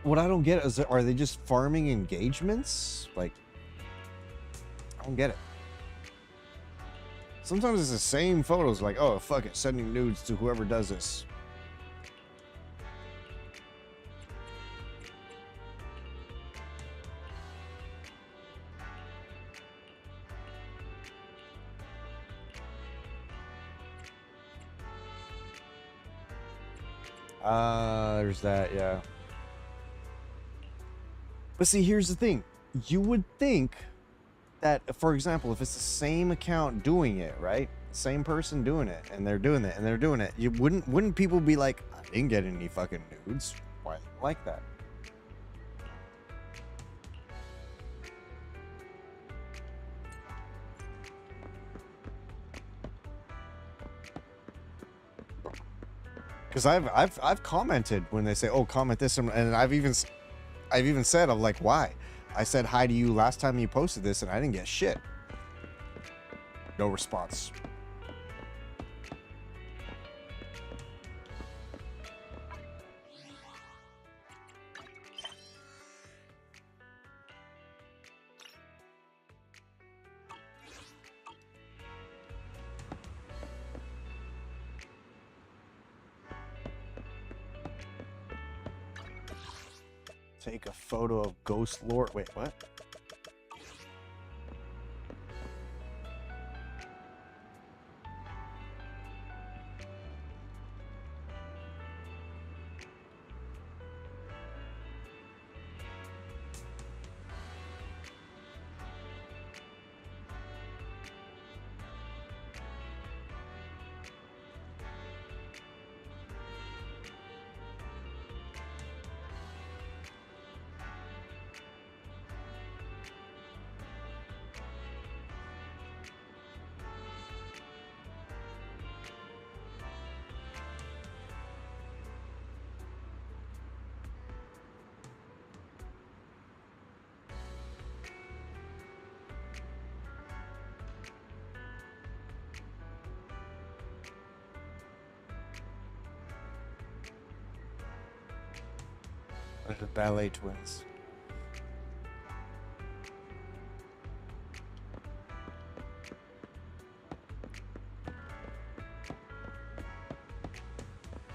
What I don't get is, are they just farming engagements? Like, I don't get it. Sometimes it's the same photos, like, oh, fuck it, sending nudes to whoever does this. There's that, yeah. But see, here's the thing. You would think that, for example, if it's the same account doing it, right? Same person doing it, and they're doing it, and they're doing it. You wouldn't people be like, I didn't get any fucking nudes? Why like that? Because I've commented when they say, oh, comment this, and I've even said, I'm like, why? I said hi to you last time you posted this, and I didn't get shit. No response. Take a photo of Ghost Lord. Wait, what? The ballet twins.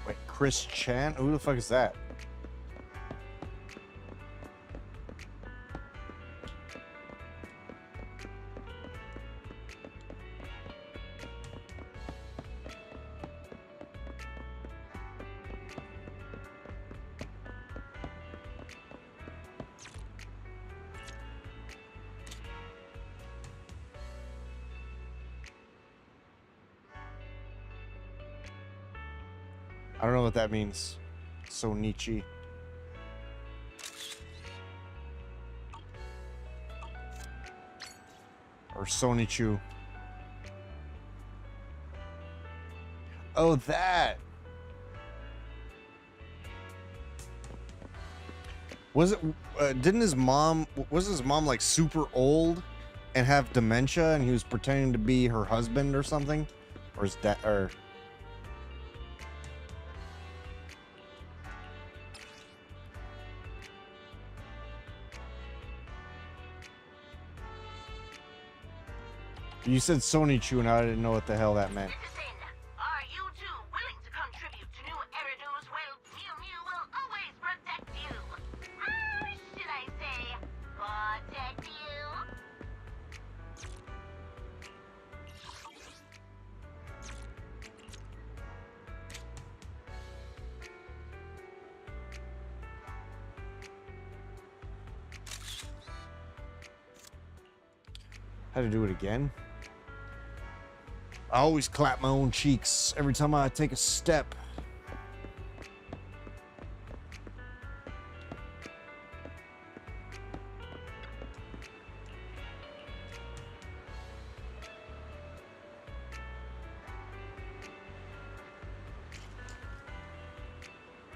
Wait, Chris Chan? Who the fuck is that? I don't know what that means. Sonichi. Or Sonichu. Oh, that. Was it, didn't his mom, was his mom like super old and have dementia and he was pretending to be her husband or something? Or is that, or... You said Sonichu and I didn't know what the hell that meant. Are you two willing to contribute to new Eridu's? Well, Mew Mew will always protect you. Should I say, protect you? How to do it again? I always clap my own cheeks every time I take a step.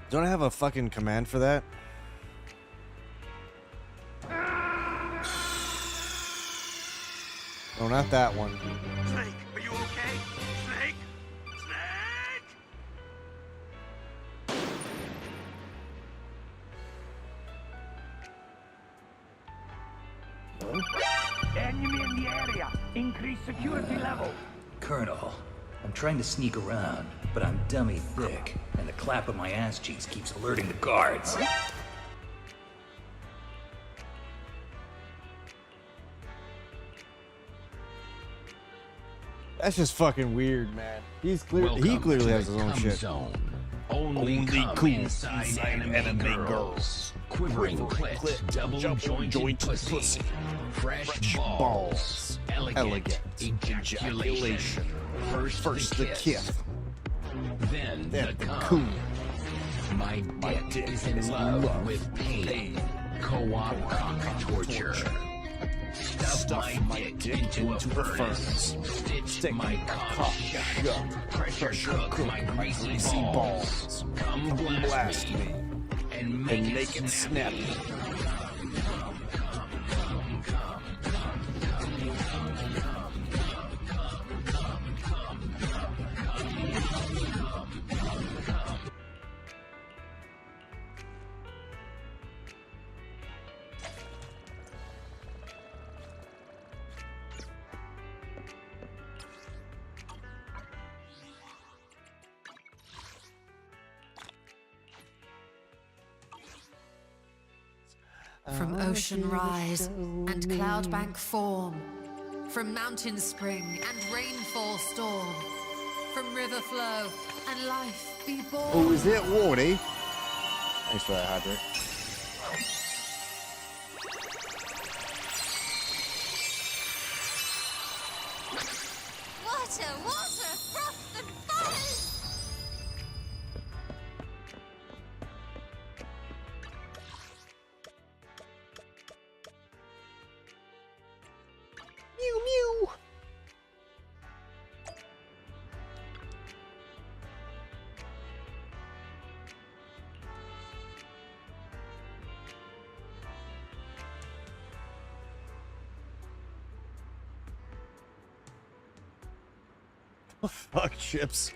Don't I have a fucking command for that? No, not that one. Snake, are you okay? Snake? Enemy in the area. Increase security level. Colonel, I'm trying to sneak around, but I'm dummy thick, and the clap of my ass cheeks keeps alerting the guards. That's just fucking weird, man. He clearly has his own shit. Zone. Only cool inside anime girls. Quivering clit, double jointed pussy. Fresh balls. Elegant ejaculation. First the kiss. Then the cum. My dick is in love with pain. Co-op cock torture. Stuff my dick into a furnace. Stick my cock shut. Pressure cook my greasy balls. Come blast me. And make it snappy. From ocean rise and cloud bank form, from mountain spring and rainfall storm, from river flow and life be born. Oh, is it Wardy? Thanks for that hydrate. Water, froth and foam! Mew mew. Oh, fuck chips.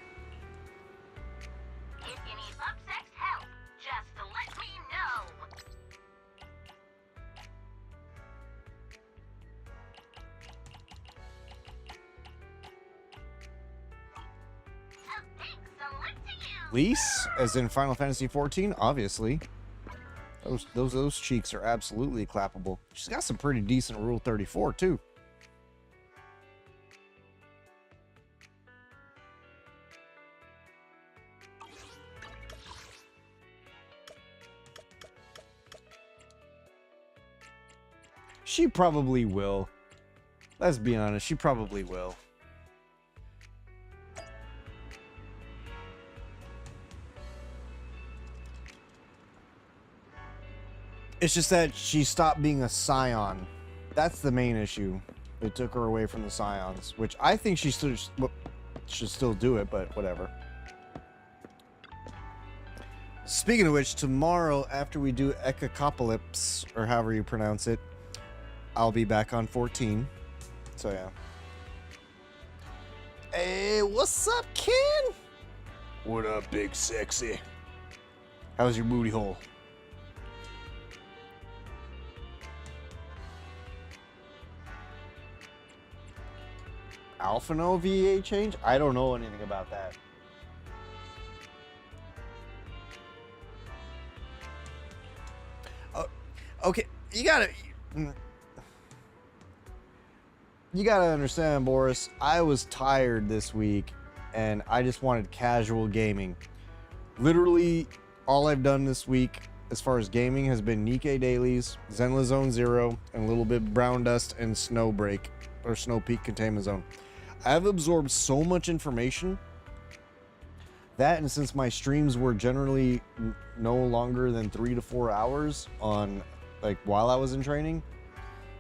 If you need upsex help, just let me know. Lise, as in Final Fantasy XIV, obviously. Those cheeks are absolutely clappable. She's got some pretty decent Rule 34 too. She probably will. Let's be honest, she probably will. It's just that she stopped being a scion. That's the main issue. They took her away from the scions, which I think she should still do it, but whatever. Speaking of which, tomorrow after we do Ekacopolis, or however you pronounce it, I'll be back on 14. So yeah. Hey, what's up, Ken? What up, big sexy? How's your booty hole? Alphano VA change? I don't know anything about that. Okay, you gotta understand, Boris. I was tired this week, and I just wanted casual gaming. Literally, all I've done this week, as far as gaming, has been Nikkei dailies, Zenless Zone Zero, and a little bit Brown Dust and Snowbreak, or Snow Peak Containment Zone. I've absorbed so much information. That, and since my streams were generally no longer than 3 to 4 hours on, like, while I was in training,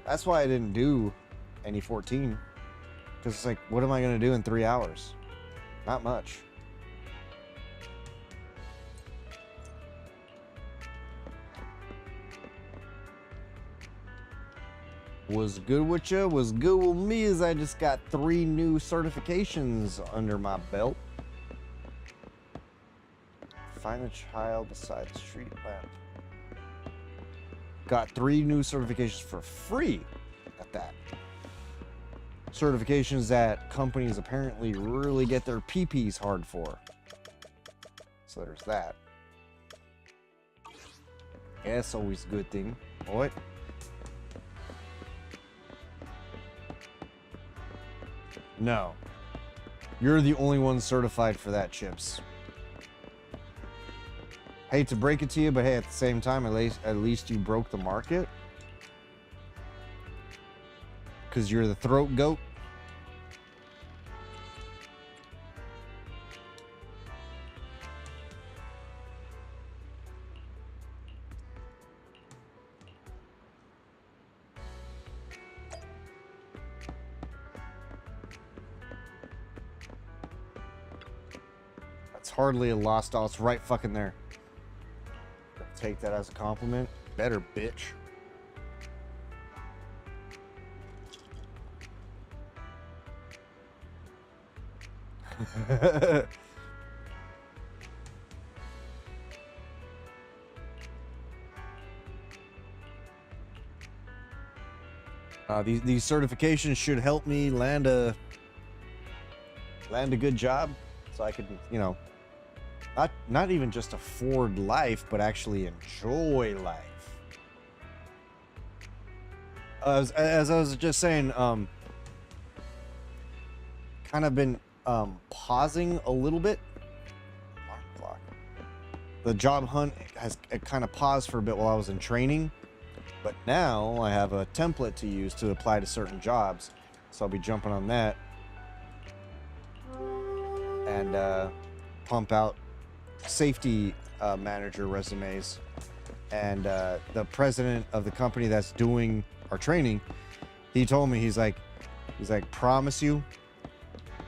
that's why I didn't do any 14. Because it's like, what am I going to do in 3 hours? Not much. Was good with ya? Was good with me as I just got 3 new certifications under my belt. Find a child beside the street lamp. Got 3 new certifications for free at that. Certifications that companies apparently really get their PPs hard for. So there's that. Yeah, that's always a good thing. What? No. You're the only one certified for that, Chips. Hate to break it to you, but hey, at the same time, at least you broke the market. Because you're the throat goat. That's hardly a lost doll. It's right fucking there. Take that as a compliment. Better, bitch. These certifications should help me land a good job, so I could, you know, not even just afford life, but actually enjoy life. As I was just saying, kind of been pausing a little bit. The job hunt has kind of paused for a bit while I was in training, but now I have a template to use to apply to certain jobs, so I'll be jumping on that and pump out safety manager resumes. And the president of the company that's doing our training, he told me, he's like, promise you,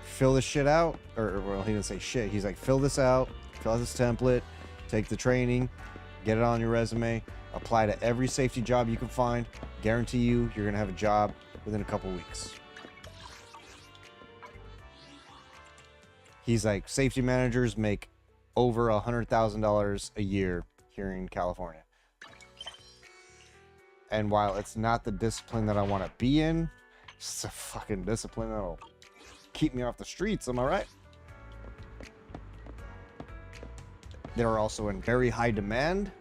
fill this shit out, or well, he didn't say shit, he's like, fill this out, fill out this template, take the training, get it on your resume, apply to every safety job you can find, guarantee you're gonna have a job within a couple weeks. He's like, safety managers make over $100,000 a year here in California. And while it's not the discipline that I want to be in, it's a fucking discipline that'll keep me off the streets, am I right? They're also in very high demand.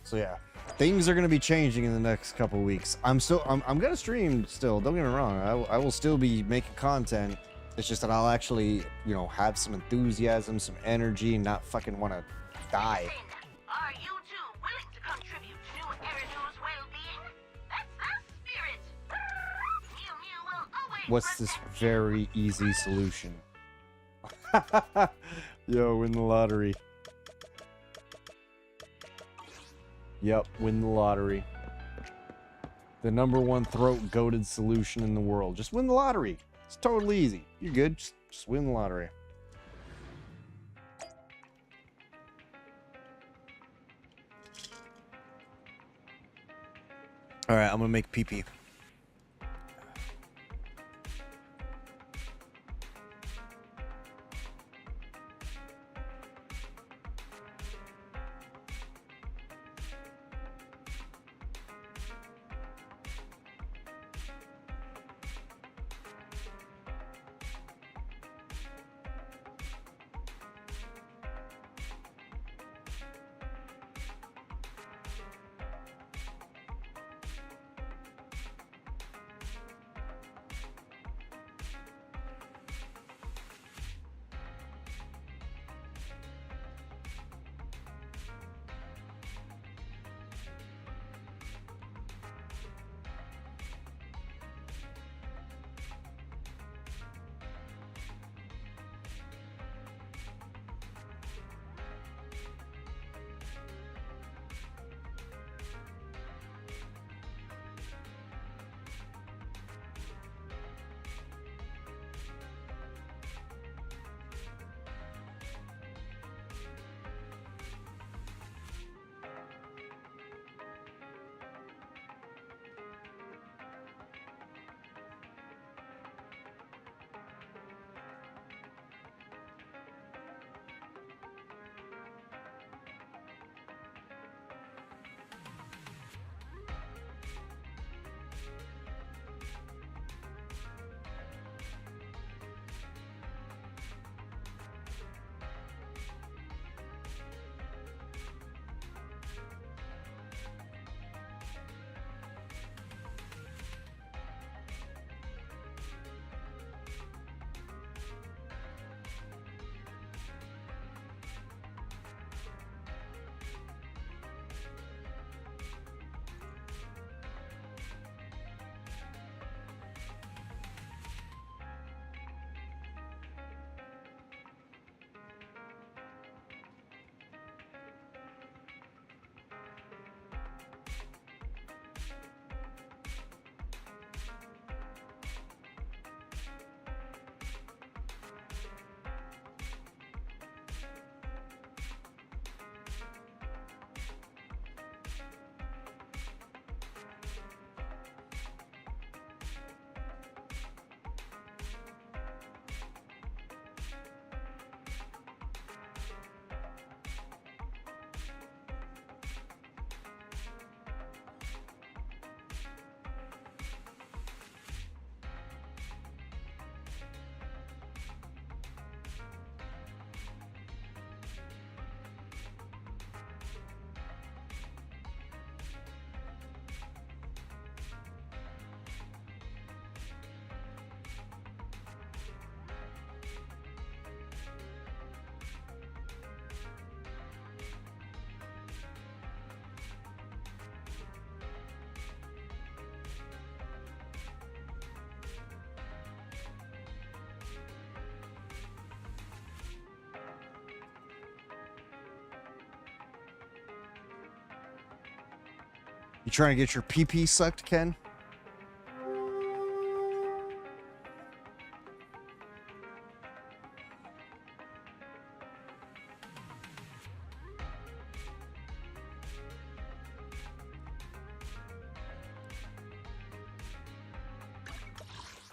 So yeah, things are gonna be changing in the next couple weeks. I'm gonna stream still. Don't get me wrong. I will still be making content. It's just that I'll actually, you know, have some enthusiasm, some energy, and not fucking want to die. Are you two willing to contribute to new Eridu's well-being? That's the spirit. Mew Mew will always What's this very easy solution? Yo, win the lottery. Yep, win the lottery. The #1 throat-goated solution in the world. Just win the lottery. It's totally easy. You're good. Just win the lottery. All right, I'm gonna make pee-pee. You trying to get your pee-pee sucked, Ken?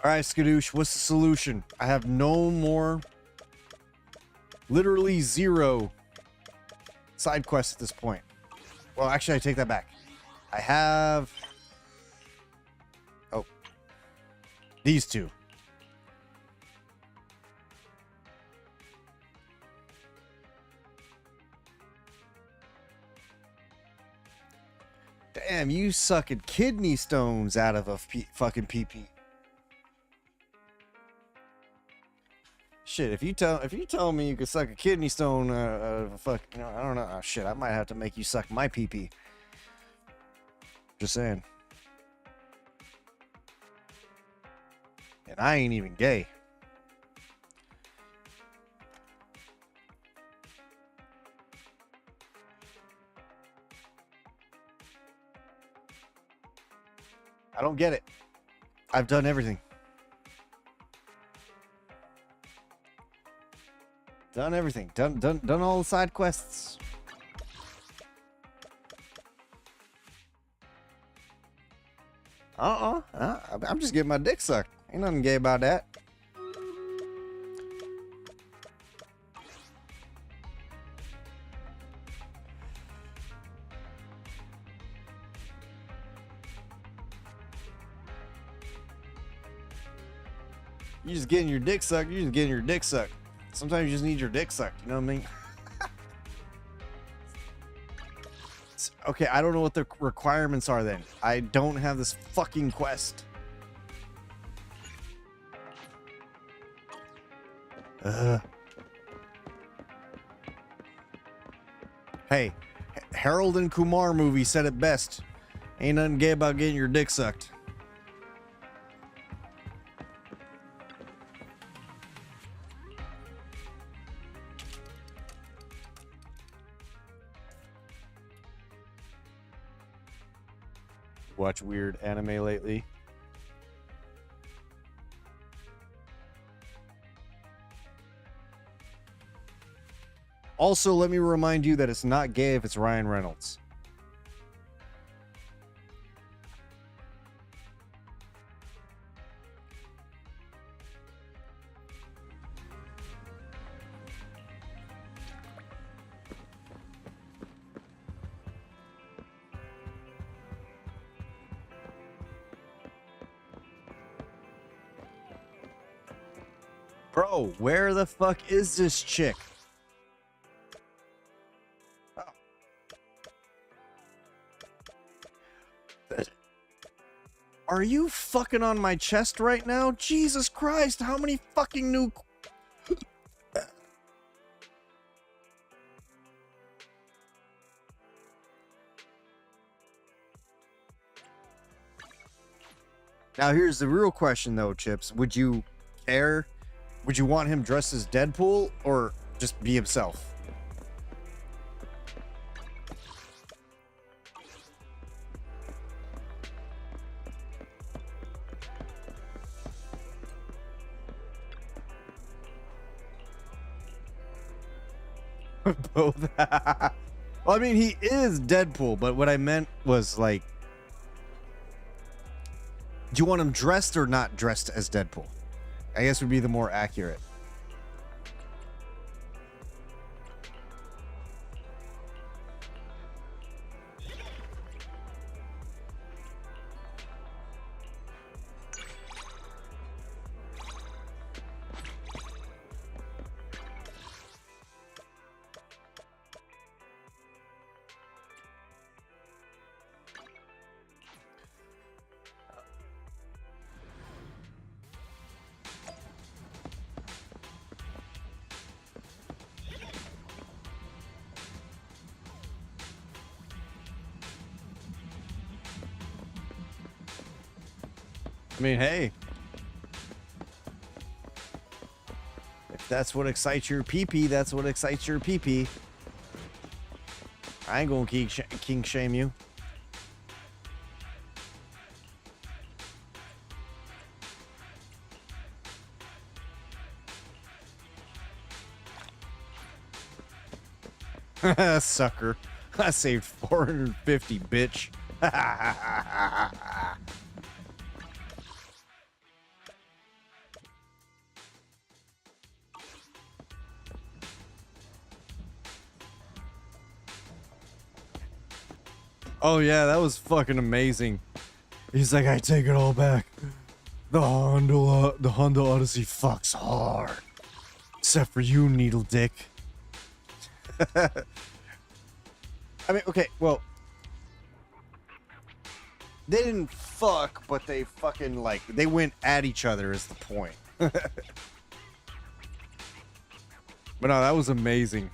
All right, Skadoosh, what's the solution? I have no more, literally 0 side quests at this point. Well, actually, I take that back. I have, oh, these 2. Damn, you sucking kidney stones out of a fucking pee-pee. Shit, if you tell me you could suck a kidney stone, fuck, you know, I don't know. Oh, shit, I might have to make you suck my pee-pee. Just saying. And I ain't even gay. I don't get it. I've done everything. Done everything. Done all the side quests. I'm just getting my dick sucked. Ain't nothing gay about that. You just getting your dick sucked. You just getting your dick sucked. Sometimes you just need your dick sucked. You know what I mean? Okay, I don't know what the requirements are then. I don't have this fucking quest. Hey, Harold and Kumar movie said it best. Ain't nothing gay about getting your dick sucked. Watch weird anime lately? Also, let me remind you that it's not gay if it's Ryan Reynolds. Bro, where the fuck is this chick? Oh. Are you fucking on my chest right now? Jesus Christ, how many fucking new... Now here's the real question though, Chips. Would you care? Would you want him dressed as Deadpool or just be himself? Both. Well, I mean, he is Deadpool, but what I meant was like, do you want him dressed or not dressed as Deadpool? I guess would be the more accurate. I mean, hey, if that's what excites your pee-pee, that's what excites your pee-pee. I ain't gonna kink shame you. Sucker. I saved 450, bitch. Oh yeah, that was fucking amazing. He's like, I take it all back. The Honda Odyssey fucks hard. Except for you, Needle Dick. I mean, okay, well, they didn't fuck, but they fucking, like, they went at each other is the point. But no, that was amazing.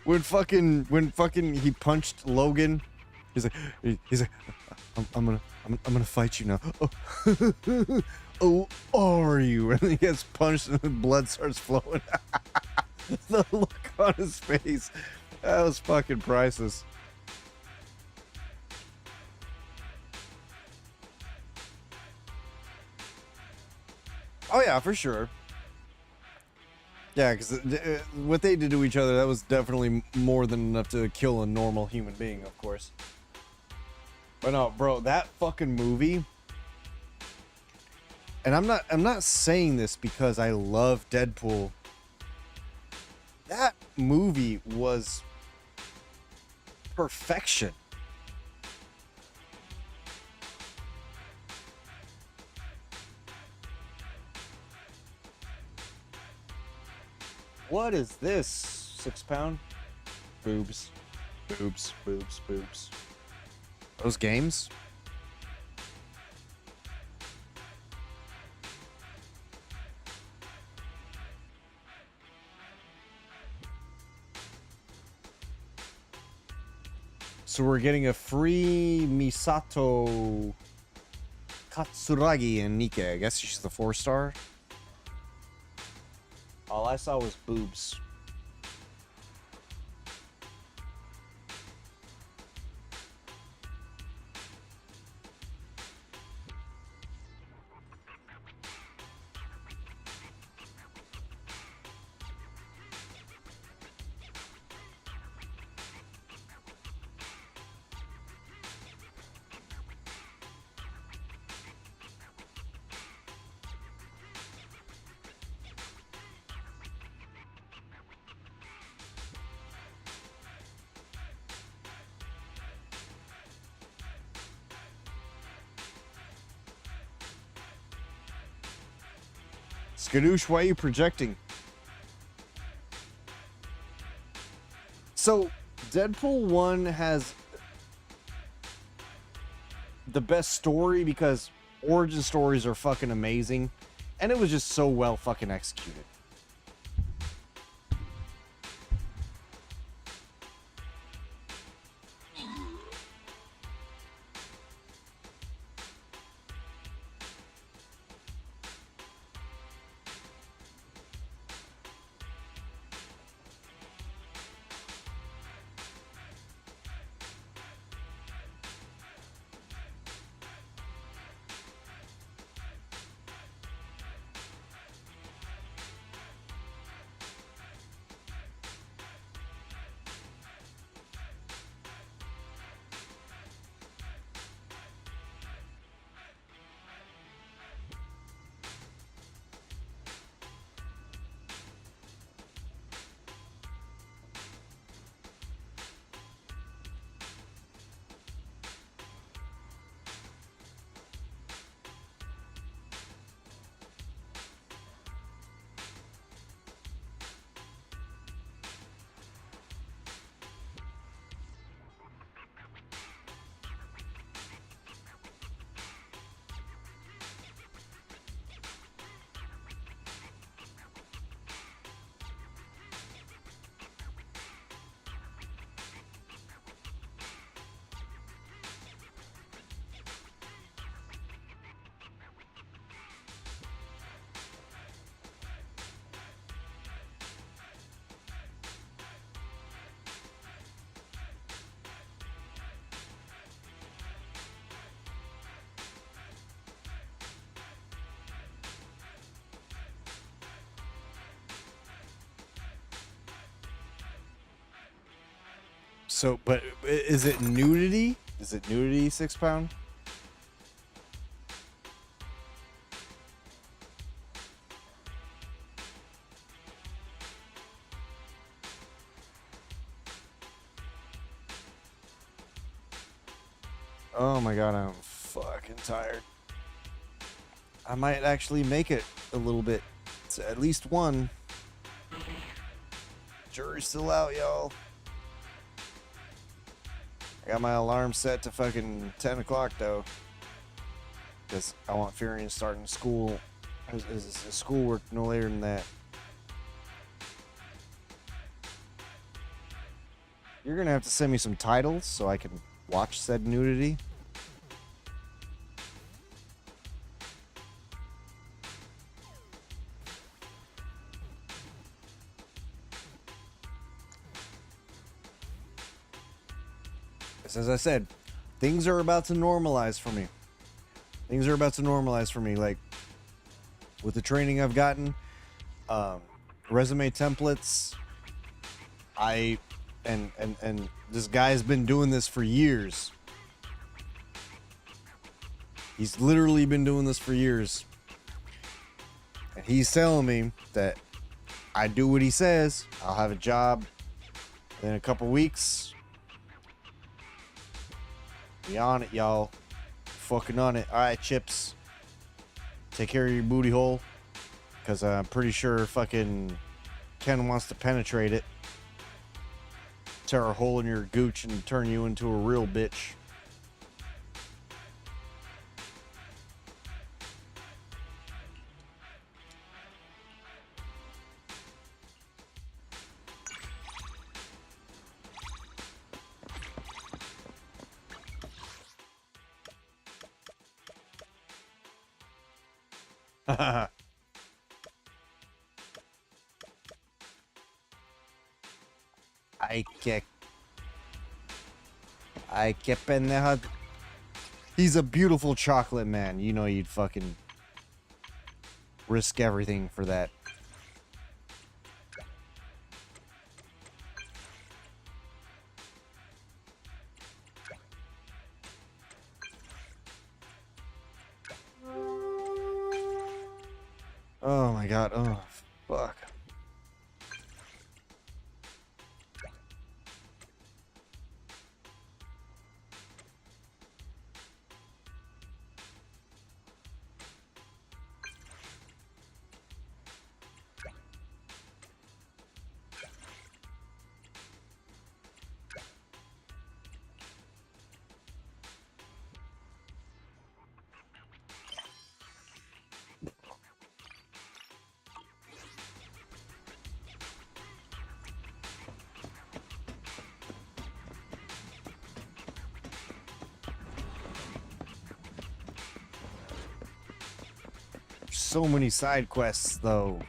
When fucking he punched Logan, he's like, I'm gonna fight you now. Oh, are you? And he gets punched and the blood starts flowing. The look on his face, that was fucking priceless. Oh yeah, for sure. Yeah, because what they did to each other, that was definitely more than enough to kill a normal human being, of course. But no, bro, that fucking movie. And I'm not saying this because I love Deadpool. That movie was perfection. What is this? 6 pound? Boobs. Boobs, boobs, boobs. Those games? So we're getting a free Misato Katsuragi and Nike. I guess she's the 4-star. All I saw was boobs. Skadoosh, why are you projecting? So, Deadpool 1 has the best story because origin stories are fucking amazing. And it was just so well fucking executed. So, but is it nudity? Is it nudity 6 pound? Oh my god, I'm fucking tired. I might actually make it a little bit. It's at least one. Jury's still out, y'all. I got my alarm set to fucking 10 o'clock though. Because I want Furion starting school. Schoolwork no later than that. You're gonna have to send me some titles so I can watch said nudity. As I said, things are about to normalize for me. Things are about to normalize for me. Like with the training I've gotten, resume templates. And this guy's been doing this for years. He's literally been doing this for years. And he's telling me that I do what he says, I'll have a job in a couple weeks. Be on it, y'all. Fucking on it. Alright, Chips. Take care of your booty hole. Because I'm pretty sure fucking Ken wants to penetrate it. Tear a hole in your gooch and turn you into a real bitch. I kept in there. He's a beautiful chocolate man. You know you'd fucking risk everything for that. Oh my god. Oh, fuck. So many side quests, though.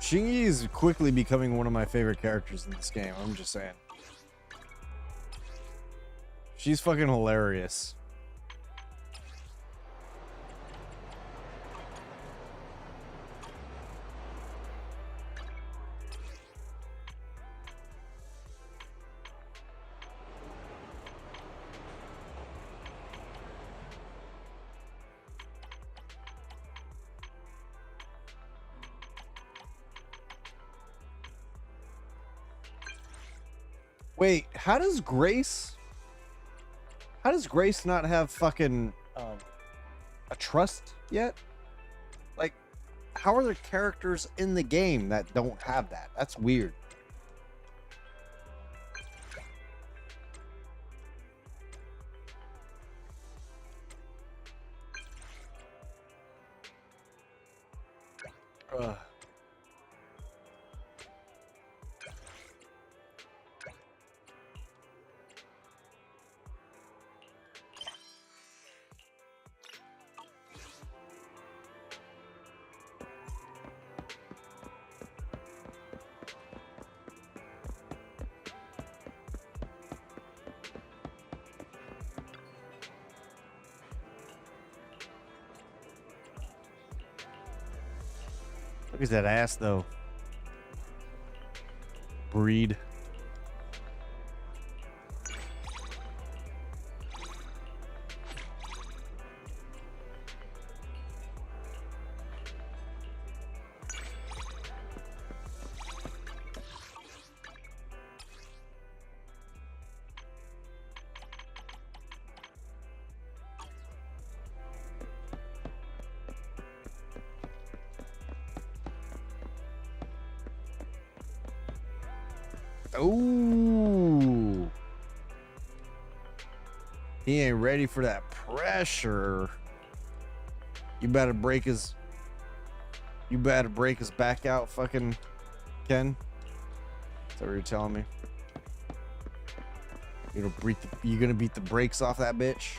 Shingy is quickly becoming one of my favorite characters in this game. I'm just saying. She's fucking hilarious. Wait, how does Grace not have fucking a trust yet? Like, how are there characters in the game that don't have that? That's weird. Ugh. Look at that ass, though. Breed. Ooh. He ain't ready for that pressure. You better break his back out, fucking Ken. Is that what you're telling me? You're gonna beat the brakes off that bitch?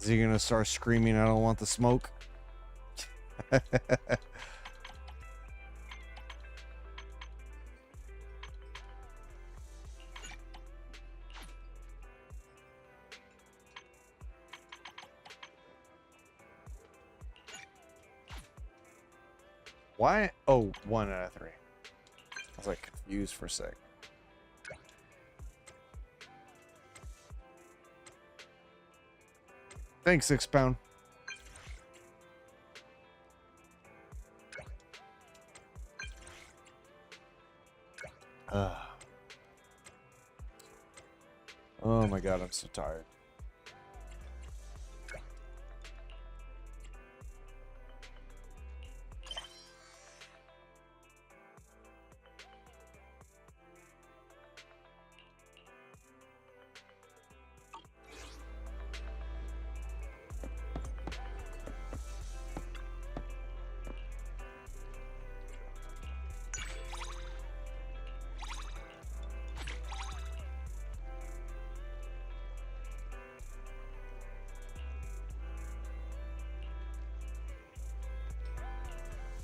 Is he gonna start screaming, "I don't want the smoke"? Why? Oh, 1 out of 3. I was like confused for a sec. Thanks, 6 pound. Oh my god, I'm so tired.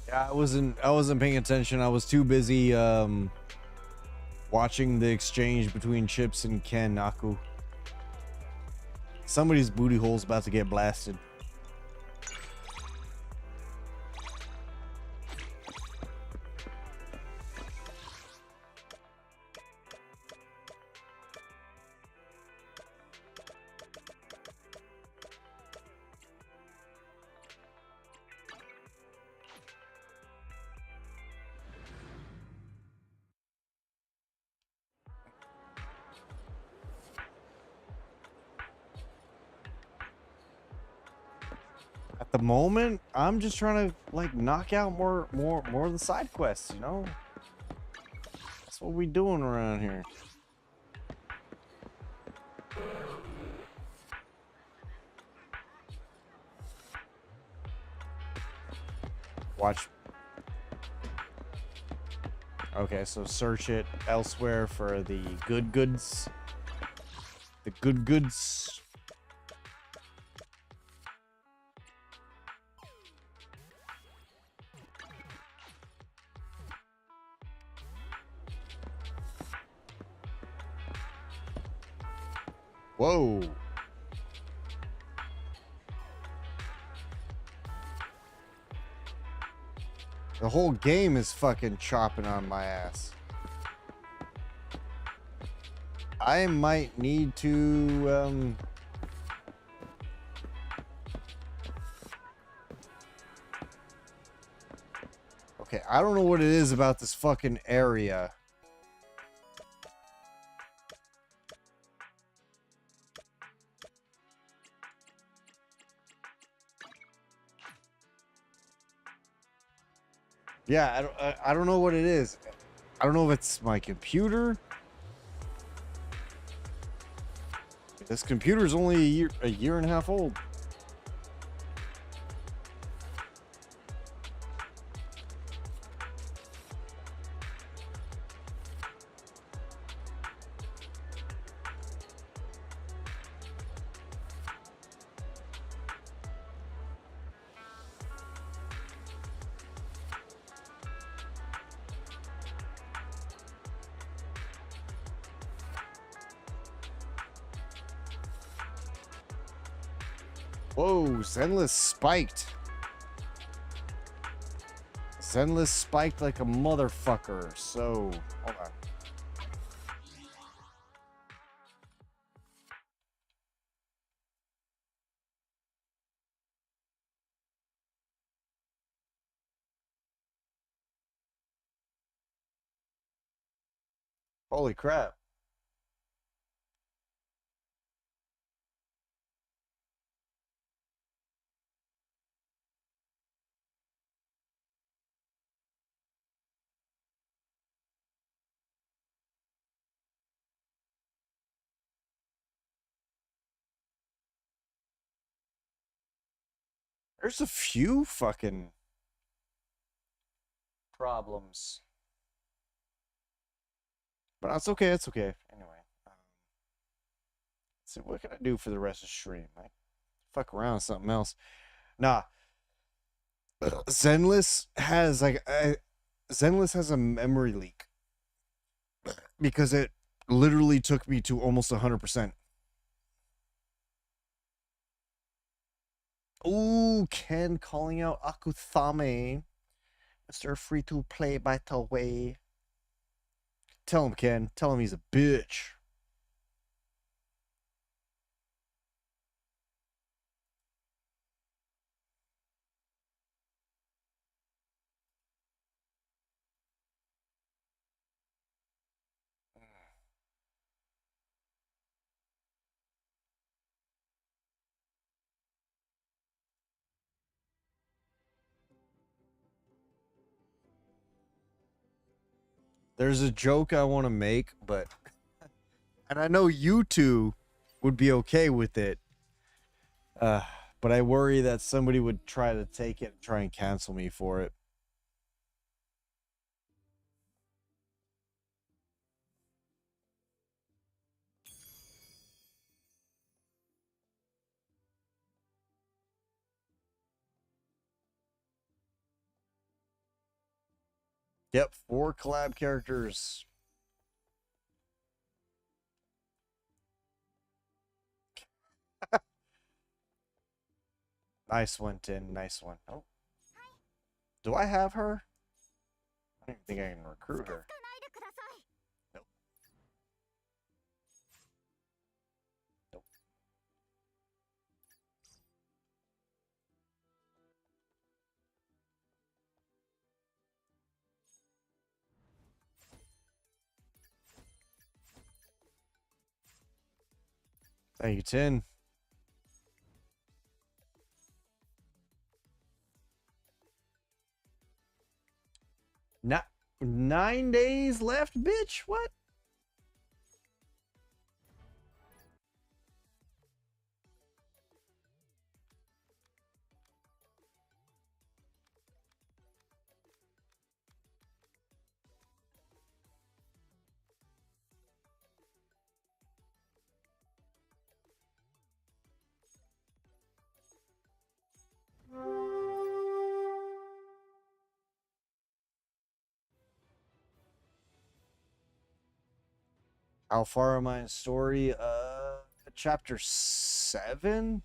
Yeah, I wasn't paying attention. I was too busy watching the exchange between Chips and Ken Naku. Somebody's booty hole's about to get blasted. At the moment, I'm just trying to like knock out more of the side quests, you know? That's what we doing around here. Watch. Okay, so search it elsewhere for the good goods. The good goods. Whoa. The whole game is fucking chopping on my ass. I might need to, Okay, I don't know what it is about this fucking area. Yeah, I don't know what it is. I don't know if it's my computer. This computer's only a year and a half old. Whoa, Zenless spiked. Zenless spiked like a motherfucker. So, hold on. Holy crap. There's a few fucking problems. But it's okay, it's okay. Anyway. Let's see, what can I do for the rest of the stream? I fuck around with something else. Nah. Zenless has Zenless has a memory leak. Because it literally took me to almost 100%. Ooh, Ken calling out Akuthame. Mr. Free to Play by the way. Tell him, Ken. Tell him he's a bitch. There's a joke I want to make, but... And I know you two would be okay with it. But I worry that somebody would try to take it and try and cancel me for it. Yep, 4 collab characters. Nice one, Tin. Nice one. Oh. Do I have her? I don't even think I can recruit her. Nope. Nope. Thank you, Tin. Not 9 days left, bitch. What? How far am I in story? Chapter 7?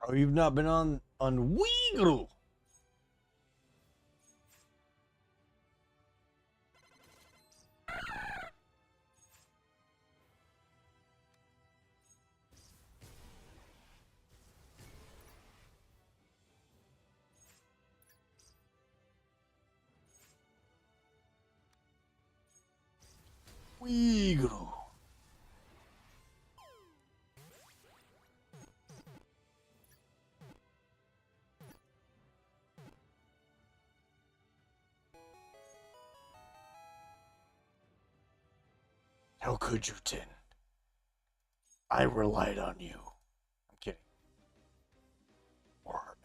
Oh, you've not been on Weigru. Weigru. How could you, Tin? I relied on you. I'm kidding. Or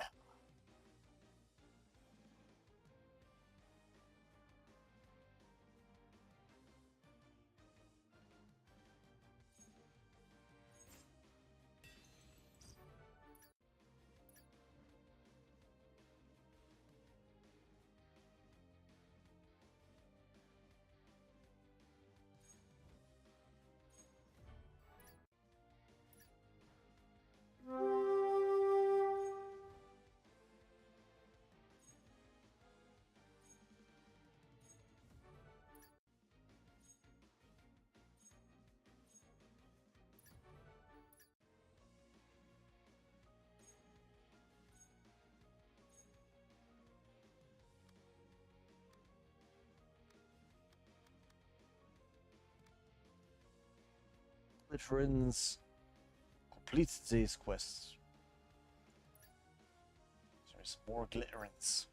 friends complete these quests. There's more glitterance.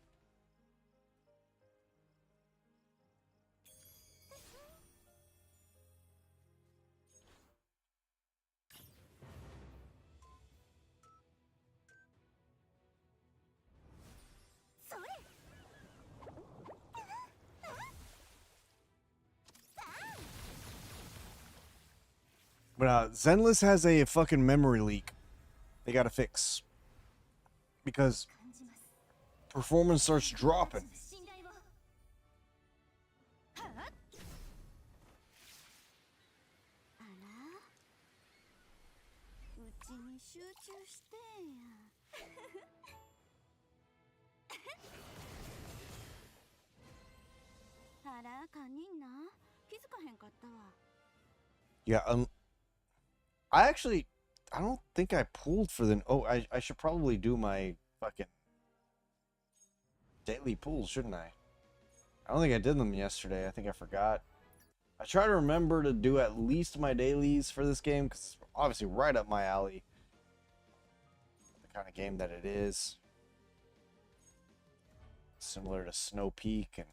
But Zenless has a fucking memory leak they gotta fix. Because performance starts dropping. Yeah, I don't think I pulled for the... Oh, I should probably do my fucking daily pulls, shouldn't I? I don't think I did them yesterday. I think I forgot. I try to remember to do at least my dailies for this game, because it's obviously right up my alley. The kind of game that it is. Similar to Snow Peak and...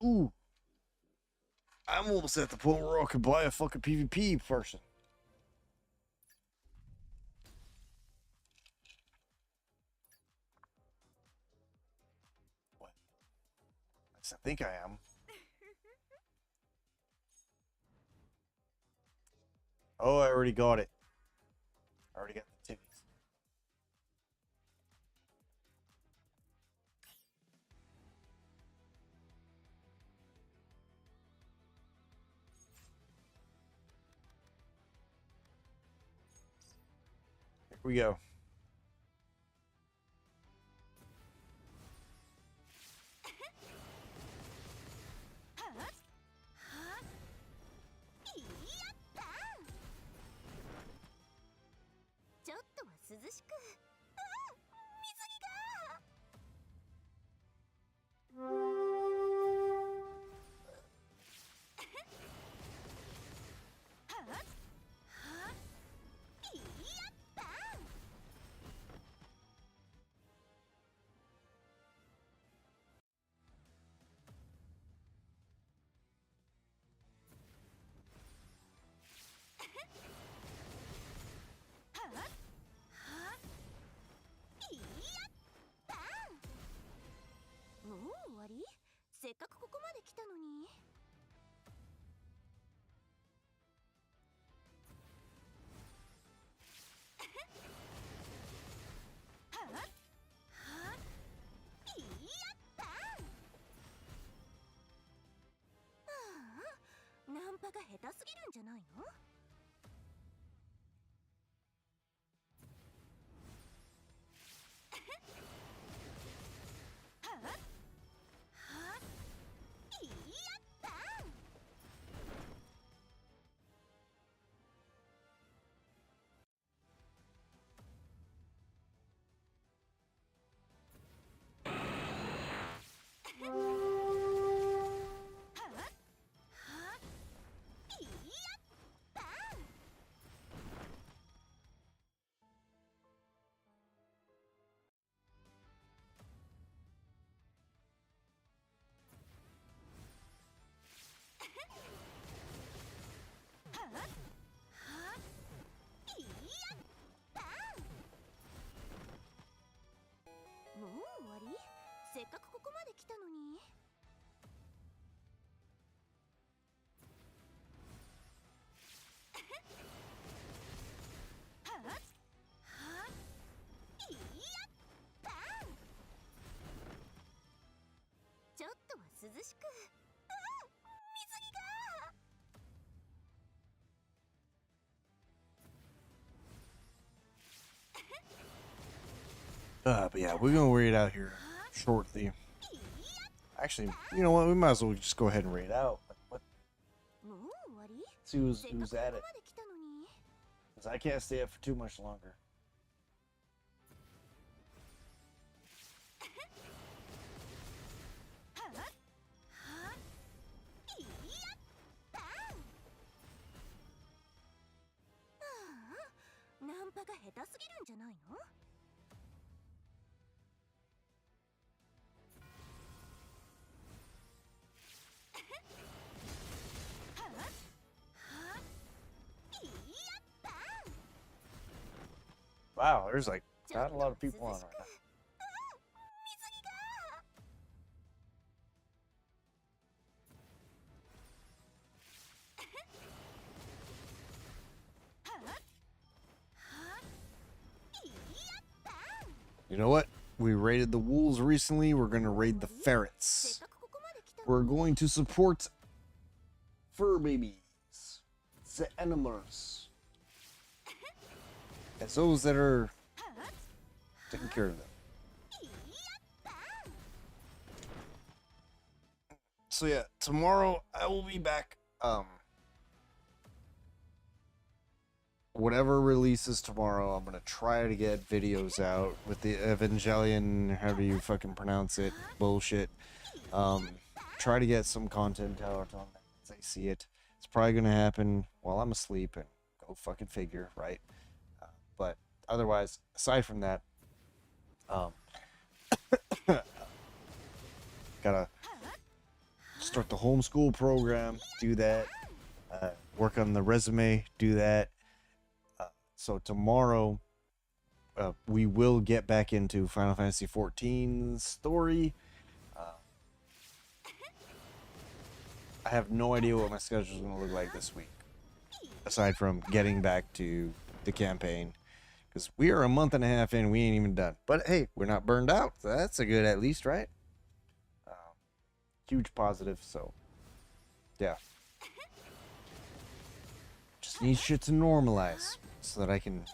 Ooh. I'm almost at the point where I could buy a fucking PvP person. What? I think I am. Oh, I already got it. I already got the titties. Here we go. But yeah, we're gonna read it out here shortly. Actually, you know what? We might as well just go ahead and read it out. What? See who's at it. Because I can't stay up for too much longer. Wow, there's like not a lot of people on right now. You know what? We raided the wolves recently. We're going to raid the ferrets. We're going to support fur babies, the animals. It's those that are taking care of them. So yeah, tomorrow I will be back. Whatever releases tomorrow, I'm gonna try to get videos out with the Evangelion, however you fucking pronounce it, bullshit. Try to get some content out on that as I see it. It's probably gonna happen while I'm asleep, and go fucking figure, right? But otherwise, aside from that, gotta start the homeschool program, do that, work on the resume, do that. So tomorrow, we will get back into Final Fantasy XIV's story. I have no idea what my schedule is going to look like this week. aside from getting back to the campaign, because we are a month and a half in, we ain't even done. But hey, we're not burned out. So that's a good at least, right? Huge positive. So yeah, just need shit to normalize so that I can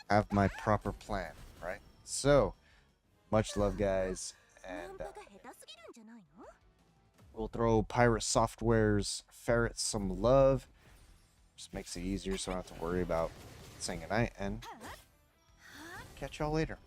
have my proper plan, right? So much love, guys, and we'll throw Pirate Software's Ferret some love. Just makes it easier so I don't have to worry about saying goodnight, and catch y'all later.